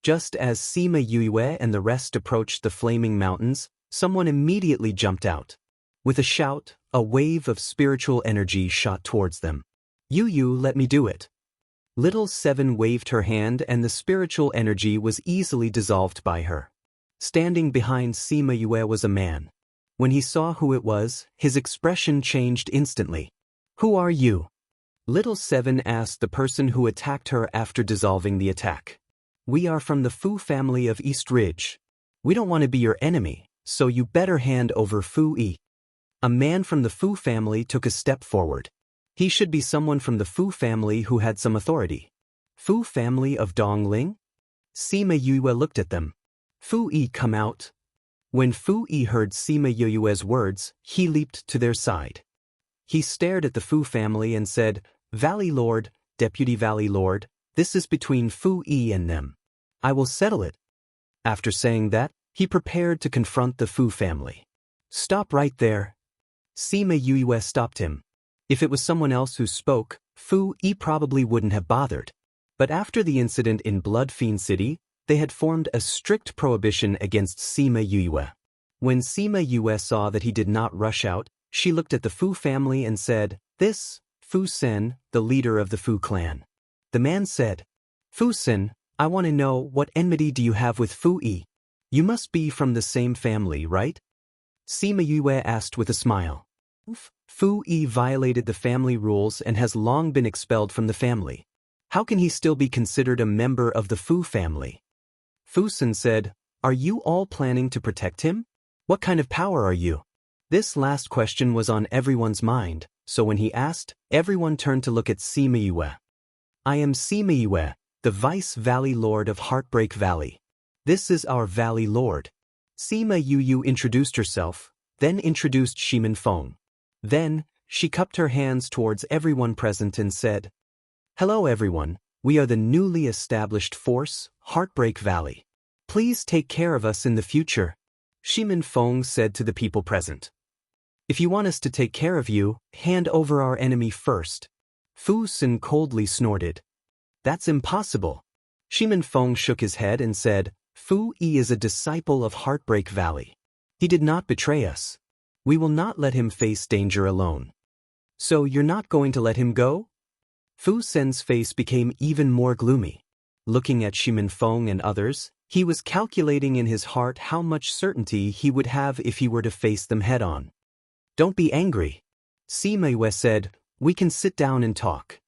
Just as Sima Yue and the rest approached the flaming mountains, someone immediately jumped out. With a shout, a wave of spiritual energy shot towards them. Yu, let me do it. Little Seven waved her hand and the spiritual energy was easily dissolved by her. Standing behind Sima Yue was a man. When he saw who it was, his expression changed instantly. Who are you? Little Seven asked the person who attacked her after dissolving the attack. We are from the Fu family of East Ridge. We don't want to be your enemy, so you better hand over Fu Yi. A man from the Fu family took a step forward. He should be someone from the Fu family who had some authority. Fu family of Dongling? Sima Yue looked at them. Fu Yi, come out. When Fu Yi heard Sima Yue's words, he leaped to their side. He stared at the Fu family and said, Valley Lord, Deputy Valley Lord, this is between Fu Yi and them. I will settle it. After saying that, he prepared to confront the Fu family. Stop right there. Sima Yue stopped him. If it was someone else who spoke, Fu Yi probably wouldn't have bothered. But after the incident in Blood Fiend City, they had formed a strict prohibition against Sima Yue. When Sima Yue saw that he did not rush out, she looked at the Fu family and said, This, Fu Sen, the leader of the Fu clan. The man said, Fu Sen, I want to know, what enmity do you have with Fu Yi? You must be from the same family, right? Sima Yue asked with a smile. Fu Yi violated the family rules and has long been expelled from the family. How can he still be considered a member of the Fu family? Fu Sen said, Are you all planning to protect him? What kind of power are you? This last question was on everyone's mind, so when he asked, everyone turned to look at Sima Yue. I am Sima Yue, the Vice Valley Lord of Heartbreak Valley. This is our Valley Lord. Sima Yu introduced herself, then introduced Shimin Feng. Then, she cupped her hands towards everyone present and said, Hello everyone, we are the newly established force, Heartbreak Valley. Please take care of us in the future. Shimin Feng said to the people present. If you want us to take care of you, hand over our enemy first. Fu Sen coldly snorted. That's impossible. Shimin Feng shook his head and said, Fu Yi is a disciple of Heartbreak Valley. He did not betray us. We will not let him face danger alone. So you're not going to let him go? Fu Sen's face became even more gloomy. Looking at Shimin Feng and others, he was calculating in his heart how much certainty he would have if he were to face them head-on. Don't be angry. Sima Yue said, We can sit down and talk.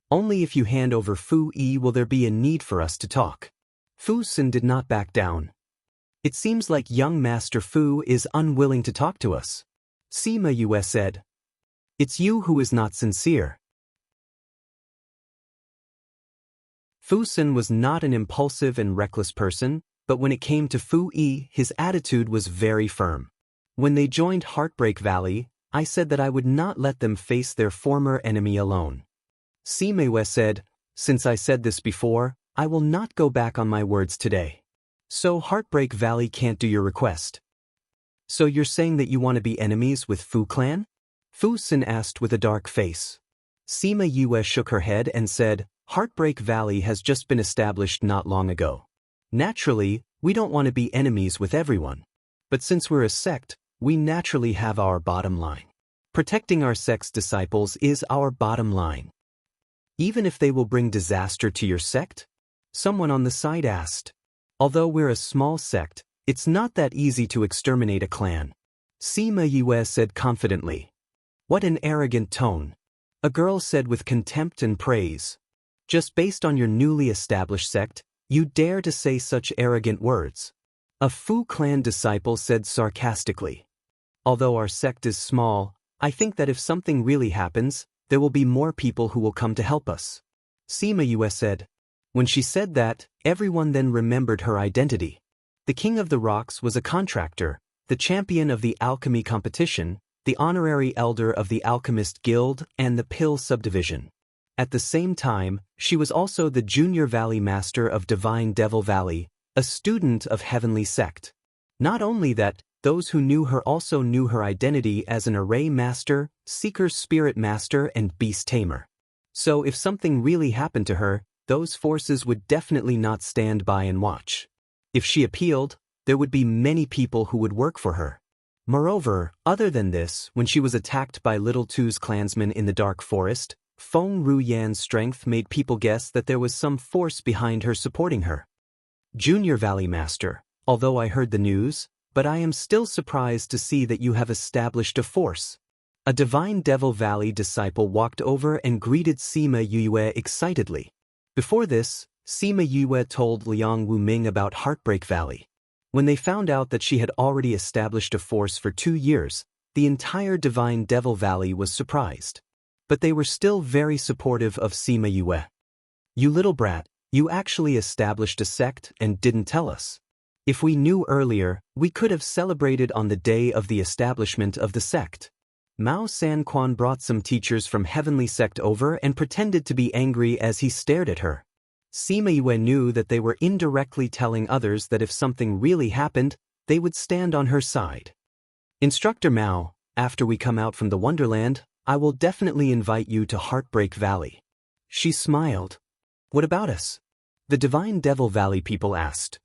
Only if you hand over Fu Yi will there be a need for us to talk. Fu Xin did not back down. It seems like young Master Fu is unwilling to talk to us. Sima Yue said. It's you who is not sincere. Fu Xin was not an impulsive and reckless person, but when it came to Fu Yi, his attitude was very firm. When they joined Heartbreak Valley, I said that I would not let them face their former enemy alone. Sima Yue said, since I said this before, I will not go back on my words today. So Heartbreak Valley can't do your request. So you're saying that you want to be enemies with Fu Clan? Fu Xin asked with a dark face. Sima Yue shook her head and said, Heartbreak Valley has just been established not long ago. Naturally, we don't want to be enemies with everyone. But since we're a sect, we naturally have our bottom line. Protecting our sect's disciples is our bottom line. Even if they will bring disaster to your sect? Someone on the side asked. Although we're a small sect, it's not that easy to exterminate a clan. Sima Yue said confidently. What an arrogant tone. A girl said with contempt and praise. Just based on your newly established sect, you dare to say such arrogant words. A Fu Clan disciple said sarcastically. Although our sect is small, I think that if something really happens, there will be more people who will come to help us. Sima Yue said. When she said that, everyone then remembered her identity. The King of the Rocks was a contractor, the champion of the alchemy competition, the honorary elder of the Alchemist Guild, and the Pill subdivision. At the same time, she was also the Junior Valley Master of Divine Devil Valley, a student of Heavenly Sect. Not only that, those who knew her also knew her identity as an Array Master, Seeker Spirit Master, and Beast Tamer. So if something really happened to her, those forces would definitely not stand by and watch. If she appealed, there would be many people who would work for her. Moreover, other than this, when she was attacked by Little Tu's clansmen in the Dark Forest, Feng Ruyan's strength made people guess that there was some force behind her supporting her. Junior Valley Master, although I heard the news, but I am still surprised to see that you have established a force. A Divine Devil Valley disciple walked over and greeted Sima Yue excitedly. Before this, Sima Yue told Liang Wuming about Heartbreak Valley. When they found out that she had already established a force for 2 years, the entire Divine Devil Valley was surprised. But they were still very supportive of Sima Yue. You little brat, you actually established a sect and didn't tell us. If we knew earlier, we could have celebrated on the day of the establishment of the sect. Mao Sanquan brought some teachers from Heavenly Sect over and pretended to be angry as he stared at her. Sima Yue knew that they were indirectly telling others that if something really happened, they would stand on her side. Instructor Mao, after we come out from the Wonderland, I will definitely invite you to Heartbreak Valley. She smiled. What about us? The Divine Devil Valley people asked.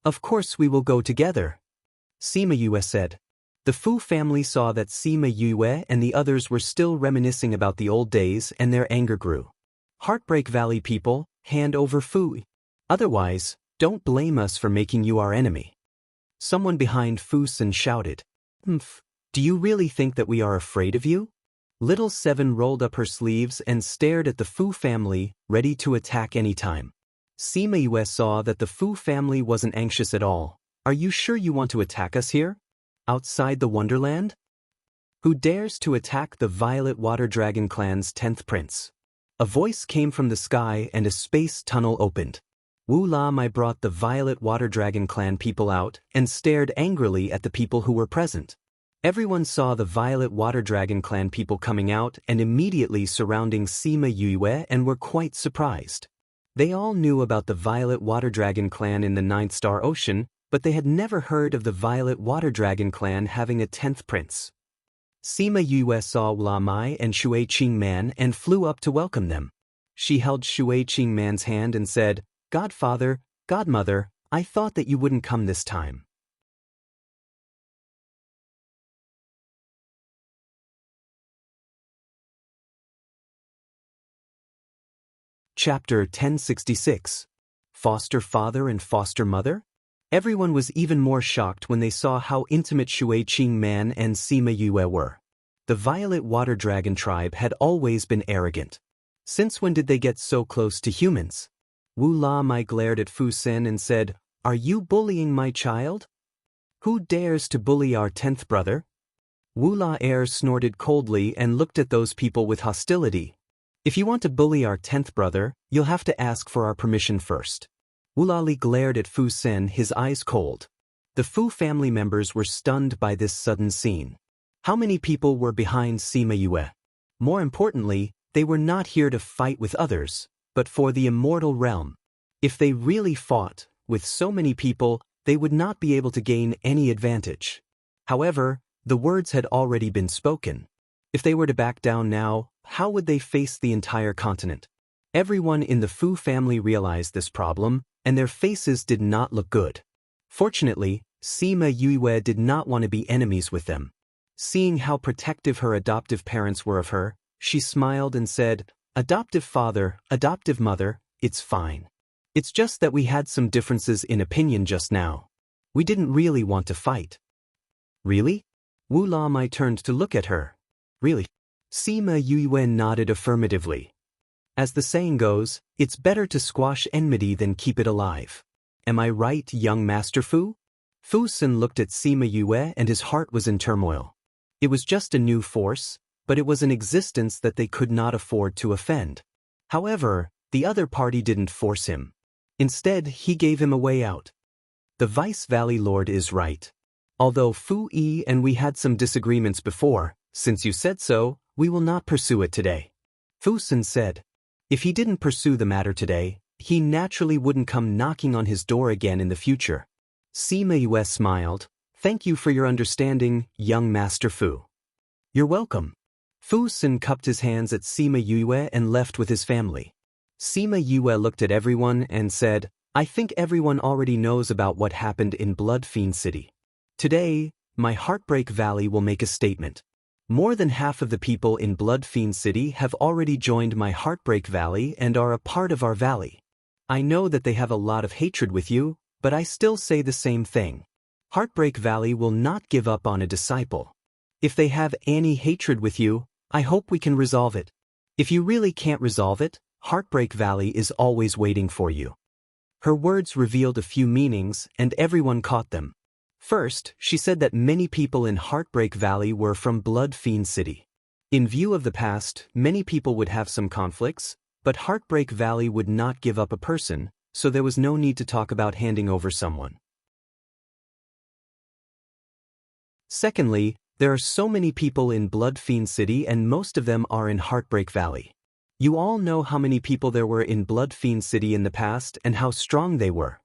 Of course we will go together, Sima Yue said. The Fu family saw that Sima Yue and the others were still reminiscing about the old days and their anger grew. Heartbreak Valley people, hand over Fu. Otherwise, don't blame us for making you our enemy. Someone behind Fu Xin shouted. Do you really think that we are afraid of you? Little Seven rolled up her sleeves and stared at the Fu family, ready to attack any time. Sima Yue saw that the Fu family wasn't anxious at all. Are you sure you want to attack us here? Outside the Wonderland? Who dares to attack the Violet Water Dragon clan's 10th prince? A voice came from the sky and a space tunnel opened. Wu Lam brought the Violet Water Dragon clan people out and stared angrily at the people who were present. Everyone saw the Violet Water Dragon clan people coming out and immediately surrounding Sima Yue and were quite surprised. They all knew about the Violet Water Dragon clan in the 9th Star Ocean, but they had never heard of the Violet Water Dragon clan having a 10th prince. Sima Yue saw Wu Lamai and Shui Qingman and flew up to welcome them. She held Shui Qingman's hand and said, Godfather, Godmother, I thought that you wouldn't come this time. Chapter 1066. Foster Father and Foster Mother? Everyone was even more shocked when they saw how intimate Shui Qingman and Sima Yue were. The Violet Water Dragon tribe had always been arrogant. Since when did they get so close to humans? Wu La Mai glared at Fu Sen and said, "Are you bullying my child? Who dares to bully our 10th brother?" Wu La Air snorted coldly and looked at those people with hostility. "If you want to bully our 10th brother, you'll have to ask for our permission first." Wu La Li glared at Fu Sen, his eyes cold. The Fu family members were stunned by this sudden scene. How many people were behind Sima Yue? More importantly, they were not here to fight with others, but for the immortal realm. If they really fought, with so many people, they would not be able to gain any advantage. However, the words had already been spoken. If they were to back down now, how would they face the entire continent? Everyone in the Fu family realized this problem, and their faces did not look good. Fortunately, Sima Yue did not want to be enemies with them. Seeing how protective her adoptive parents were of her, she smiled and said, "Adoptive father, adoptive mother, it's fine. It's just that we had some differences in opinion just now. We didn't really want to fight." "Really?" Wu La Mai turned to look at her. "Really?" Sima Yue nodded affirmatively. As the saying goes, it's better to squash enmity than keep it alive. Am I right, young Master Fu? Fu Sen looked at Sima Yue and his heart was in turmoil. It was just a new force, but it was an existence that they could not afford to offend. However, the other party didn't force him. Instead, he gave him a way out. The Vice Valley Lord is right. Although Fu Yi and we had some disagreements before, since you said so, we will not pursue it today. Fu Sen said. If he didn't pursue the matter today, he naturally wouldn't come knocking on his door again in the future. Sima Yue smiled. "Thank you for your understanding, young Master Fu." "You're welcome." Fu Sen cupped his hands at Sima Yue and left with his family. Sima Yue looked at everyone and said, "I think everyone already knows about what happened in Blood Fiend City. Today, my Heartbreak Valley will make a statement. More than half of the people in Blood Fiend City have already joined my Heartbreak Valley and are a part of our valley. I know that they have a lot of hatred with you, but I still say the same thing. Heartbreak Valley will not give up on a disciple. If they have any hatred with you, I hope we can resolve it. If you really can't resolve it, Heartbreak Valley is always waiting for you." Her words revealed a few meanings, and everyone caught them. First, she said that many people in Heartbreak Valley were from Blood Fiend City. In view of the past, many people would have some conflicts, but Heartbreak Valley would not give up a person, so there was no need to talk about handing over someone. Secondly, there are so many people in Blood Fiend City and most of them are in Heartbreak Valley. You all know how many people there were in Blood Fiend City in the past and how strong they were.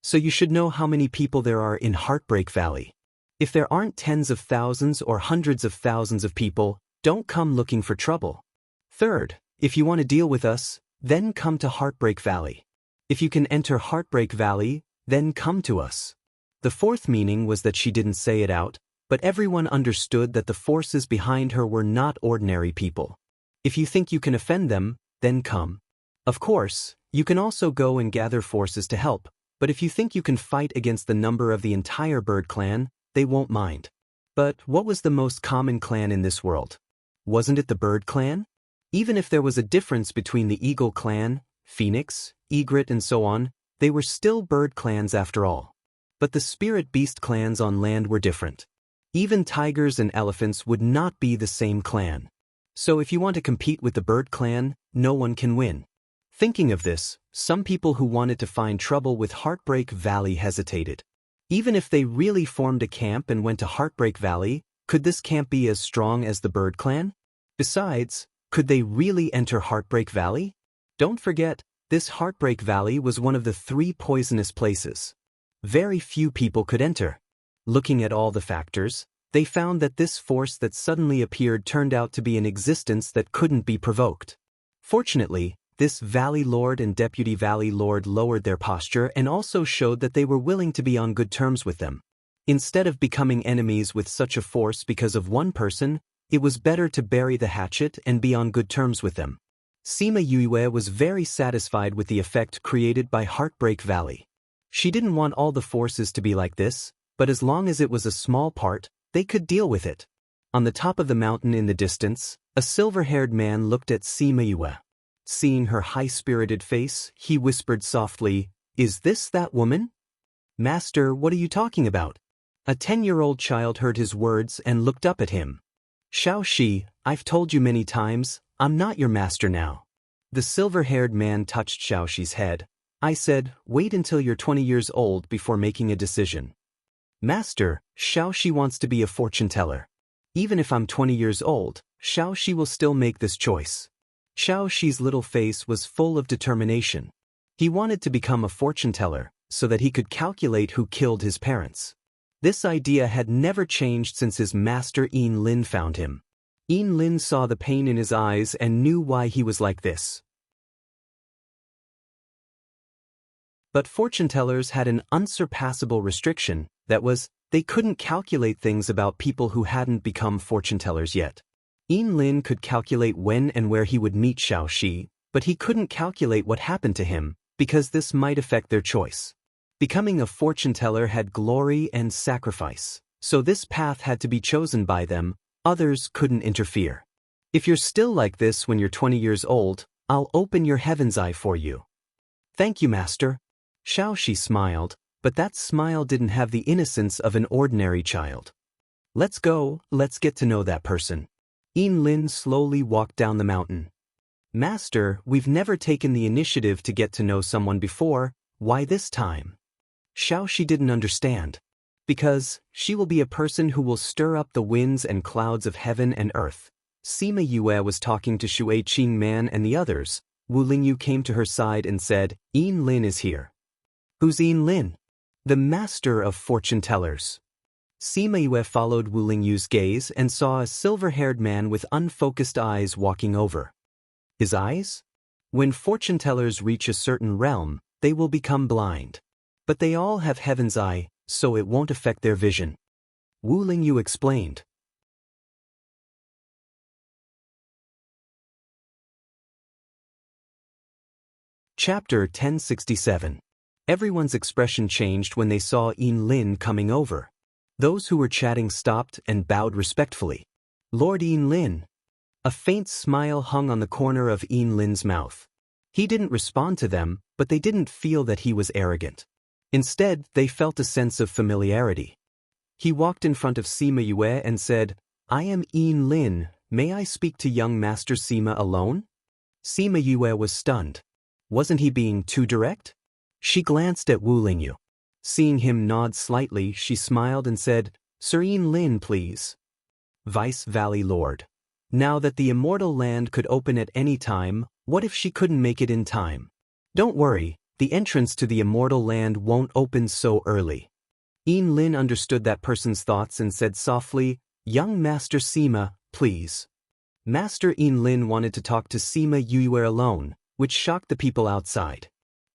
So you should know how many people there are in Heartbreak Valley. If there aren't tens of thousands or hundreds of thousands of people, don't come looking for trouble. Third, if you want to deal with us, then come to Heartbreak Valley. If you can enter Heartbreak Valley, then come to us. The fourth meaning was that she didn't say it out, but everyone understood that the forces behind her were not ordinary people. If you think you can offend them, then come. Of course, you can also go and gather forces to help. But if you think you can fight against the number of the entire bird clan, they won't mind. But what was the most common clan in this world? Wasn't it the bird clan? Even if there was a difference between the eagle clan, phoenix, egret and so on, they were still bird clans after all. But the spirit beast clans on land were different. Even tigers and elephants would not be the same clan. So if you want to compete with the bird clan, no one can win. Thinking of this, some people who wanted to find trouble with Heartbreak Valley hesitated. Even if they really formed a camp and went to Heartbreak Valley, could this camp be as strong as the Bird Clan? Besides, could they really enter Heartbreak Valley? Don't forget, this Heartbreak Valley was one of the 3 poisonous places. Very few people could enter. Looking at all the factors, they found that this force that suddenly appeared turned out to be an existence that couldn't be provoked. Fortunately, this Valley Lord and Deputy Valley Lord lowered their posture and also showed that they were willing to be on good terms with them. Instead of becoming enemies with such a force because of one person, it was better to bury the hatchet and be on good terms with them. Sima Yue was very satisfied with the effect created by Heartbreak Valley. She didn't want all the forces to be like this, but as long as it was a small part, they could deal with it. On the top of the mountain in the distance, a silver-haired man looked at Sima Yue. Seeing her high-spirited face, he whispered softly, "Is this that woman?" "Master, what are you talking about?" A 10-year-old child heard his words and looked up at him. "Xiao Shi, I've told you many times, I'm not your master now." The silver-haired man touched Xiao Shi's head. "I said, wait until you're 20 years old before making a decision." "Master, Xiao Shi wants to be a fortune teller. Even if I'm 20 years old, Xiao Shi will still make this choice." Xiao Shi's little face was full of determination. He wanted to become a fortune teller so that he could calculate who killed his parents. This idea had never changed since his master Yin Lin found him. Yin Lin saw the pain in his eyes and knew why he was like this. But fortune tellers had an unsurpassable restriction, that was, they couldn't calculate things about people who hadn't become fortune tellers yet. Yin Lin could calculate when and where he would meet Xiao Shi, but he couldn't calculate what happened to him, because this might affect their choice. Becoming a fortune teller had glory and sacrifice, so this path had to be chosen by them, others couldn't interfere. "If you're still like this when you're 20 years old, I'll open your heaven's eye for you." "Thank you, master." Xiao Shi smiled, but that smile didn't have the innocence of an ordinary child. "Let's go, let's get to know that person." Yin Lin slowly walked down the mountain. "Master, we've never taken the initiative to get to know someone before, why this time?" Xiao Shi didn't understand. "Because she will be a person who will stir up the winds and clouds of heaven and earth." Sima Yue was talking to Shui Qing Man and the others. Wu Lingyu came to her side and said, "Yin Lin is here." "Who's Yin Lin?" "The master of fortune tellers." Sima Yue followed Wu Lingyu's gaze and saw a silver-haired man with unfocused eyes walking over. His eyes? When fortune tellers reach a certain realm, they will become blind. But they all have heaven's eye, so it won't affect their vision. Wu Lingyu explained. Chapter 1067. Everyone's expression changed when they saw Yin Lin coming over. Those who were chatting stopped and bowed respectfully. "Lord Yin Lin." A faint smile hung on the corner of Yin Lin's mouth. He didn't respond to them, but they didn't feel that he was arrogant. Instead, they felt a sense of familiarity. He walked in front of Sima Yue and said, "I am Yin Lin, may I speak to young Master Sima alone?" Sima Yue was stunned. Wasn't he being too direct? She glanced at Wu Lingyu. Seeing him nod slightly, she smiled and said, "Sir Yin Lin, please." Vice Valley Lord. Now that the immortal land could open at any time, what if she couldn't make it in time? Don't worry, the entrance to the immortal land won't open so early. Yin Lin understood that person's thoughts and said softly, "Young Master Sima, please." Master Yin Lin wanted to talk to Sima Yue alone, which shocked the people outside.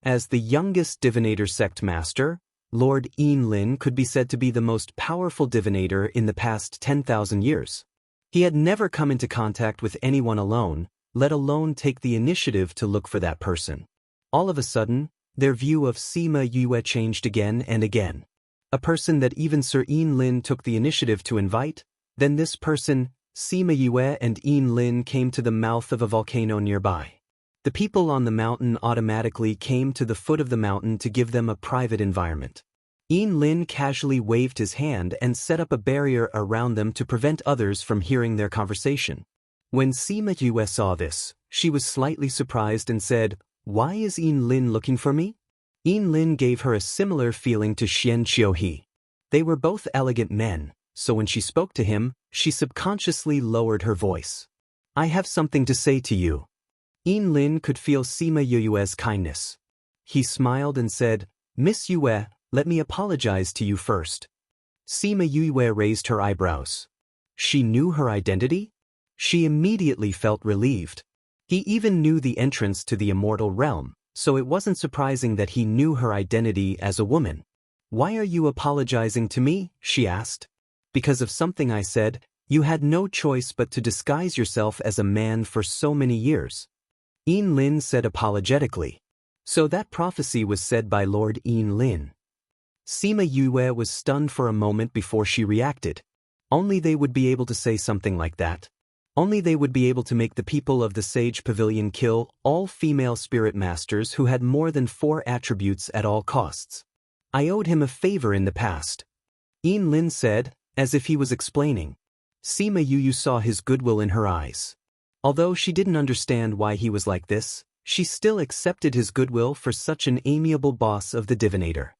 As the youngest divinator sect master, Lord Yin Lin could be said to be the most powerful divinator in the past 10,000 years. He had never come into contact with anyone alone, let alone take the initiative to look for that person. All of a sudden, their view of Sima Yue changed again and again. A person that even Sir Yin Lin took the initiative to invite, then this person, Sima Yue and Yin Lin, came to the mouth of a volcano nearby. The people on the mountain automatically came to the foot of the mountain to give them a private environment. Yin Lin casually waved his hand and set up a barrier around them to prevent others from hearing their conversation. When Sima Yue saw this, she was slightly surprised and said, "Why is Yin Lin looking for me?" Yin Lin gave her a similar feeling to Xian Qiuhe. They were both elegant men, so when she spoke to him, she subconsciously lowered her voice. "I have something to say to you." Yin Lin could feel Sima Yue's kindness. He smiled and said, "Miss Yue, let me apologize to you first." Sima Yue raised her eyebrows. She knew her identity? She immediately felt relieved. He even knew the entrance to the immortal realm, so it wasn't surprising that he knew her identity as a woman. "Why are you apologizing to me?" she asked. "Because of something I said, you had no choice but to disguise yourself as a man for so many years." Yin Lin said apologetically. So that prophecy was said by Lord Yin Lin. Sima Yue was stunned for a moment before she reacted. Only they would be able to say something like that. Only they would be able to make the people of the Sage Pavilion kill all female spirit masters who had more than 4 attributes at all costs. I owed him a favor in the past. Yin Lin said, as if he was explaining. Sima Yu saw his goodwill in her eyes. Although she didn't understand why he was like this, she still accepted his goodwill for such an amiable boss of the divinator.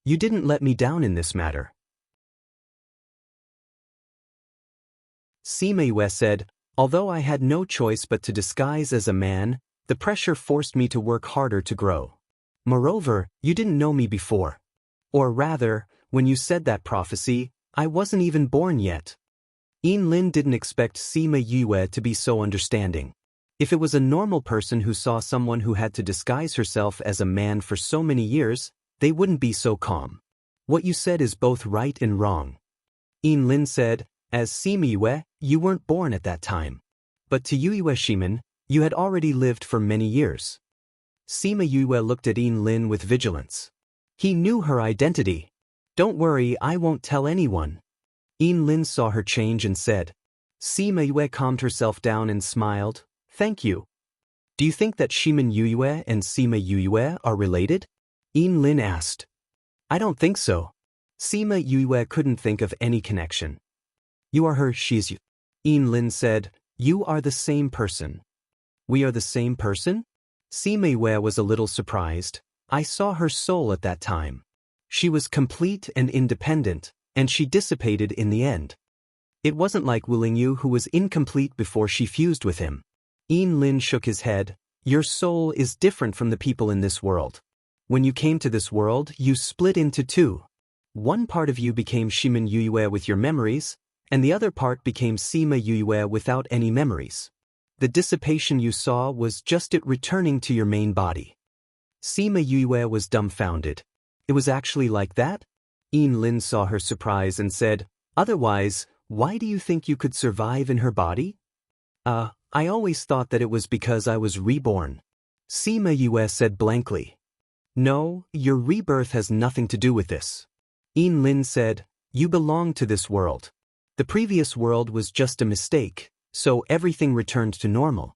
You didn't let me down in this matter. Sima Yue said, although I had no choice but to disguise as a man, the pressure forced me to work harder to grow. Moreover, you didn't know me before. Or rather, when you said that prophecy, I wasn't even born yet. Yin Lin didn't expect Sima Yue to be so understanding. If it was a normal person who saw someone who had to disguise herself as a man for so many years, they wouldn't be so calm. What you said is both right and wrong. Yin Lin said, as Sima Yue, you weren't born at that time. But to Yue Shimen, you had already lived for many years. Sima Yue looked at Yin Lin with vigilance. He knew her identity. Don't worry, I won't tell anyone. Yin Lin saw her change and said. Sima Yue calmed herself down and smiled. Thank you. Do you think that Shimen Yue and Sima Yue are related? Yin Lin asked. I don't think so. Sima Yue couldn't think of any connection. You are her, she's you. Yin Lin said, you are the same person. We are the same person? Sima Yue was a little surprised. I saw her soul at that time. She was complete and independent, and she dissipated in the end. It wasn't like Wu Lingyu who was incomplete before she fused with him. Yin Lin shook his head. Your soul is different from the people in this world. When you came to this world, you split into 2. One part of you became Shimen Yue with your memories, and the other part became Sima Yue without any memories. The dissipation you saw was just it returning to your main body. Sima Yue was dumbfounded. It was actually like that? Yin Lin saw her surprise and said, otherwise, why do you think you could survive in her body? I always thought that it was because I was reborn. Sima Yue said blankly. No, your rebirth has nothing to do with this. Yin Lin said, you belong to this world. The previous world was just a mistake, so everything returned to normal.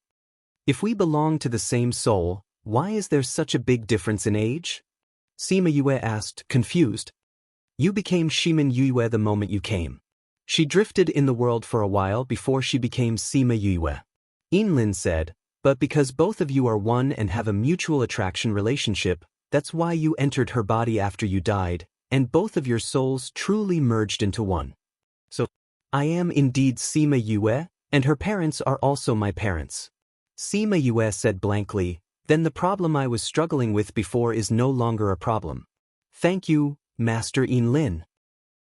If we belong to the same soul, why is there such a big difference in age? Sima Yue asked, confused. You became Shimen Yue the moment you came. She drifted in the world for a while before she became Sima Yue. Yin Lin said, but because both of you are one and have a mutual attraction relationship, that's why you entered her body after you died, and both of your souls truly merged into one. So, I am indeed Sima Yue, and her parents are also my parents. Sima Yue said blankly, then the problem I was struggling with before is no longer a problem. Thank you, Master Yin Lin.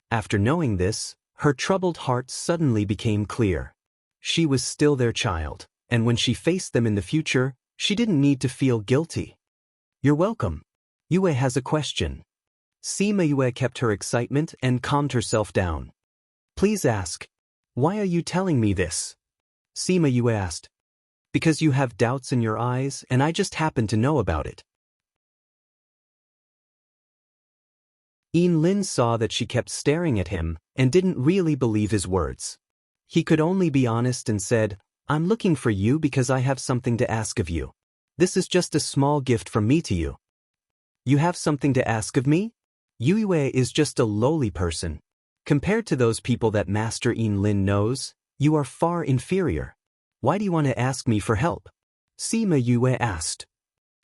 After knowing this, her troubled heart suddenly became clear. She was still their child, and when she faced them in the future, she didn't need to feel guilty. You're welcome. Yue has a question. Sima Yue kept her excitement and calmed herself down. Please ask. Why are you telling me this? Sima Yue asked. Because you have doubts in your eyes, and I just happen to know about it. Yin Lin saw that she kept staring at him and didn't really believe his words. He could only be honest and said, I'm looking for you because I have something to ask of you. This is just a small gift from me to you. You have something to ask of me? Yue is just a lowly person. Compared to those people that Master Yin Lin knows, you are far inferior. Why do you want to ask me for help? Sima Yue asked.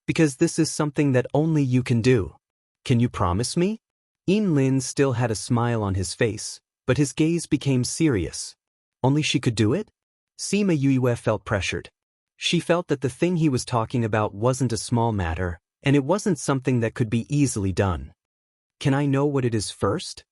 Because this is something that only you can do. Can you promise me? Yin Lin still had a smile on his face, but his gaze became serious. Only she could do it? Sima Yue felt pressured. She felt that the thing he was talking about wasn't a small matter, and it wasn't something that could be easily done. Can I know what it is first?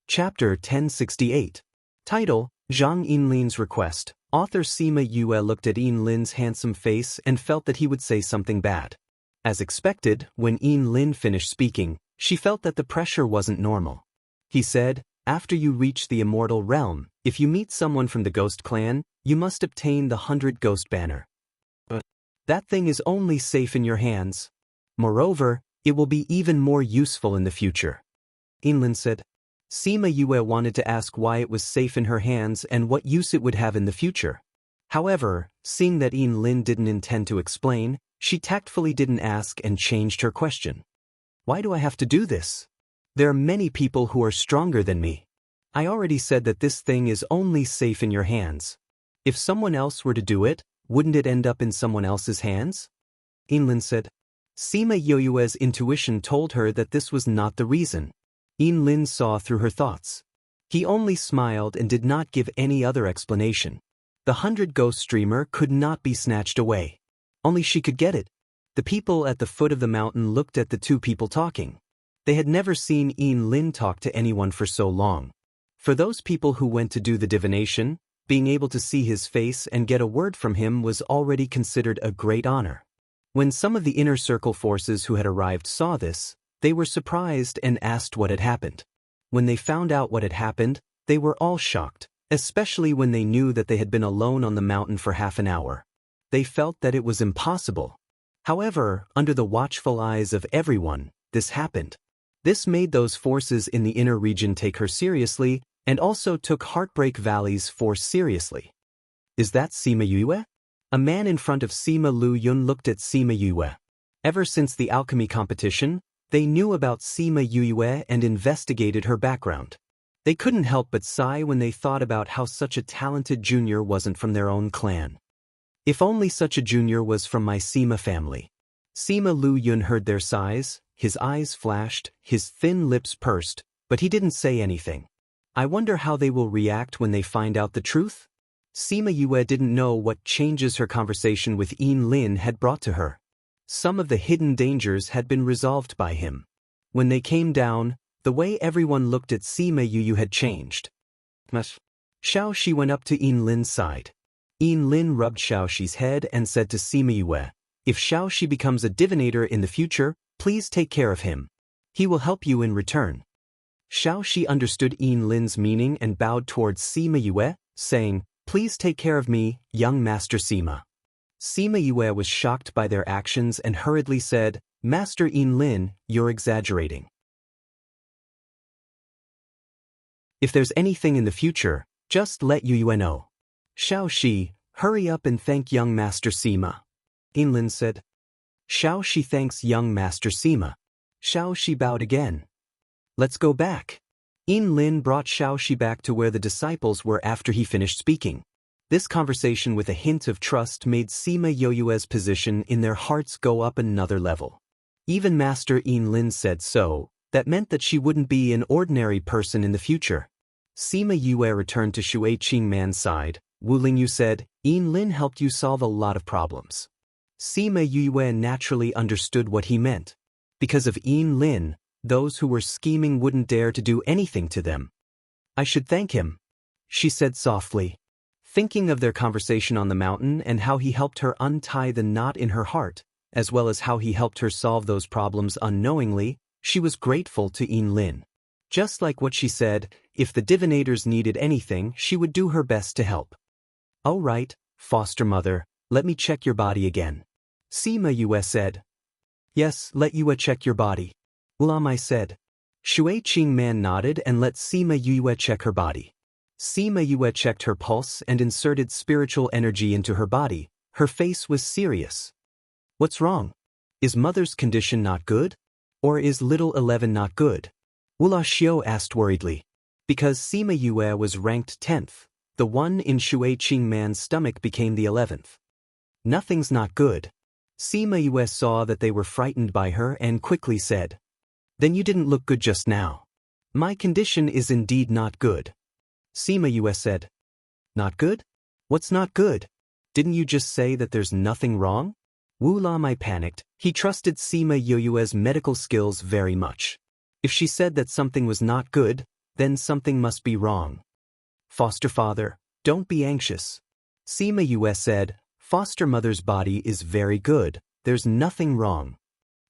Chapter 1068. Title, Zhang Yinlin's Request. Author Sima Yue looked at Yin Lin's handsome face and felt that he would say something bad. As expected, when Yin Lin finished speaking, she felt that the pressure wasn't normal. He said, after you reach the immortal realm, If you meet someone from the Ghost Clan, you must obtain the 100 Ghost Banner. But that thing is only safe in your hands. Moreover, it will be even more useful in the future. Inlin said. Sima Yue wanted to ask why it was safe in her hands and what use it would have in the future. However, seeing that Inlin didn't intend to explain, she tactfully didn't ask and changed her question. Why do I have to do this? There are many people who are stronger than me. I already said that this thing is only safe in your hands. If someone else were to do it, wouldn't it end up in someone else's hands? Inlin said. Sima Yue's intuition told her that this was not the reason. Inlin saw through her thoughts. He only smiled and did not give any other explanation. The 100 Ghost Streamer could not be snatched away. Only she could get it. The people at the foot of the mountain looked at the two people talking. They had never seen Inlin talk to anyone for so long. For those people who went to do the divination, being able to see his face and get a word from him was already considered a great honor. When some of the inner circle forces who had arrived saw this, they were surprised and asked what had happened. When they found out what had happened, they were all shocked, especially when they knew that they had been alone on the mountain for half an hour. They felt that it was impossible. However, under the watchful eyes of everyone, this happened. This made those forces in the inner region take her seriously, and also took Heartbreak Valley's force seriously. Is that Sima Yue? A man in front of Sima Lu Yun looked at Sima Yue. Ever since the alchemy competition, they knew about Sima Yue and investigated her background. They couldn't help but sigh when they thought about how such a talented junior wasn't from their own clan. If only such a junior was from my Sima family. Sima Lu Yun heard their sighs, his eyes flashed, his thin lips pursed, but he didn't say anything. I wonder how they will react when they find out the truth? Sima Yue didn't know what changes her conversation with Inlin had brought to her. Some of the hidden dangers had been resolved by him. When they came down, the way everyone looked at Sima Yue had changed. Xiao Shi went up to Inlin's side. Inlin rubbed Xiao Shi's head and said to Sima Yue, if Xiao Shi becomes a divinator in the future, please take care of him. He will help you in return. Xiao Shi understood Inlin's meaning and bowed towards Sima Yue, saying, please take care of me, young Master Sima. Sima Yue was shocked by their actions and hurriedly said, Master Inlin, you're exaggerating. If there's anything in the future, just let Yue know. Xiao Shi, hurry up and thank young Master Sima. Inlin said. Xiao Shi thanks young Master Sima. Xiao Shi bowed again. Let's go back. Inlin brought Xiao Shi back to where the disciples were after he finished speaking. This conversation with a hint of trust made Sima Yue's position in their hearts go up another level. Even Master Inlin said so, that meant that she wouldn't be an ordinary person in the future. Sima Yue returned to Shui Qingman's side. Wu Lingyu said, Inlin helped you solve a lot of problems. Sima Yue naturally understood what he meant. Because of Inlin, those who were scheming wouldn't dare to do anything to them. I should thank him, she said softly. Thinking of their conversation on the mountain and how he helped her untie the knot in her heart, as well as how he helped her solve those problems unknowingly, she was grateful to Inlin. Just like what she said, if the divinators needed anything, she would do her best to help. All right, foster mother, let me check your body again. Sima Yue said. Yes, let Yue check your body. Wulamai said. Shui Qingman nodded and let Sima Yue check her body. Sima Yue checked her pulse and inserted spiritual energy into her body. Her face was serious. What's wrong? Is mother's condition not good? Or is little 11 not good? Wula Xiu asked worriedly. Because Sima Yue was ranked 10th, the one in Shui Qingman's stomach became the 11th. Nothing's not good. Sima Yue saw that they were frightened by her and quickly said. Then you didn't look good just now. My condition is indeed not good. Sima Yue said. Not good? What's not good? Didn't you just say that there's nothing wrong? Wu Lamai panicked. He trusted Sima Yue's medical skills very much. If she said that something was not good, then something must be wrong. Foster father, don't be anxious. Sima Yue said, foster mother's body is very good, there's nothing wrong.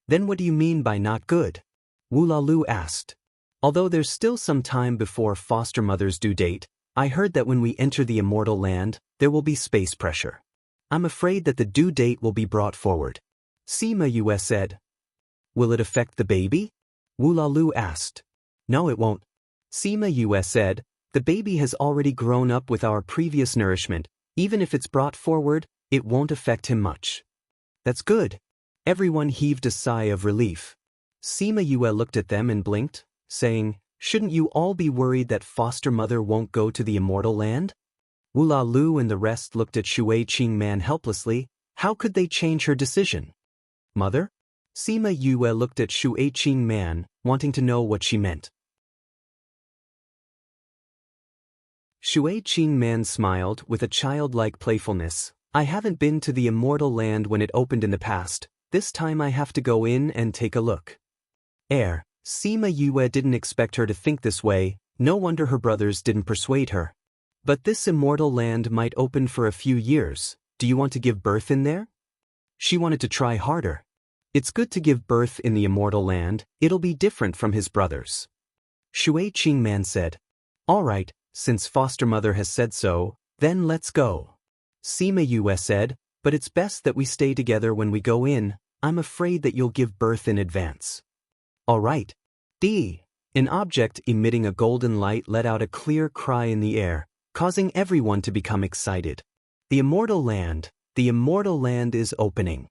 Then what do you mean by not good? Wu Lalu asked. Although there's still some time before foster mother's due date, I heard that when we enter the immortal land, there will be space pressure. I'm afraid that the due date will be brought forward. Sima Yue said. Will it affect the baby? Wu Lalu asked. No, it won't. Sima Yue said, the baby has already grown up with our previous nourishment. Even if it's brought forward, it won't affect him much. That's good. Everyone heaved a sigh of relief. Sima Yue looked at them and blinked, saying, shouldn't you all be worried that foster mother won't go to the immortal land? Wu Lalu and the rest looked at Shui Qingman helplessly. How could they change her decision? Mother? Sima Yue looked at Shui Qingman, wanting to know what she meant. Shui Qingman smiled with a childlike playfulness. I haven't been to the immortal land when it opened in the past. This time I have to go in and take a look. Sima Yue didn't expect her to think this way. No wonder her brothers didn't persuade her. But this immortal land might open for a few years. Do you want to give birth in there? She wanted to try harder. It's good to give birth in the immortal land. It'll be different from his brothers. Shui Qingman said. All right, since foster mother has said so, then let's go. Sima Yue said, but it's best that we stay together when we go in. I'm afraid that you'll give birth in advance. All right. An object emitting a golden light let out a clear cry in the air, causing everyone to become excited. The immortal land is opening.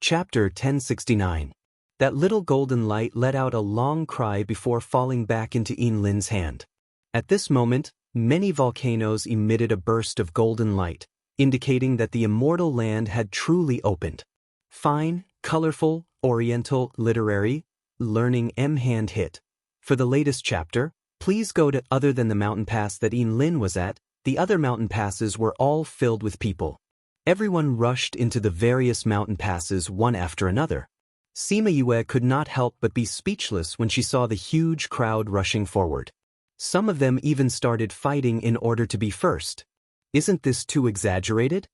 Chapter 1069. That little golden light let out a long cry before falling back into Yinlin's hand. At this moment, many volcanoes emitted a burst of golden light, indicating that the immortal land had truly opened. Fine, colorful, oriental, literary, learning hand hit. For the latest chapter, please go to other than the mountain pass that Yinlin was at. The other mountain passes were all filled with people. Everyone rushed into the various mountain passes one after another. Sima Yue could not help but be speechless when she saw the huge crowd rushing forward. Some of them even started fighting in order to be first. Isn't this too exaggerated?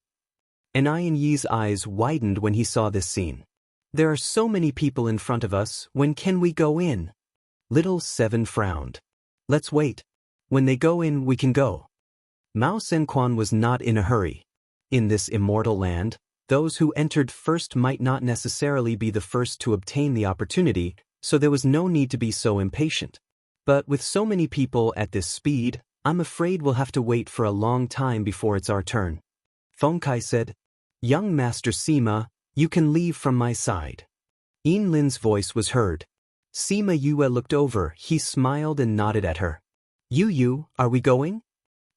Anian Yi's eyes widened when he saw this scene. There are so many people in front of us, when can we go in? Little Seven frowned. Let's wait. When they go in, we can go. Mao Senquan was not in a hurry. In this immortal land, those who entered first might not necessarily be the first to obtain the opportunity, so there was no need to be so impatient. But with so many people at this speed, I'm afraid we'll have to wait for a long time before it's our turn. Feng Kai said, Young Master Sima, you can leave from my side. Yinlin's voice was heard. Sima Yue looked over, he smiled and nodded at her. Yu, are we going?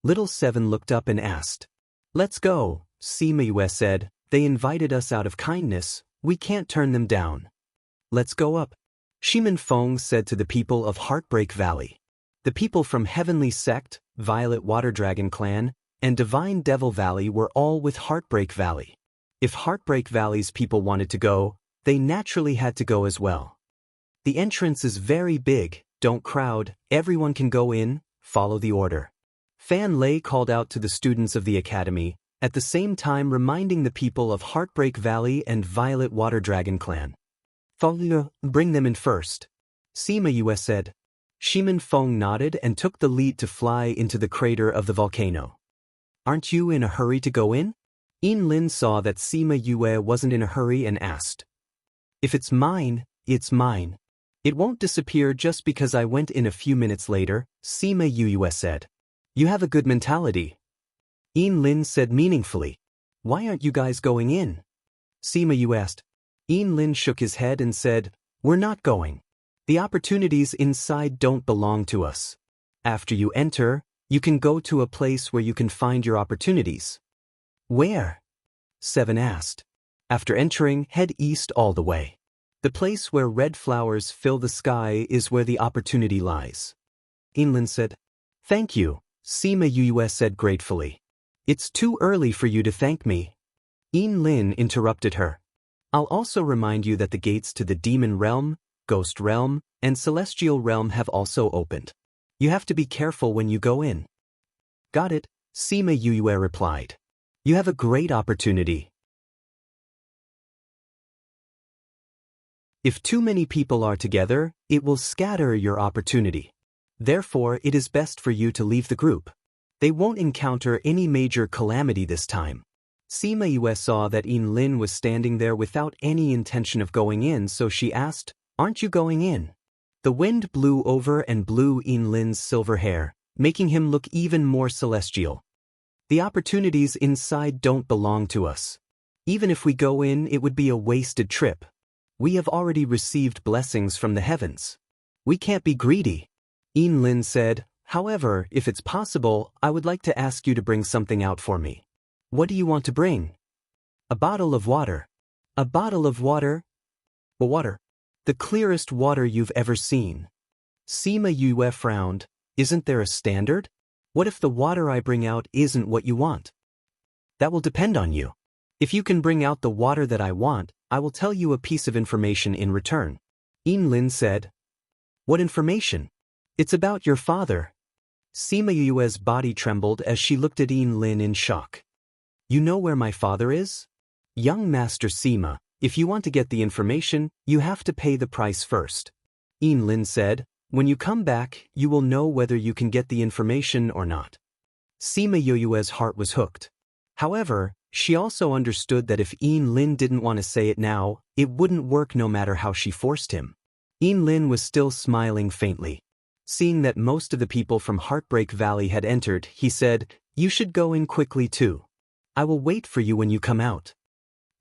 Little Seven looked up and asked. Let's go, Sima Yue said. They invited us out of kindness, we can't turn them down. Let's go up. Shimin Feng said to the people of Heartbreak Valley. The people from Heavenly Sect, Violet Water Dragon Clan, and Divine Devil Valley were all with Heartbreak Valley. If Heartbreak Valley's people wanted to go, they naturally had to go as well. The entrance is very big, don't crowd, everyone can go in, follow the order. Fan Lei called out to the students of the academy, at the same time reminding the people of Heartbreak Valley and Violet Water Dragon Clan. Bring them in first. Sima Yue said. Shimin Feng nodded and took the lead to fly into the crater of the volcano. Aren't you in a hurry to go in? Yinlin saw that Sima Yue wasn't in a hurry and asked. If it's mine, it's mine. It won't disappear just because I went in a few minutes later, Sima Yue said. You have a good mentality. Yinlin said meaningfully. Why aren't you guys going in? Sima Yue asked. Yinlin shook his head and said, We're not going. The opportunities inside don't belong to us. After you enter, you can go to a place where you can find your opportunities. Where? Seven asked. After entering, head east all the way. The place where red flowers fill the sky is where the opportunity lies. Yinlin said. Thank you, Sima Yue said gratefully. It's too early for you to thank me. Yinlin interrupted her. I'll also remind you that the gates to the demon realm, ghost realm, and celestial realm have also opened. You have to be careful when you go in. Got it, Sima Yue replied. You have a great opportunity. If too many people are together, it will scatter your opportunity. Therefore, it is best for you to leave the group. They won't encounter any major calamity this time. Sima Yue saw that Yin Lin was standing there without any intention of going in, so she asked, "Aren't you going in?" The wind blew over and blew Yin Lin's silver hair, making him look even more celestial. The opportunities inside don't belong to us. Even if we go in, it would be a wasted trip. We have already received blessings from the heavens. We can't be greedy. Yin Lin said, "However, if it's possible, I would like to ask you to bring something out for me." "What do you want to bring?" "A bottle of water." "A bottle of water?" "Water. The clearest water you've ever seen." Sima Yue frowned. "Isn't there a standard? What if the water I bring out isn't what you want?" "That will depend on you. If you can bring out the water that I want, I will tell you a piece of information in return." Yin Lin said, "What information?" "It's about your father." Sima Yue's body trembled as she looked at Yin Lin in shock. "You know where my father is?" "Young Master Sima, if you want to get the information, you have to pay the price first." Yin Lin said, "When you come back, you will know whether you can get the information or not." Sima Yue's heart was hooked. However, she also understood that if Yin Lin didn't want to say it now, it wouldn't work no matter how she forced him. Yin Lin was still smiling faintly. Seeing that most of the people from Heartbreak Valley had entered, he said, "You should go in quickly too. I will wait for you when you come out."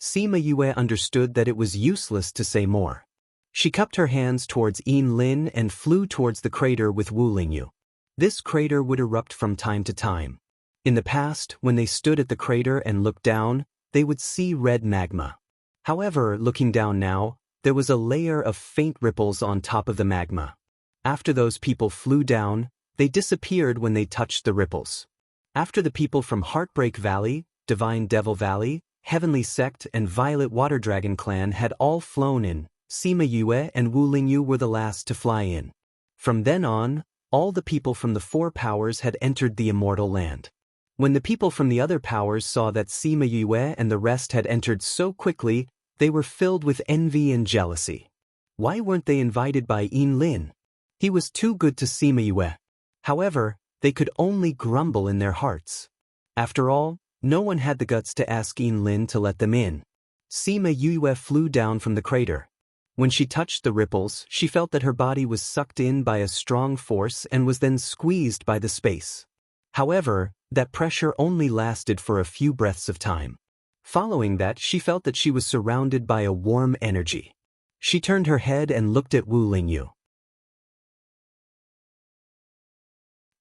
Sima Yue understood that it was useless to say more. She cupped her hands towards Yin Lin and flew towards the crater with Wu Lingyu. This crater would erupt from time to time. In the past, when they stood at the crater and looked down, they would see red magma. However, looking down now, there was a layer of faint ripples on top of the magma. After those people flew down, they disappeared when they touched the ripples. After the people from Heartbreak Valley, Divine Devil Valley, Heavenly Sect and Violet Water Dragon Clan had all flown in, Sima Yue and Wu Lingyu were the last to fly in. From then on, all the people from the four powers had entered the Immortal Land. When the people from the other powers saw that Sima Yue and the rest had entered so quickly, they were filled with envy and jealousy. Why weren't they invited by Yin Lin? He was too good to Sima Yue. However, they could only grumble in their hearts. After all, no one had the guts to ask Yin Lin to let them in. Sima Yue flew down from the crater. When she touched the ripples, she felt that her body was sucked in by a strong force and was then squeezed by the space. However, that pressure only lasted for a few breaths of time. Following that, she felt that she was surrounded by a warm energy. She turned her head and looked at Wu Lingyu.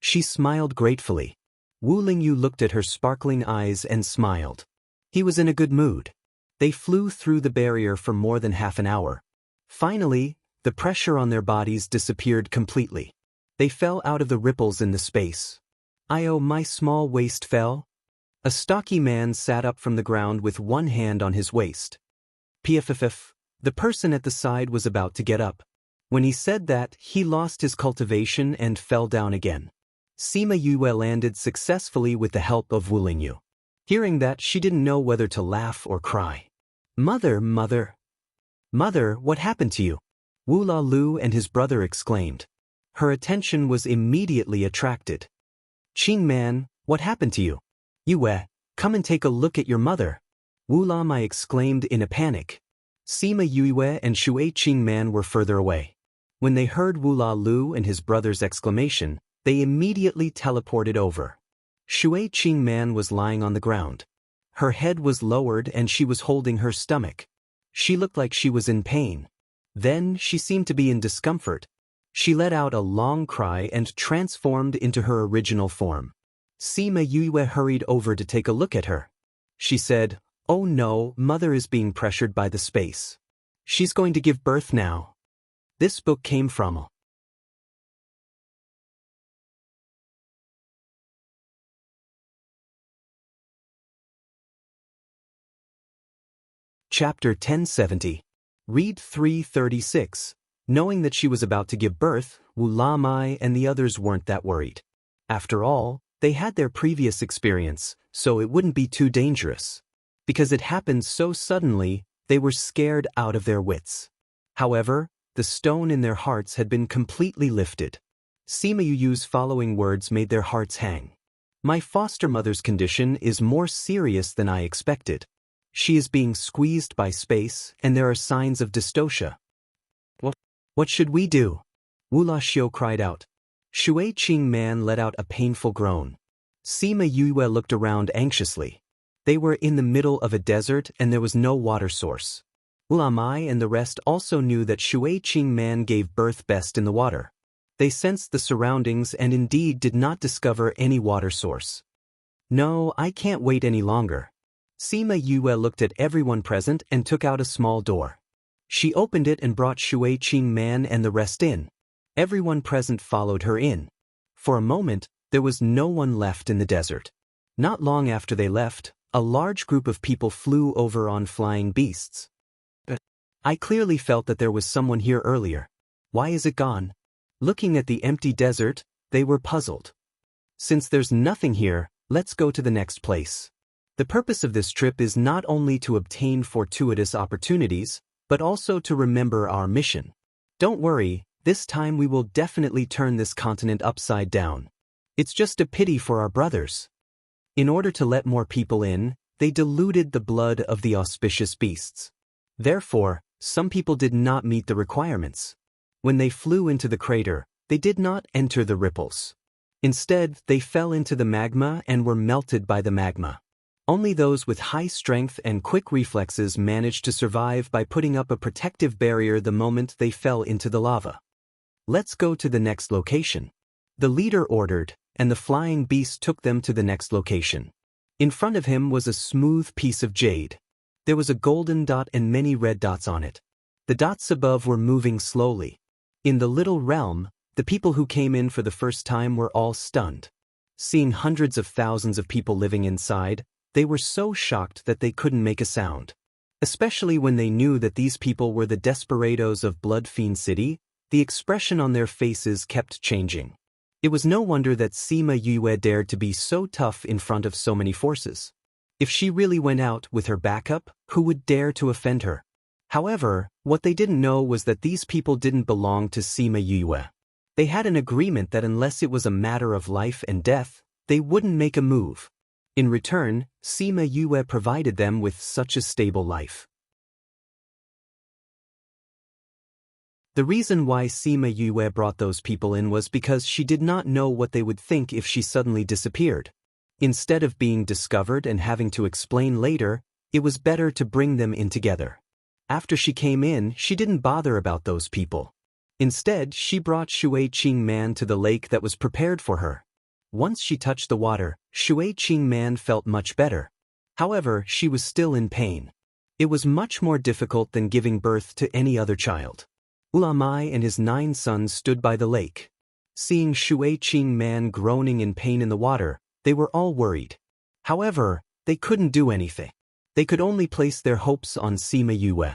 She smiled gratefully. Wu Lingyu looked at her sparkling eyes and smiled. He was in a good mood. They flew through the barrier for more than half an hour. Finally, the pressure on their bodies disappeared completely. They fell out of the ripples in the space. "Oh, my small waist fell." A stocky man sat up from the ground with one hand on his waist. "Pff." The person at the side was about to get up. When he said that, he lost his cultivation and fell down again. Sima Yue landed successfully with the help of Wu Lingyu. Hearing that, she didn't know whether to laugh or cry. Mother, what happened to you?" Wu La Lu and his brother exclaimed. Her attention was immediately attracted. "Qing Man, what happened to you?" "Yue, come and take a look at your mother," Wu La Mai exclaimed in a panic. Sima Yue and Shui Qing Man were further away. When they heard Wu La Lu and his brother's exclamation, they immediately teleported over. Shui Qing Man was lying on the ground. Her head was lowered and she was holding her stomach. She looked like she was in pain. Then she seemed to be in discomfort. She let out a long cry and transformed into her original form. Sima Yue hurried over to take a look at her. She said, "Oh no, mother is being pressured by the space. She's going to give birth now." This book came from Chapter 1070. Read 336. Knowing that she was about to give birth, Wu La Mai and the others weren't that worried. After all, they had their previous experience, so it wouldn't be too dangerous. Because it happened so suddenly, they were scared out of their wits. However, the stone in their hearts had been completely lifted. Sima Yuyu's following words made their hearts hang. My foster mother's condition is more serious than I expected. She is being squeezed by space, and there are signs of dystocia. What should we do? Wu Laxiu cried out. Shui Qingman let out a painful groan. Sima Yue looked around anxiously. They were in the middle of a desert and there was no water source. Wu Amai and the rest also knew that Shui Qingman gave birth best in the water. They sensed the surroundings and indeed did not discover any water source. No, I can't wait any longer. Sima Yue looked at everyone present and took out a small door. She opened it and brought Shui Qingman and the rest in. Everyone present followed her in. For a moment, there was no one left in the desert. Not long after they left, a large group of people flew over on flying beasts. I clearly felt that there was someone here earlier. Why is it gone? Looking at the empty desert, they were puzzled. Since there's nothing here, let's go to the next place. The purpose of this trip is not only to obtain fortuitous opportunities, but also to remember our mission. Don't worry, this time we will definitely turn this continent upside down. It's just a pity for our brothers. In order to let more people in, they diluted the blood of the auspicious beasts. Therefore, some people did not meet the requirements. When they flew into the crater, they did not enter the ripples. Instead, they fell into the magma and were melted by the magma. Only those with high strength and quick reflexes managed to survive by putting up a protective barrier the moment they fell into the lava. Let's go to the next location. The leader ordered, and the flying beast took them to the next location. In front of him was a smooth piece of jade. There was a golden dot and many red dots on it. The dots above were moving slowly. In the little realm, the people who came in for the first time were all stunned. Seeing hundreds of thousands of people living inside, they were so shocked that they couldn't make a sound. Especially when they knew that these people were the desperados of Blood Fiend City, the expression on their faces kept changing. It was no wonder that Sima Yue dared to be so tough in front of so many forces. If she really went out with her backup, who would dare to offend her? However, what they didn't know was that these people didn't belong to Sima Yue. They had an agreement that unless it was a matter of life and death, they wouldn't make a move. In return, Sima Yue provided them with such a stable life. The reason why Sima Yue brought those people in was because she did not know what they would think if she suddenly disappeared. Instead of being discovered and having to explain later, it was better to bring them in together. After she came in, she didn't bother about those people. Instead, she brought Shui Qingman to the lake that was prepared for her. Once she touched the water, Shui Qingman felt much better. However, she was still in pain. It was much more difficult than giving birth to any other child. Ulamai and his 9 sons stood by the lake. Seeing Shui Qingman groaning in pain in the water, they were all worried. However, they couldn't do anything. They could only place their hopes on Sima Yue.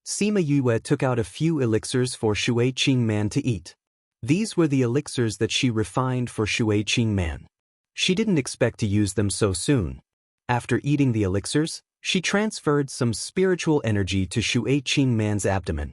Sima Yue took out a few elixirs for Shui Qingman to eat. These were the elixirs that she refined for Shui Qingman. She didn't expect to use them so soon. After eating the elixirs, she transferred some spiritual energy to Shui Qingman's abdomen.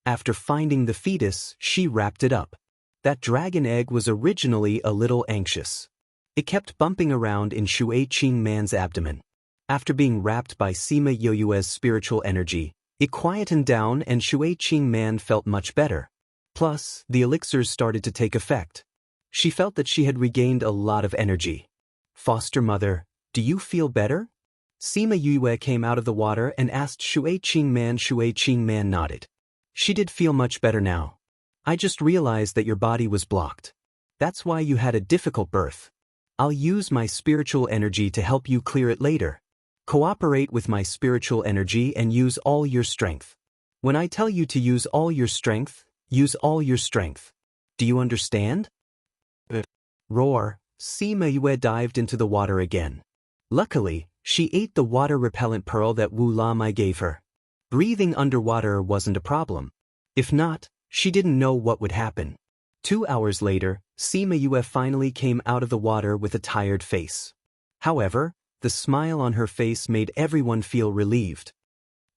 After finding the fetus, she wrapped it up. That dragon egg was originally a little anxious. It kept bumping around in Shui Qingman's abdomen. After being wrapped by Sima Yue's spiritual energy, it quietened down and Shui Qingman felt much better. Plus, the elixirs started to take effect. She felt that she had regained a lot of energy. Foster mother, do you feel better? Sima Yue came out of the water and asked Shui Qingman. Shui Qingman nodded. She did feel much better now. I just realized that your body was blocked. That's why you had a difficult birth. I'll use my spiritual energy to help you clear it later. Cooperate with my spiritual energy and use all your strength. When I tell you to use all your strength, use all your strength. Do you understand? Roar, Sima Yue dived into the water again. Luckily, she ate the water-repellent pearl that Wu Lamai gave her. Breathing underwater wasn't a problem. If not, she didn't know what would happen. 2 hours later, Sima Yue finally came out of the water with a tired face. However, the smile on her face made everyone feel relieved.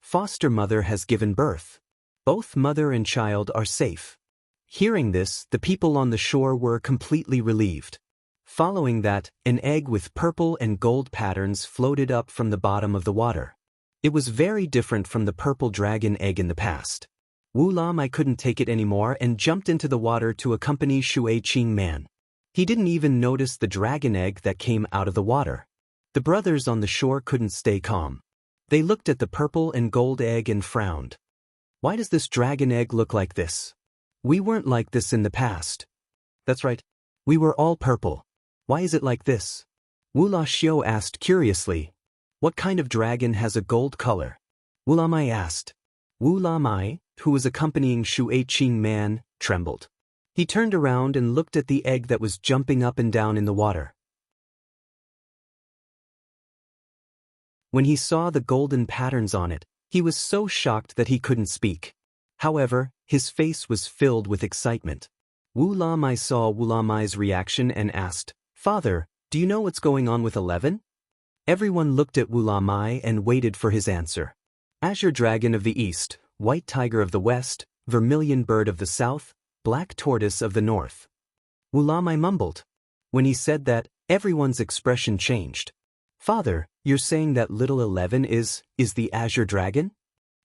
Foster mother has given birth. Both mother and child are safe. Hearing this, the people on the shore were completely relieved. Following that, an egg with purple and gold patterns floated up from the bottom of the water. It was very different from the purple dragon egg in the past. Wu Lamai couldn't take it anymore and jumped into the water to accompany Shui Qing Man. He didn't even notice the dragon egg that came out of the water. The brothers on the shore couldn't stay calm. They looked at the purple and gold egg and frowned. Why does this dragon egg look like this? We weren't like this in the past. That's right. We were all purple. Why is it like this? Wu La Xiu asked curiously. What kind of dragon has a gold color? Wu Lamai asked. Wu Lamai, who was accompanying Shui Qing Man, trembled. He turned around and looked at the egg that was jumping up and down in the water. When he saw the golden patterns on it, he was so shocked that he couldn't speak. However, his face was filled with excitement. Wu Lamai saw Wu Lamai's reaction and asked, "Father, do you know what's going on with 11?" Everyone looked at Wu Lamai and waited for his answer. Azure Dragon of the East, White Tiger of the West, Vermilion Bird of the South, Black Tortoise of the North. Wu Lamai mumbled. When he said that, everyone's expression changed. "Father, you're saying that little 11 is the Azure Dragon?"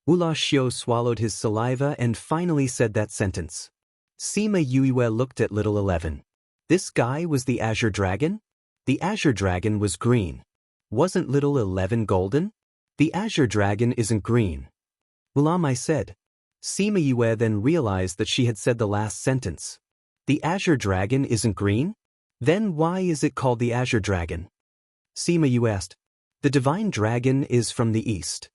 Wu La Xiu swallowed his saliva and finally said that sentence. Sima Yue looked at little 11. This guy was the Azure Dragon? The Azure Dragon was green. Wasn't little 11 golden? The Azure Dragon isn't green. Wu Lamai said. Sima Yue then realized that she had said the last sentence. The Azure Dragon isn't green? Then why is it called the Azure Dragon? Sima Yue asked. The divine dragon is from the east.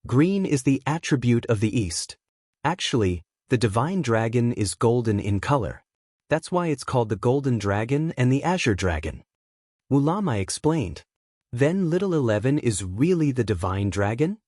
Green is the attribute of the east. Actually, the divine dragon is golden in color. That's why it's called the Golden Dragon and the Azure Dragon. Wu Lamai explained. Then little 11 is really the divine dragon?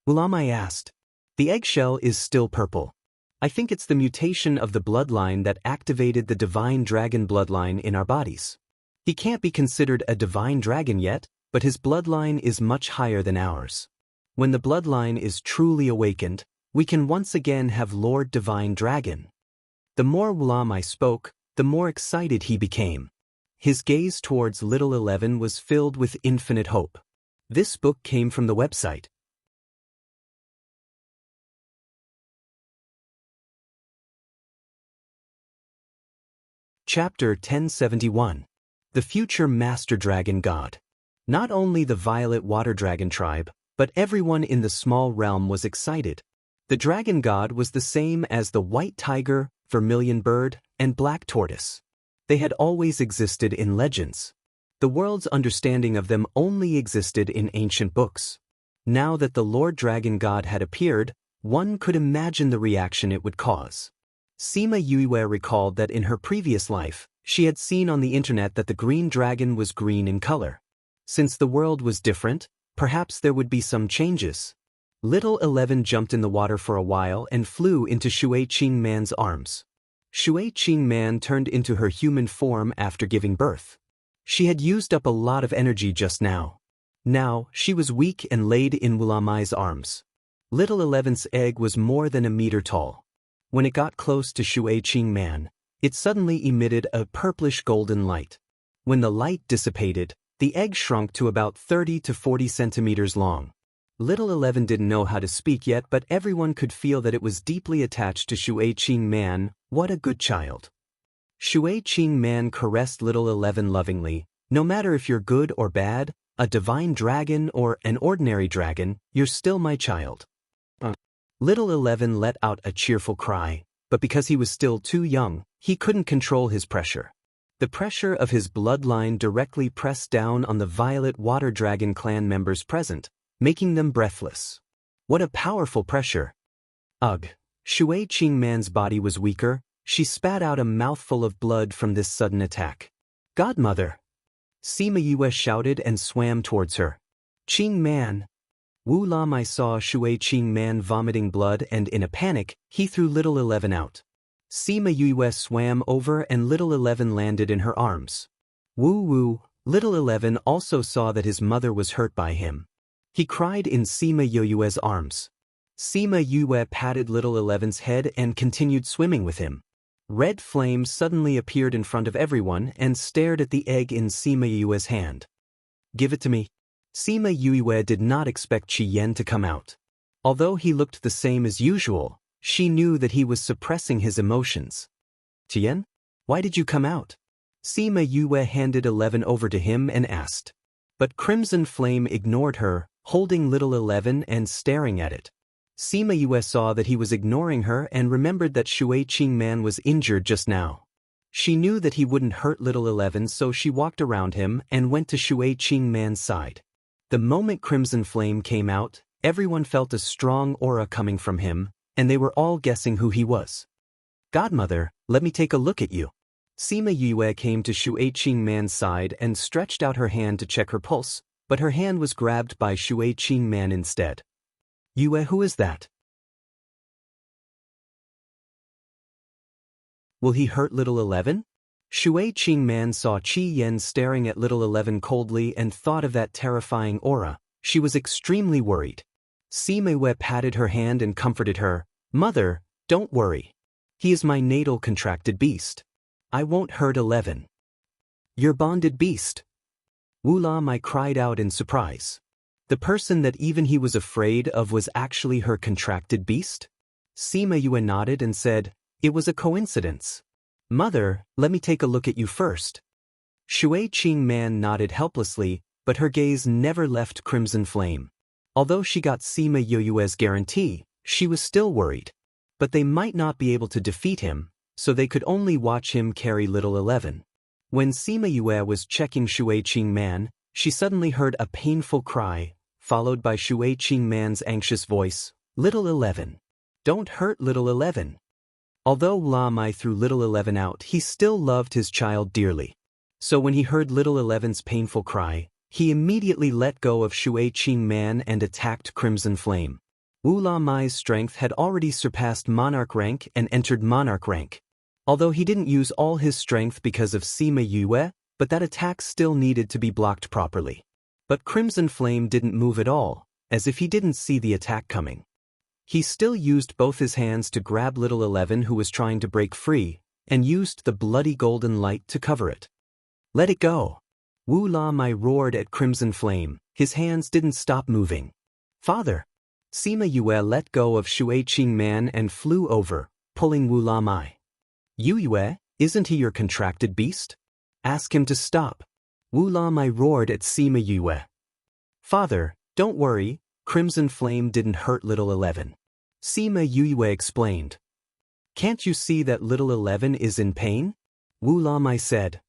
Wu Lamai asked. The eggshell is still purple. I think it's the mutation of the bloodline that activated the divine dragon bloodline in our bodies. He can't be considered a divine dragon yet, but his bloodline is much higher than ours. When the bloodline is truly awakened, we can once again have Lord Divine Dragon. The more Wu Lamai spoke, the more excited he became. His gaze towards little 11 was filled with infinite hope. This book came from the website. Chapter 1071. The Future Master Dragon God. Not only the Violet Water Dragon tribe, but everyone in the small realm was excited. The dragon god was the same as the White Tiger, Vermilion Bird, and Black Tortoise. They had always existed in legends. The world's understanding of them only existed in ancient books. Now that the Lord Dragon God had appeared, one could imagine the reaction it would cause. Sima Yue recalled that in her previous life, she had seen on the internet that the green dragon was green in color. Since the world was different, perhaps there would be some changes. Little 11 jumped in the water for a while and flew into Shui Qing Man's arms. Shui Qing Man turned into her human form after giving birth. She had used up a lot of energy just now. Now, she was weak and laid in Wu Lamai's arms. Little 11's egg was more than a meter tall. When it got close to Shui Qing Man, it suddenly emitted a purplish golden light. When the light dissipated, the egg shrunk to about 30 to 40 centimeters long. Little 11 didn't know how to speak yet, but everyone could feel that it was deeply attached to Shui Qing Man. What a good child. Shui Qing Man caressed little 11 lovingly. No matter if you're good or bad, a divine dragon or an ordinary dragon, you're still my child. Little 11 let out a cheerful cry, but because he was still too young, he couldn't control his pressure. The pressure of his bloodline directly pressed down on the Violet Water Dragon clan members present, making them breathless. What a powerful pressure. Ugh. Shui Qing Man's body was weaker. She spat out a mouthful of blood from this sudden attack. Godmother! Sima Yue shouted and swam towards her. Qing Man! Wu Lamai saw Shui Qing Man vomiting blood and in a panic, he threw little 11 out. Sima Yue swam over and little 11 landed in her arms. Woo! Little 11 also saw that his mother was hurt by him. He cried in Sima Yue's arms. Sima Yue patted little 11's head and continued swimming with him. Red flame suddenly appeared in front of everyone and stared at the egg in Sima Yue's hand. Give it to me. Sima Yue did not expect Qi Yan to come out. Although he looked the same as usual, she knew that he was suppressing his emotions. Qi Yan? Why did you come out? Sima Yue handed 11 over to him and asked. But Crimson Flame ignored her, holding little 11 and staring at it. Sima Yue saw that he was ignoring her and remembered that Shui Qingman was injured just now. She knew that he wouldn't hurt little 11, so she walked around him and went to Shui Qingman's side. The moment Crimson Flame came out, everyone felt a strong aura coming from him, and they were all guessing who he was. Godmother, let me take a look at you. Sima Yue came to Shui Qingman's side and stretched out her hand to check her pulse, but her hand was grabbed by Shui Qingman instead. Yue, who is that? Will he hurt little 11? Shui Qingman saw Qi Yan staring at little 11 coldly and thought of that terrifying aura. She was extremely worried. Sima Yue patted her hand and comforted her. Mother, don't worry. He is my natal contracted beast. I won't hurt 11. Your bonded beast. Wu La Mai cried out in surprise. The person that even he was afraid of was actually her contracted beast? Sima Yue nodded and said, it was a coincidence. Mother, let me take a look at you first. Shui Qingman nodded helplessly, but her gaze never left Crimson Flame. Although she got Sima Yue's guarantee, she was still worried. But they might not be able to defeat him, so they could only watch him carry little 11. When Sima Yue was checking Shui Qingman, she suddenly heard a painful cry, followed by Shui Qingman's anxious voice, Little 11. Don't hurt little 11. Although La Mai threw little 11 out, he still loved his child dearly. So when he heard little 11's painful cry, he immediately let go of Shui Qingman and attacked Crimson Flame. Wu La Mai's strength had already surpassed Monarch rank and entered Monarch rank. Although he didn't use all his strength because of Sima Yue, but that attack still needed to be blocked properly. But Crimson Flame didn't move at all, as if he didn't see the attack coming. He still used both his hands to grab little 11 who was trying to break free, and used the bloody golden light to cover it. Let it go. Wu La Mai roared at Crimson Flame. His hands didn't stop moving. Father! Sima Yue let go of Shui Qingman and flew over, pulling Wu La Mai. Yue, isn't he your contracted beast? Ask him to stop. Wu La Mai roared at Sima Yue. Father, don't worry, Crimson Flame didn't hurt little 11. Sima Yue explained. Can't you see that little 11 is in pain? Wu La Mai said.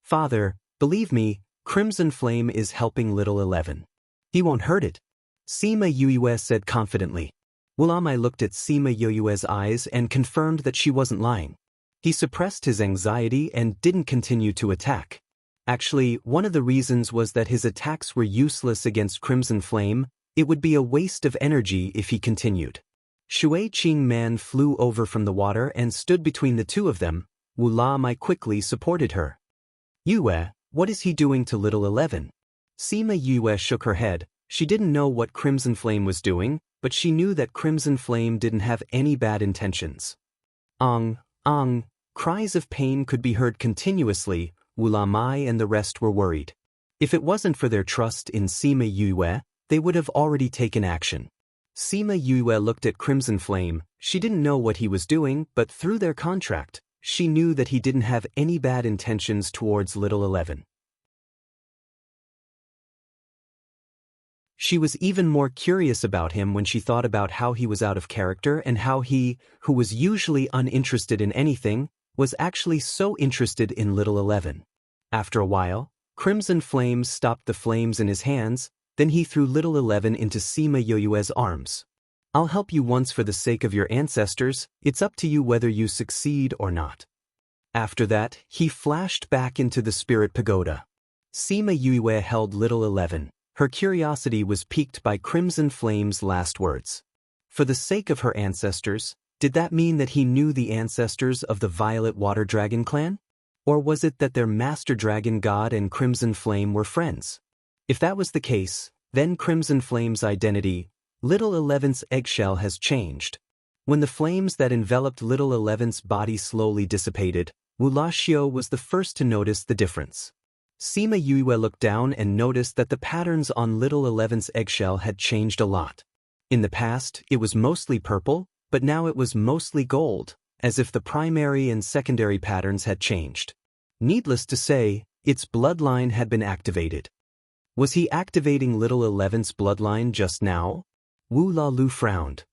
Father, believe me, Crimson Flame is helping little 11. He won't hurt it. Sima Yue said confidently. Wu La Mai looked at Sima Yue's eyes and confirmed that she wasn't lying. He suppressed his anxiety and didn't continue to attack. Actually, one of the reasons was that his attacks were useless against Crimson Flame. It would be a waste of energy if he continued. Shui Qingman flew over from the water and stood between the two of them. Wu La Mai quickly supported her. Yue, what is he doing to little 11? Sima Yue shook her head. She didn't know what Crimson Flame was doing, but she knew that Crimson Flame didn't have any bad intentions. Cries of pain could be heard continuously. Wu La Mai and the rest were worried. If it wasn't for their trust in Sima Yue, they would have already taken action. Sima Yue looked at Crimson Flame. She didn't know what he was doing, but through their contract, she knew that he didn't have any bad intentions towards little 11. She was even more curious about him when she thought about how he was out of character and how he, who was usually uninterested in anything, was actually so interested in little 11. After a while, Crimson Flame stopped the flames in his hands, then he threw little 11 into Sima Yue's arms. I'll help you once for the sake of your ancestors, it's up to you whether you succeed or not. After that, he flashed back into the spirit pagoda. Sima Yue held little 11. Her curiosity was piqued by Crimson Flame's last words. For the sake of her ancestors, did that mean that he knew the ancestors of the Violet Water Dragon clan? Or was it that their master dragon god and Crimson Flame were friends? If that was the case, then Crimson Flame's identity, Little Eleven's eggshell has changed. When the flames that enveloped Little Eleven's body slowly dissipated, Wu was the first to notice the difference. Sima Yue looked down and noticed that the patterns on Little Eleven's eggshell had changed a lot. In the past, it was mostly purple, but now it was mostly gold, as if the primary and secondary patterns had changed. Needless to say, its bloodline had been activated. Was he activating Little Eleven's bloodline just now? Wu Lalu frowned.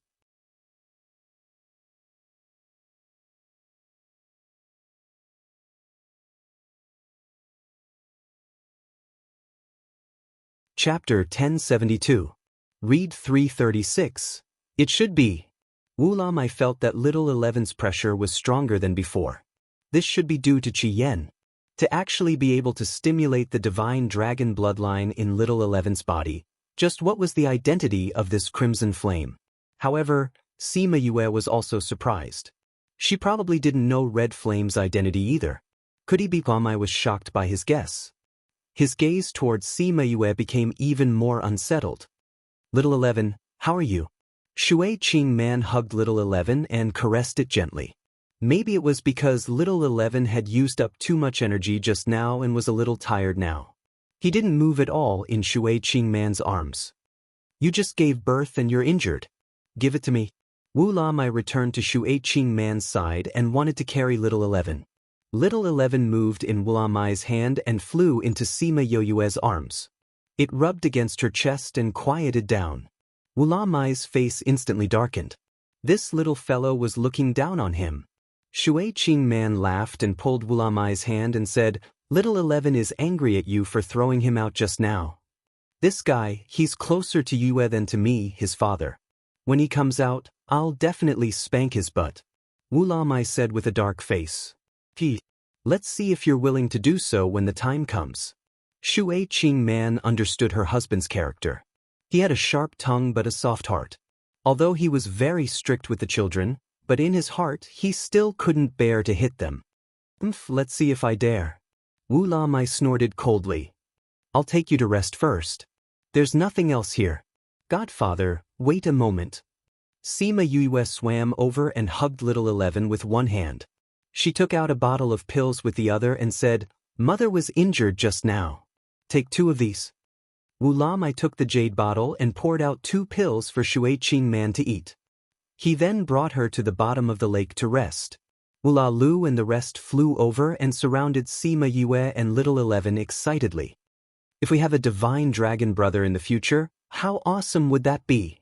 Chapter 1072. Read 336. It should be. Wu Lamai felt that Little Eleven's pressure was stronger than before. This should be due to Qi Yen. To actually be able to stimulate the divine dragon bloodline in Little Eleven's body, just what was the identity of this crimson flame? However, Sima Yue was also surprised. She probably didn't know Red Flame's identity either. Could he be? Lamai was shocked by his guess. His gaze towards Sima Yue became even more unsettled. Little Eleven, how are you? Shui Qing Man hugged Little Eleven and caressed it gently. Maybe it was because Little Eleven had used up too much energy just now and was a little tired now. He didn't move at all in Shui Qing Man's arms. You just gave birth and you're injured. Give it to me. Wu Lamai returned to Shui Qing Man's side and wanted to carry Little Eleven. Little Eleven moved in Wu Lamai's hand and flew into Sima Yue's arms. It rubbed against her chest and quieted down. Wu Lamai's face instantly darkened. This little fellow was looking down on him. Shui Qing Man laughed and pulled Wu Lamai's hand and said, Little Eleven is angry at you for throwing him out just now. This guy, he's closer to Yue than to me, his father. When he comes out, I'll definitely spank his butt. Wu Lamai said with a dark face. Let's see if you're willing to do so when the time comes. Shui Qing Man understood her husband's character. He had a sharp tongue but a soft heart. Although he was very strict with the children, but in his heart he still couldn't bear to hit them. Let's see if I dare. Wu Lamai snorted coldly. I'll take you to rest first. There's nothing else here. Godfather, wait a moment. Sima Yue swam over and hugged Little Eleven with one hand. She took out a bottle of pills with the other and said, Mother was injured just now. Take 2 of these. Wu Lamai took the jade bottle and poured out 2 pills for Shui Qing Man to eat. He then brought her to the bottom of the lake to rest. Wu Lalu and the rest flew over and surrounded Sima Yue and Little Eleven excitedly. If we have a divine dragon brother in the future, how awesome would that be?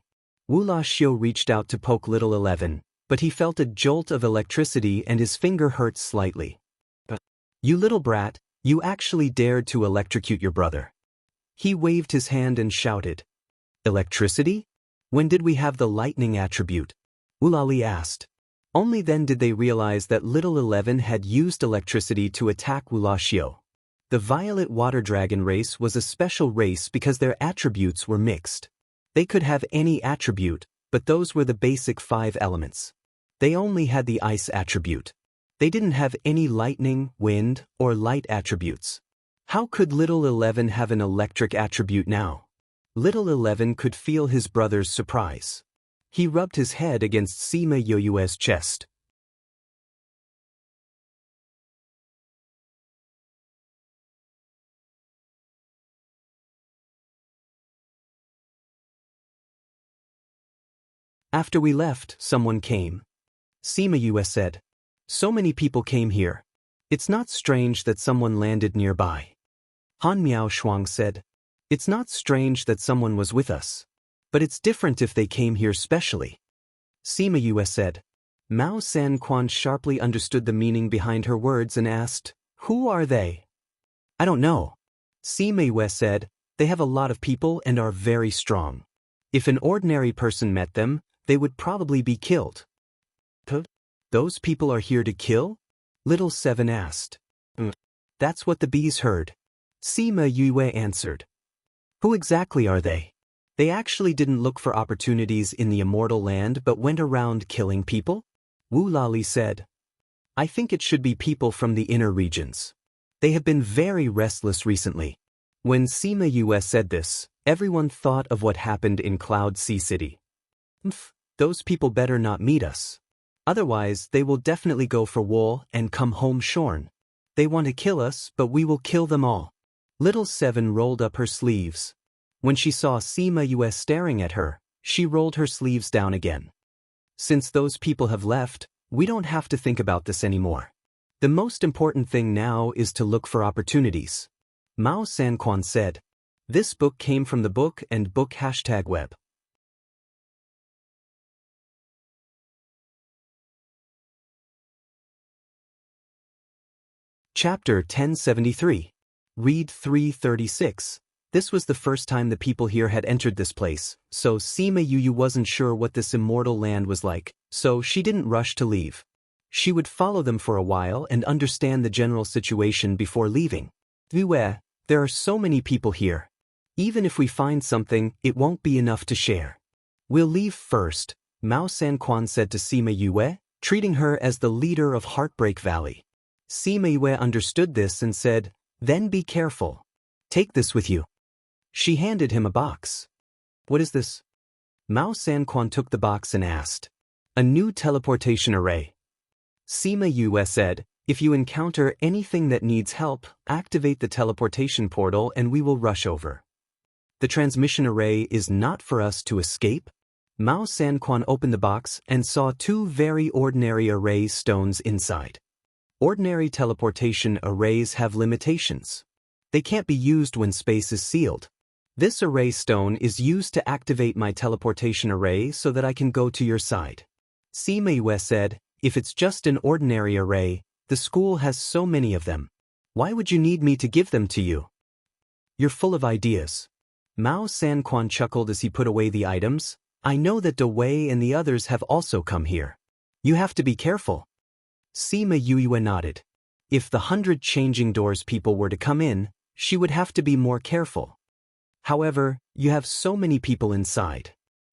Wu Laxiu reached out to poke Little Eleven, but he felt a jolt of electricity and his finger hurt slightly. You little brat, you actually dared to electrocute your brother. He waved his hand and shouted. Electricity? When did we have the lightning attribute? Wulali asked. Only then did they realize that Little Eleven had used electricity to attack Wulaxiu. The Violet Water Dragon race was a special race because their attributes were mixed. They could have any attribute, but those were the basic 5 elements. They only had the ice attribute. They didn't have any lightning, wind, or light attributes. How could Little Eleven have an electric attribute now? Little Eleven could feel his brother's surprise. He rubbed his head against Sima Yue's chest. After we left, someone came. Sima Yue said. So many people came here. It's not strange that someone landed nearby. Han Miao Shuang said. It's not strange that someone was with us. But it's different if they came here specially. Sima Yue said. Mao San Quan sharply understood the meaning behind her words and asked, Who are they? I don't know. Sima Yue said, They have a lot of people and are very strong. If an ordinary person met them, they would probably be killed. Those people are here to kill? Little Seven asked. That's what the bees heard. Sima Yue answered. Who exactly are they? They actually didn't look for opportunities in the immortal land but went around killing people? Wu Lali said. I think it should be people from the inner regions. They have been very restless recently. When Sima Yue said this, Everyone thought of what happened in Cloud Sea City. Those people better not meet us. Otherwise, they will definitely go for wool and come home shorn. They want to kill us, but we will kill them all. Little Seven rolled up her sleeves. When she saw Sima Yue staring at her, she rolled her sleeves down again. Since those people have left, we don't have to think about this anymore. The most important thing now is to look for opportunities. Mao Sanquan said. This book came from the book and book #web. Chapter 1073. Read 336. This was the first time the people here had entered this place, so Sima Yu wasn't sure what this immortal land was like, so she didn't rush to leave. She would follow them for a while and understand the general situation before leaving. Yue, there are so many people here. Even if we find something, it won't be enough to share. We'll leave first, Mao Sanquan said to Sima Yue, treating her as the leader of Heartbreak Valley. Sima Yue understood this and said, then be careful. Take this with you. She handed him a box. What is this? Mao Sanquan took the box and asked. A new teleportation array. Sima Yue said, if you encounter anything that needs help, activate the teleportation portal and we will rush over. The transmission array is not for us to escape? Mao Sanquan opened the box and saw two very ordinary array stones inside. Ordinary teleportation arrays have limitations. They can't be used when space is sealed. This array stone is used to activate my teleportation array so that I can go to your side. Sima Yue said, if it's just an ordinary array, the school has so many of them. Why would you need me to give them to you? You're full of ideas. Mao Sanquan chuckled as he put away the items. I know that De Wei and the others have also come here. You have to be careful. Sima Yue nodded. If the 100 changing doors people were to come in, she would have to be more careful. However, you have so many people inside.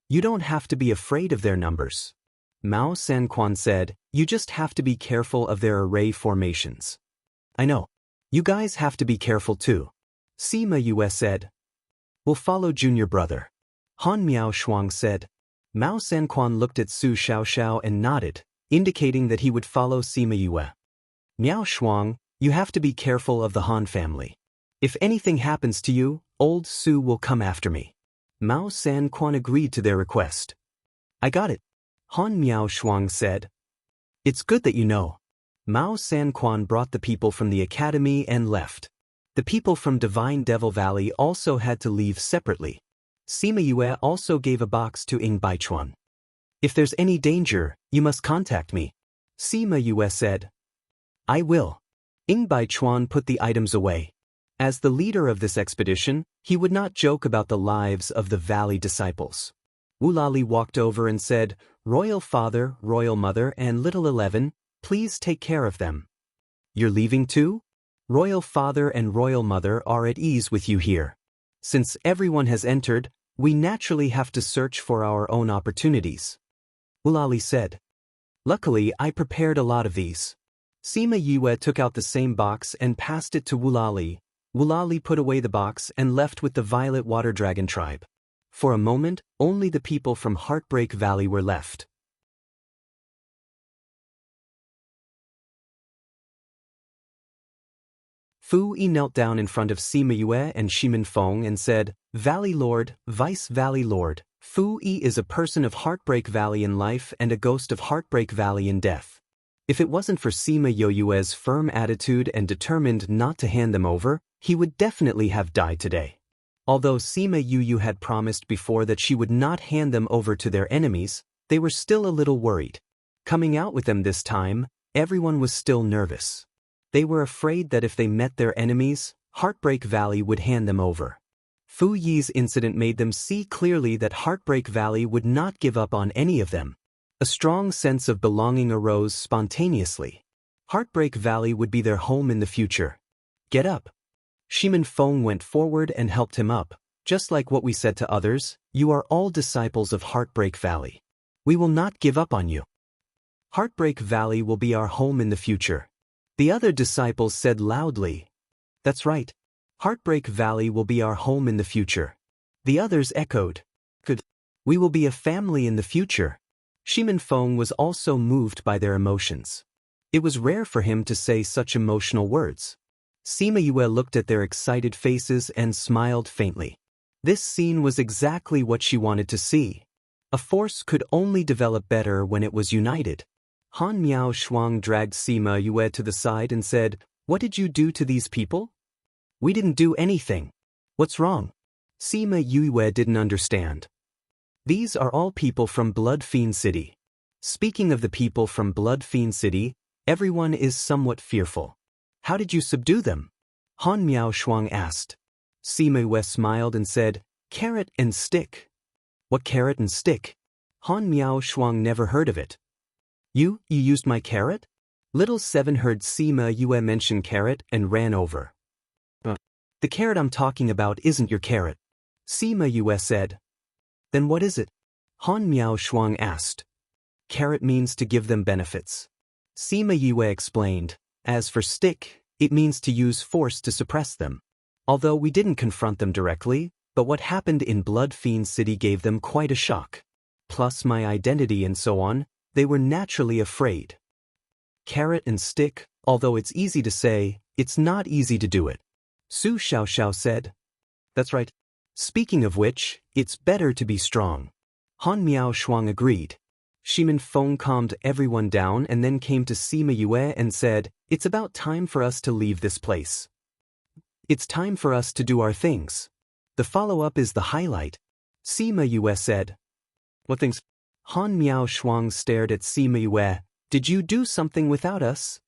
You don't have to be afraid of their numbers. Mao Sanquan said, you just have to be careful of their array formations. I know. You guys have to be careful too. Sima Yue said. We'll follow junior brother. Han Miao Shuang said. Mao Sanquan looked at Su Xiaoxiao and nodded, indicating that he would follow Sima Yue. Miao Shuang, you have to be careful of the Han family. If anything happens to you, old Su will come after me. Mao Sanquan agreed to their request. I got it. Han Miao Shuang said. It's good that you know. Mao Sanquan brought the people from the academy and left. The people from Divine Devil Valley also had to leave separately. Sima Yue also gave a box to Ying Baichuan. If there's any danger, you must contact me. Sima Yue said. I will. Ying Baichuan put the items away. As the leader of this expedition, he would not joke about the lives of the valley disciples. Wulali walked over and said, Royal Father, Royal Mother, and Little 11, please take care of them. You're leaving too? Royal Father and Royal Mother are at ease with you here. Since everyone has entered, we naturally have to search for our own opportunities. Wulali said. Luckily, I prepared a lot of these. Sima Yue took out the same box and passed it to Wulali. Wulali put away the box and left with the Violet Water Dragon tribe. For a moment, only the people from Heartbreak Valley were left. Fu Yi knelt down in front of Sima Yue and Shimin Feng and said, Valley Lord, Vice Valley Lord, Fu Yi is a person of Heartbreak Valley in life and a ghost of Heartbreak Valley in death. If it wasn't for Sima Yue's firm attitude and determined not to hand them over, he would definitely have died today. Although Sima Yu had promised before that she would not hand them over to their enemies, they were still a little worried. Coming out with them this time, everyone was still nervous. They were afraid that if they met their enemies, Heartbreak Valley would hand them over. Fu Yi's incident made them see clearly that Heartbreak Valley would not give up on any of them. A strong sense of belonging arose spontaneously. Heartbreak Valley would be their home in the future. Get up. Shimin Feng went forward and helped him up. Just like what we said to others, you are all disciples of Heartbreak Valley. We will not give up on you. Heartbreak Valley will be our home in the future. The other disciples said loudly. That's right. Heartbreak Valley will be our home in the future. The others echoed. Good. We will be a family in the future. Shiminfeng was also moved by their emotions. It was rare for him to say such emotional words. Sima Yue looked at their excited faces and smiled faintly. This scene was exactly what she wanted to see. A force could only develop better when it was united. Han Miao Shuang dragged Sima Yue to the side and said, "What did you do to these people?" "We didn't do anything. What's wrong?" Sima Yue didn't understand. "These are all people from Blood Fiend City. Speaking of the people from Blood Fiend City, everyone is somewhat fearful. How did you subdue them?" Han Miao Shuang asked. Sima Yue smiled and said, "Carrot and stick." "What carrot and stick?" Han Miao Shuang never heard of it. You used my carrot?" Little Seven heard Sima Yue mention carrot and ran over. The carrot I'm talking about isn't your carrot," Sima Yue said. "Then what is it?" Han Miao Shuang asked. "Carrot means to give them benefits," Sima Yue explained. "As for stick, it means to use force to suppress them. Although we didn't confront them directly, but what happened in Blood Fiend City gave them quite a shock. Plus my identity and so on, they were naturally afraid. Carrot and stick, although it's easy to say, it's not easy to do it," Su Xiaoxiao said. "That's right. Speaking of which, it's better to be strong," Han Miao Shuang agreed. Shiminfeng calmed everyone down and then came to Sima Yue and said, "It's about time for us to leave this place. It's time for us to do our things. The follow-up is the highlight," Sima Yue said. "What things?" Han Miao Shuang stared at Sima Yue. "Did you do something without us?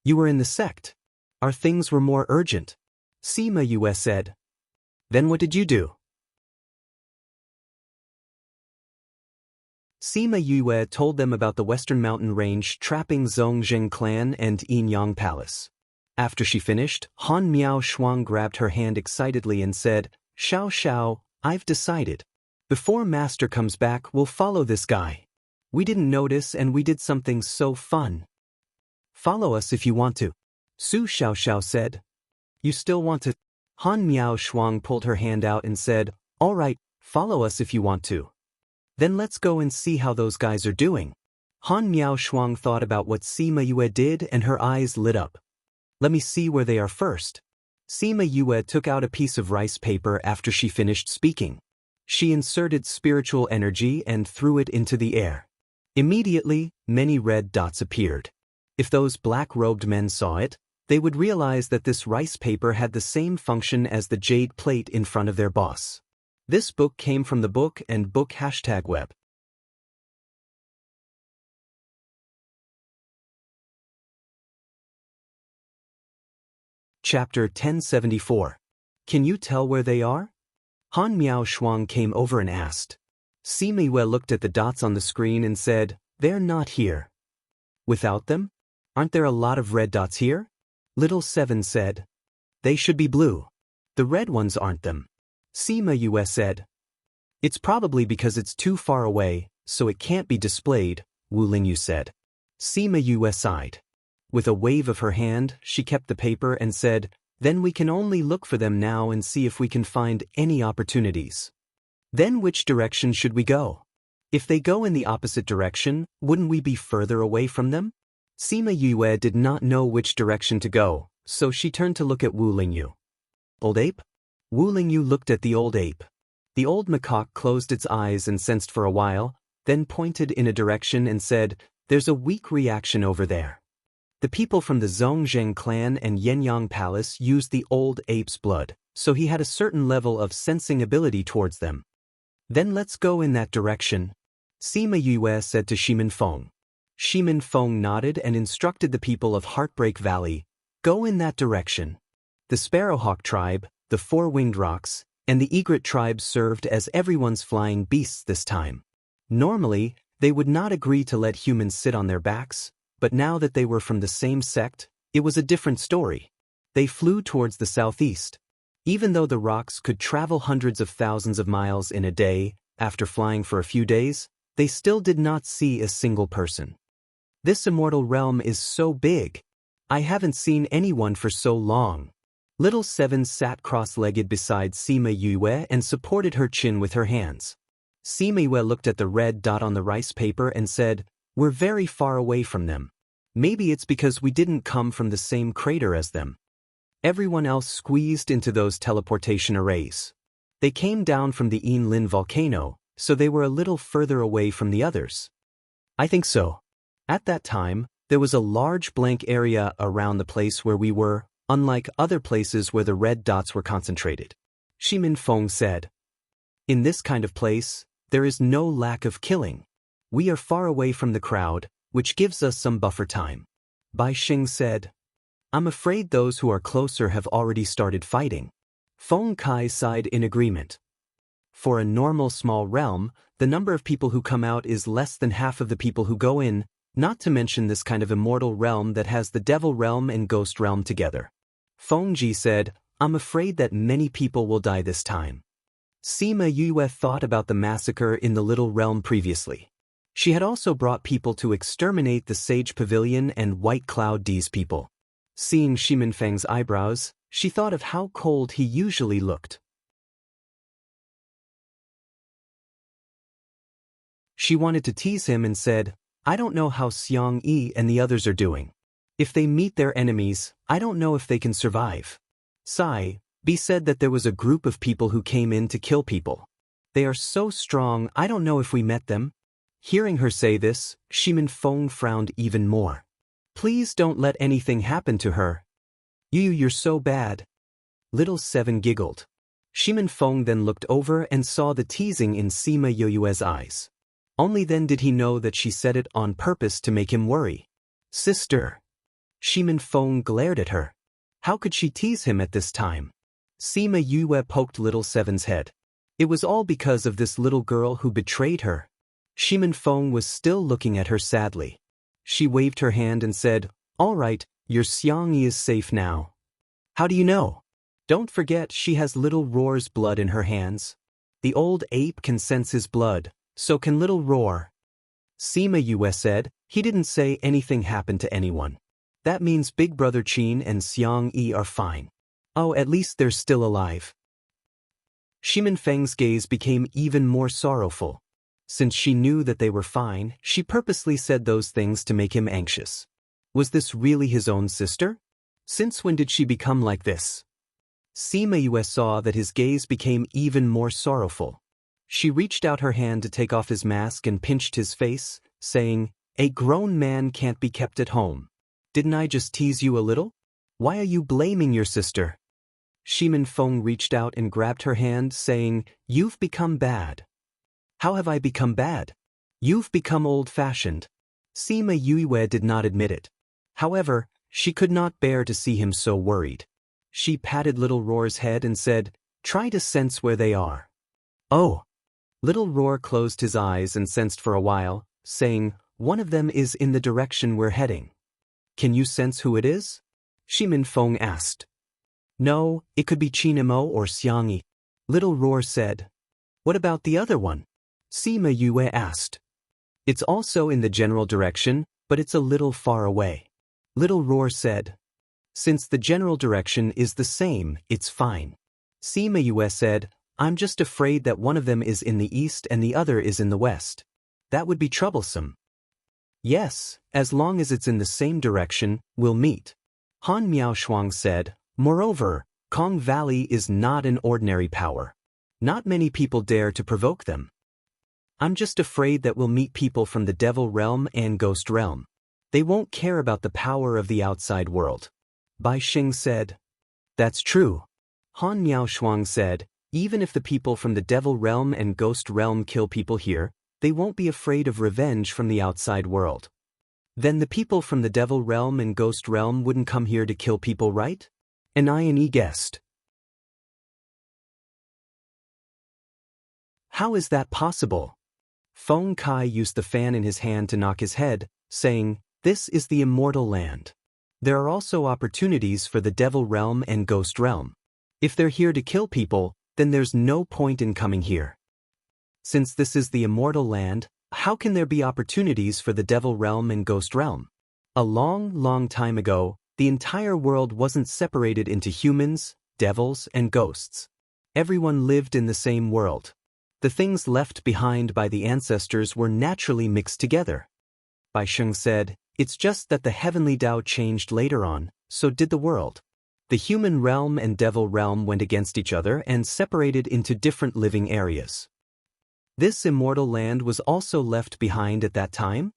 You were in the sect. Our things were more urgent," Sima Yue said. "Then what did you do?" Sima Yue told them about the Western Mountain Range trapping Zhongzheng clan and Yin Yang Palace. After she finished, Han Miao Shuang grabbed her hand excitedly and said, "Xiao Xiao, I've decided. Before Master comes back, we'll follow this guy. We didn't notice and we did something so fun. Follow us if you want to," Su Xiaoxiao said. "You still want to?" Han Miao Shuang pulled her hand out and said, "All right, follow us if you want to. Then let's go and see how those guys are doing." Han Miao Shuang thought about what Sima Yue did and her eyes lit up. "Let me see where they are first." Sima Yue took out a piece of rice paper after she finished speaking. She inserted spiritual energy and threw it into the air. Immediately, many red dots appeared. If those black-robed men saw it, they would realize that this rice paper had the same function as the jade plate in front of their boss. This book came from the book and book #web. Chapter 1074. Can you tell where they are? Han Miao Shuang came over and asked. Sima Yue looked at the dots on the screen and said, "They're not here." "Without them? Aren't there a lot of red dots here?" Little Seven said. "They should be blue. The red ones aren't them," Sima Yue said. "It's probably because it's too far away, so it can't be displayed," Wu Lingyu said. Sima Yue sighed. With a wave of her hand, she kept the paper and said, "Then we can only look for them now and see if we can find any opportunities." "Then which direction should we go? If they go in the opposite direction, wouldn't we be further away from them?" Sima Yue did not know which direction to go, so she turned to look at Wu Lingyu. "Old ape?" Wu Lingyu looked at the old ape. The old macaque closed its eyes and sensed for a while, then pointed in a direction and said, "There's a weak reaction over there. The people from the Zhongzheng clan and Yenyang Palace used the old ape's blood, so he had a certain level of sensing ability towards them. Then let's go in that direction," Sima Yue said to Shiminfeng. Shiminfeng nodded and instructed the people of Heartbreak Valley, "Go in that direction." The Sparrowhawk tribe, the Four-Winged Rocks, and the Egret tribe served as everyone's flying beasts this time. Normally, they would not agree to let humans sit on their backs, but now that they were from the same sect, it was a different story. They flew towards the southeast. Even though the rocks could travel hundreds of thousands of miles in a day, after flying for a few days, they still did not see a single person. "This immortal realm is so big. I haven't seen anyone for so long." Little Seven sat cross-legged beside Sima Yue and supported her chin with her hands. Sima Yue looked at the red dot on the rice paper and said, "We're very far away from them. Maybe it's because we didn't come from the same crater as them." Everyone else squeezed into those teleportation arrays. They came down from the Yinlin volcano, so they were a little further away from the others. I think so. At that time, there was a large blank area around the place where we were, unlike other places where the red dots were concentrated. Shimin Feng said. In this kind of place, there is no lack of killing. We are far away from the crowd, which gives us some buffer time. Bai Xing said. I'm afraid those who are closer have already started fighting. Feng Kai sighed in agreement. For a normal small realm, the number of people who come out is less than half of the people who go in, not to mention this kind of immortal realm that has the devil realm and ghost realm together. Feng Ji said, I'm afraid that many people will die this time. Sima Yue thought about the massacre in the little realm previously. She had also brought people to exterminate the Sage Pavilion and White Cloud D's people. Seeing Shimin Feng's eyebrows, she thought of how cold he usually looked. She wanted to tease him and said, I don't know how Xiang Yi and the others are doing. If they meet their enemies, I don't know if they can survive. Sai B said that there was a group of people who came in to kill people. They are so strong, I don't know if we met them. Hearing her say this, Shimin Feng frowned even more. Please don't let anything happen to her. You're so bad. Little Seven giggled. Shimin Feng then looked over and saw the teasing in Sima Yue's eyes. Only then did he know that she said it on purpose to make him worry. Sister. Shimin Feng glared at her. How could she tease him at this time? Sima Yue poked Little Seven's head. It was all because of this little girl who betrayed her. Shimin Feng was still looking at her sadly. She waved her hand and said, All right, your Xiangyi is safe now. How do you know? Don't forget she has little Roar's blood in her hands. The old ape can sense his blood, so can little Roar. Sima Yue said, he didn't say anything happened to anyone. That means Big Brother Qin and Xiangyi are fine. Oh, at least they're still alive. Shimin Feng's gaze became even more sorrowful. Since she knew that they were fine, she purposely said those things to make him anxious. Was this really his own sister? Since when did she become like this? Sima Yue saw that his gaze became even more sorrowful. She reached out her hand to take off his mask and pinched his face, saying, A grown man can't be kept at home. Didn't I just tease you a little? Why are you blaming your sister? Shimin Feng reached out and grabbed her hand, saying, You've become bad. How have I become bad? You've become old-fashioned. Sima Yue did not admit it. However, she could not bear to see him so worried. She patted Little Roar's head and said, Try to sense where they are. Oh. Little Roar closed his eyes and sensed for a while, saying, One of them is in the direction we're heading. Can you sense who it is? Shimin Feng asked. No, it could be Qinimo or Xiangyi. Little Roar said. What about the other one? Sima Yue asked. It's also in the general direction, but it's a little far away. Little Roar said. Since the general direction is the same, it's fine. Sima Yue said, I'm just afraid that one of them is in the east and the other is in the west. That would be troublesome. Yes, as long as it's in the same direction, we'll meet. Han Miaoshuang said, Moreover, Kong Valley is not an ordinary power. Not many people dare to provoke them. I'm just afraid that we'll meet people from the Devil Realm and Ghost Realm. They won't care about the power of the outside world. Bai Xing said. That's true. Han Miaoshuang said, even if the people from the Devil Realm and Ghost Realm kill people here, they won't be afraid of revenge from the outside world. Then the people from the Devil Realm and Ghost Realm wouldn't come here to kill people, right? An I guessed. How is that possible? Feng Kai used the fan in his hand to knock his head, saying, This is the immortal land. There are also opportunities for the Devil Realm and Ghost Realm. If they're here to kill people, then there's no point in coming here. Since this is the immortal land, how can there be opportunities for the Devil Realm and Ghost Realm? A long, long time ago, The entire world wasn't separated into humans, devils, and ghosts. Everyone lived in the same world. The things left behind by the ancestors were naturally mixed together. Bai Sheng said, "It's just that the heavenly Tao changed later on, so did the world. The human realm and devil realm went against each other and separated into different living areas." This immortal land was also left behind at that time?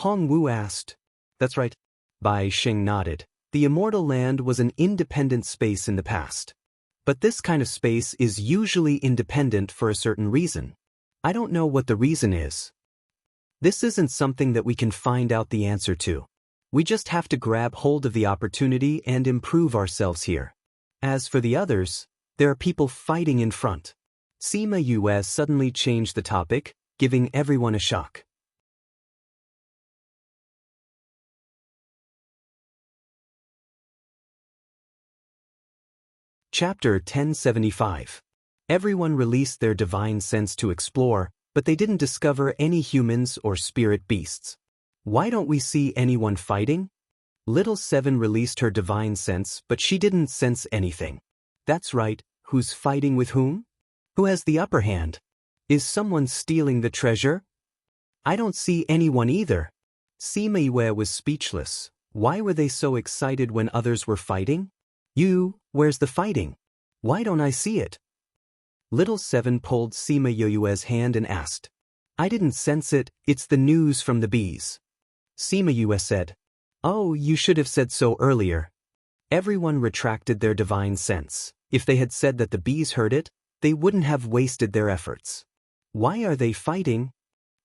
Hong Wu asked. "That's right." Bai Sheng nodded. The immortal land was an independent space in the past. But this kind of space is usually independent for a certain reason. I don't know what the reason is. This isn't something that we can find out the answer to. We just have to grab hold of the opportunity and improve ourselves here. As for the others, there are people fighting in front. Sima Yue suddenly changed the topic, giving everyone a shock. Chapter 1075. Everyone released their divine sense to explore, but they didn't discover any humans or spirit beasts. Why don't we see anyone fighting? Little Seven released her divine sense, but she didn't sense anything. That's right, who's fighting with whom? Who has the upper hand? Is someone stealing the treasure? I don't see anyone either. Sima Yue was speechless. Why were they so excited when others were fighting? Where's the fighting? Why don't I see it? Little Seven pulled Sima Yue's hand and asked. I didn't sense it, it's the news from the bees. Sima Yue said. Oh, you should have said so earlier. Everyone retracted their divine sense. If they had said that the bees heard it, they wouldn't have wasted their efforts. Why are they fighting?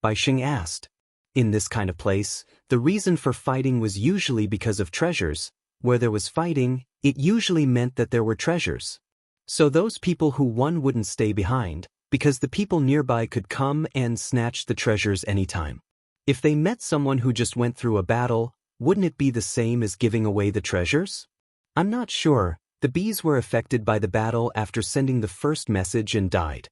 Bai Sheng asked. In this kind of place, the reason for fighting was usually because of treasures. Where there was fighting, it usually meant that there were treasures. So those people who won wouldn't stay behind, because the people nearby could come and snatch the treasures anytime. If they met someone who just went through a battle, wouldn't it be the same as giving away the treasures? I'm not sure. The bees were affected by the battle after sending the first message and died.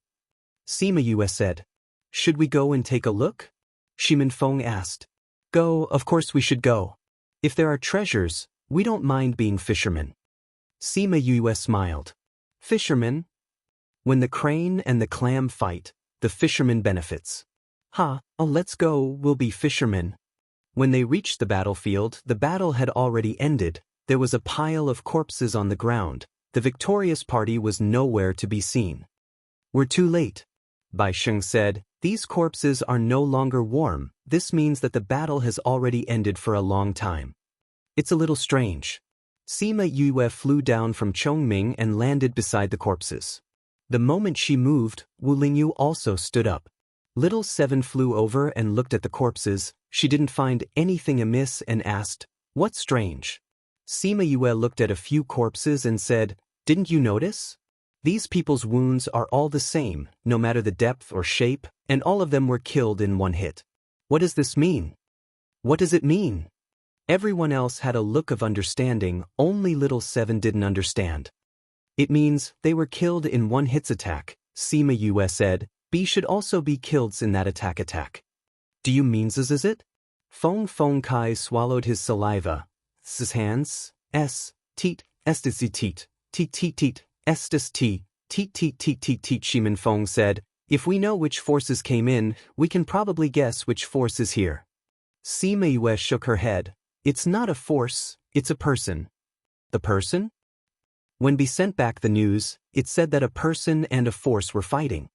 Sima Yue said. Should we go and take a look? Shimin Feng asked. Go, of course we should go. If there are treasures, we don't mind being fishermen. Sima Yue smiled. Fishermen? When the crane and the clam fight, the fisherman benefits. Let's go, we'll be fishermen. When they reached the battlefield, the battle had already ended. There was a pile of corpses on the ground. The victorious party was nowhere to be seen. We're too late. Bai Sheng said, these corpses are no longer warm. This means that the battle has already ended for a long time. It's a little strange. Sima Yue flew down from Chongming and landed beside the corpses. The moment she moved, Wu Lingyu also stood up. Little Seven flew over and looked at the corpses. She didn't find anything amiss and asked, What's strange? Sima Yue looked at a few corpses and said, Didn't you notice? These people's wounds are all the same, no matter the depth or shape, and all of them were killed in one hit. What does this mean? What does it mean? Everyone else had a look of understanding, only Little Seven didn't understand. It means they were killed in one hit's attack, Sima Yue said. B should also be killed in that attack. Do you mean is it? Feng Kai swallowed his saliva. His hands, teat, estes teat, teat, estes teat, Shimin Feng said. If we know which forces came in, we can probably guess which force is here. Sima Yue shook her head. It's not a force, it's a person. The person? When B sent back the news, it said that a person and a force were fighting.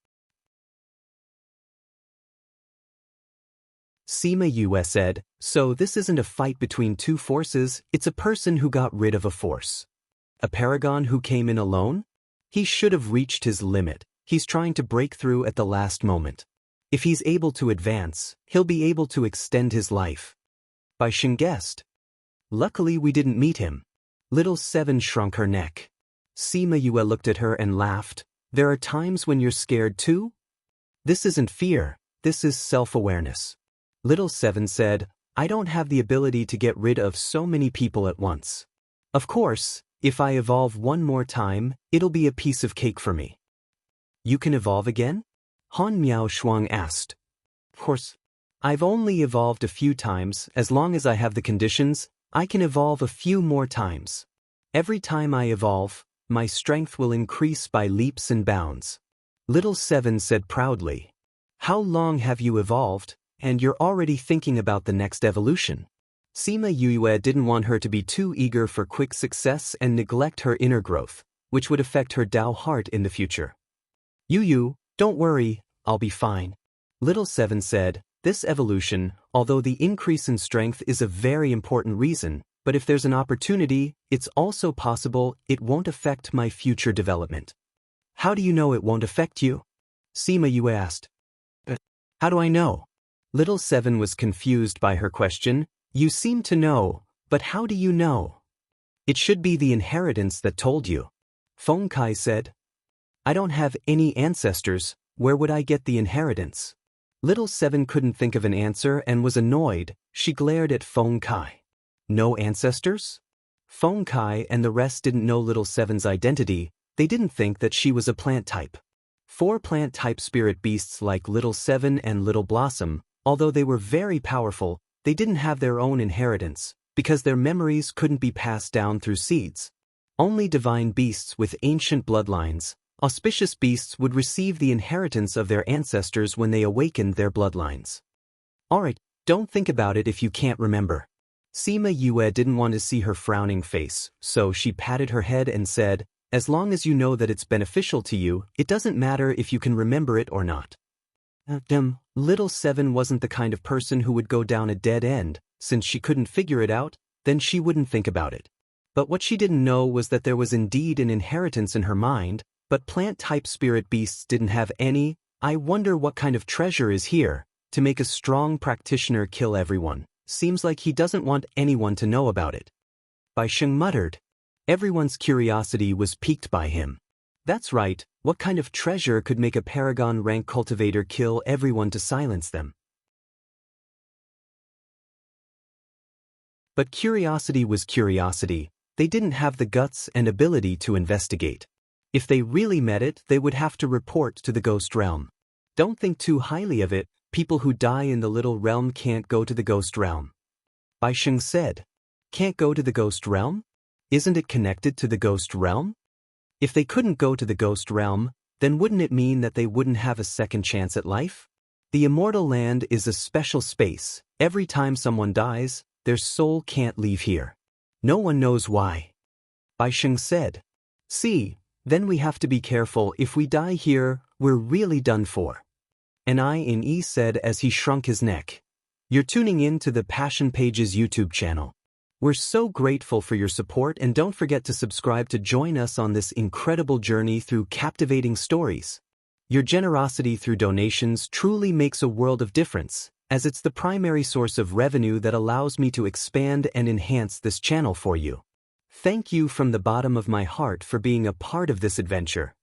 Sima Yue said, so this isn't a fight between two forces, it's a person who got rid of a force. A paragon who came in alone? He should have reached his limit. He's trying to break through at the last moment. If he's able to advance, he'll be able to extend his life. Bai Sheng guessed. Luckily we didn't meet him. Little Seven shrunk her neck. Sima Yue looked at her and laughed. There are times when you're scared too? This isn't fear, this is self-awareness. Little Seven said, I don't have the ability to get rid of so many people at once. Of course, if I evolve one more time, it'll be a piece of cake for me. You can evolve again? Han Miao Shuang asked. Of course. I've only evolved a few times. As long as I have the conditions, I can evolve a few more times. Every time I evolve, my strength will increase by leaps and bounds. Little Seven said proudly. How long have you evolved, and you're already thinking about the next evolution? Sima Yue didn't want her to be too eager for quick success and neglect her inner growth, which would affect her Dao heart in the future. Yu, don't worry, I'll be fine. Little Seven said, this evolution, although the increase in strength is a very important reason, but if there's an opportunity, it's also possible it won't affect my future development. How do you know it won't affect you? Sima Yue asked. How do I know? Little Seven was confused by her question. You seem to know, but how do you know? It should be the inheritance that told you. Feng Kai said. I don't have any ancestors, where would I get the inheritance? Little Seven couldn't think of an answer and was annoyed. She glared at Feng Kai. No ancestors? Feng Kai and the rest didn't know Little Seven's identity. They didn't think that she was a plant type. 4 plant-type spirit beasts like Little Seven and Little Blossom, although they were very powerful, they didn't have their own inheritance, because their memories couldn't be passed down through seeds. Only divine beasts with ancient bloodlines, auspicious beasts would receive the inheritance of their ancestors when they awakened their bloodlines. Alright, don't think about it if you can't remember. Sima Yue didn't want to see her frowning face, so she patted her head and said, as long as you know that it's beneficial to you, it doesn't matter if you can remember it or not. Little Seven wasn't the kind of person who would go down a dead end. Since she couldn't figure it out, then she wouldn't think about it. But what she didn't know was that there was indeed an inheritance in her mind, but plant-type spirit beasts didn't have any. I wonder what kind of treasure is here, to make a strong practitioner kill everyone. Seems like he doesn't want anyone to know about it. Bai Sheng muttered. Everyone's curiosity was piqued by him. That's right, what kind of treasure could make a paragon rank cultivator kill everyone to silence them? But curiosity was curiosity. They didn't have the guts and ability to investigate. If they really met it, they would have to report to the ghost realm. Don't think too highly of it, people who die in the little realm can't go to the ghost realm. Bai Sheng said. Can't go to the ghost realm? Isn't it connected to the ghost realm? If they couldn't go to the ghost realm, then wouldn't it mean that they wouldn't have a second chance at life? The immortal land is a special space. Every time someone dies, their soul can't leave here. No one knows why. Bai Sheng said. See, then we have to be careful. If we die here, we're really done for. An I in E said as he shrunk his neck. You're tuning in to the Passion Pages YouTube channel. We're so grateful for your support, and don't forget to subscribe to join us on this incredible journey through captivating stories. Your generosity through donations truly makes a world of difference, as it's the primary source of revenue that allows me to expand and enhance this channel for you. Thank you from the bottom of my heart for being a part of this adventure.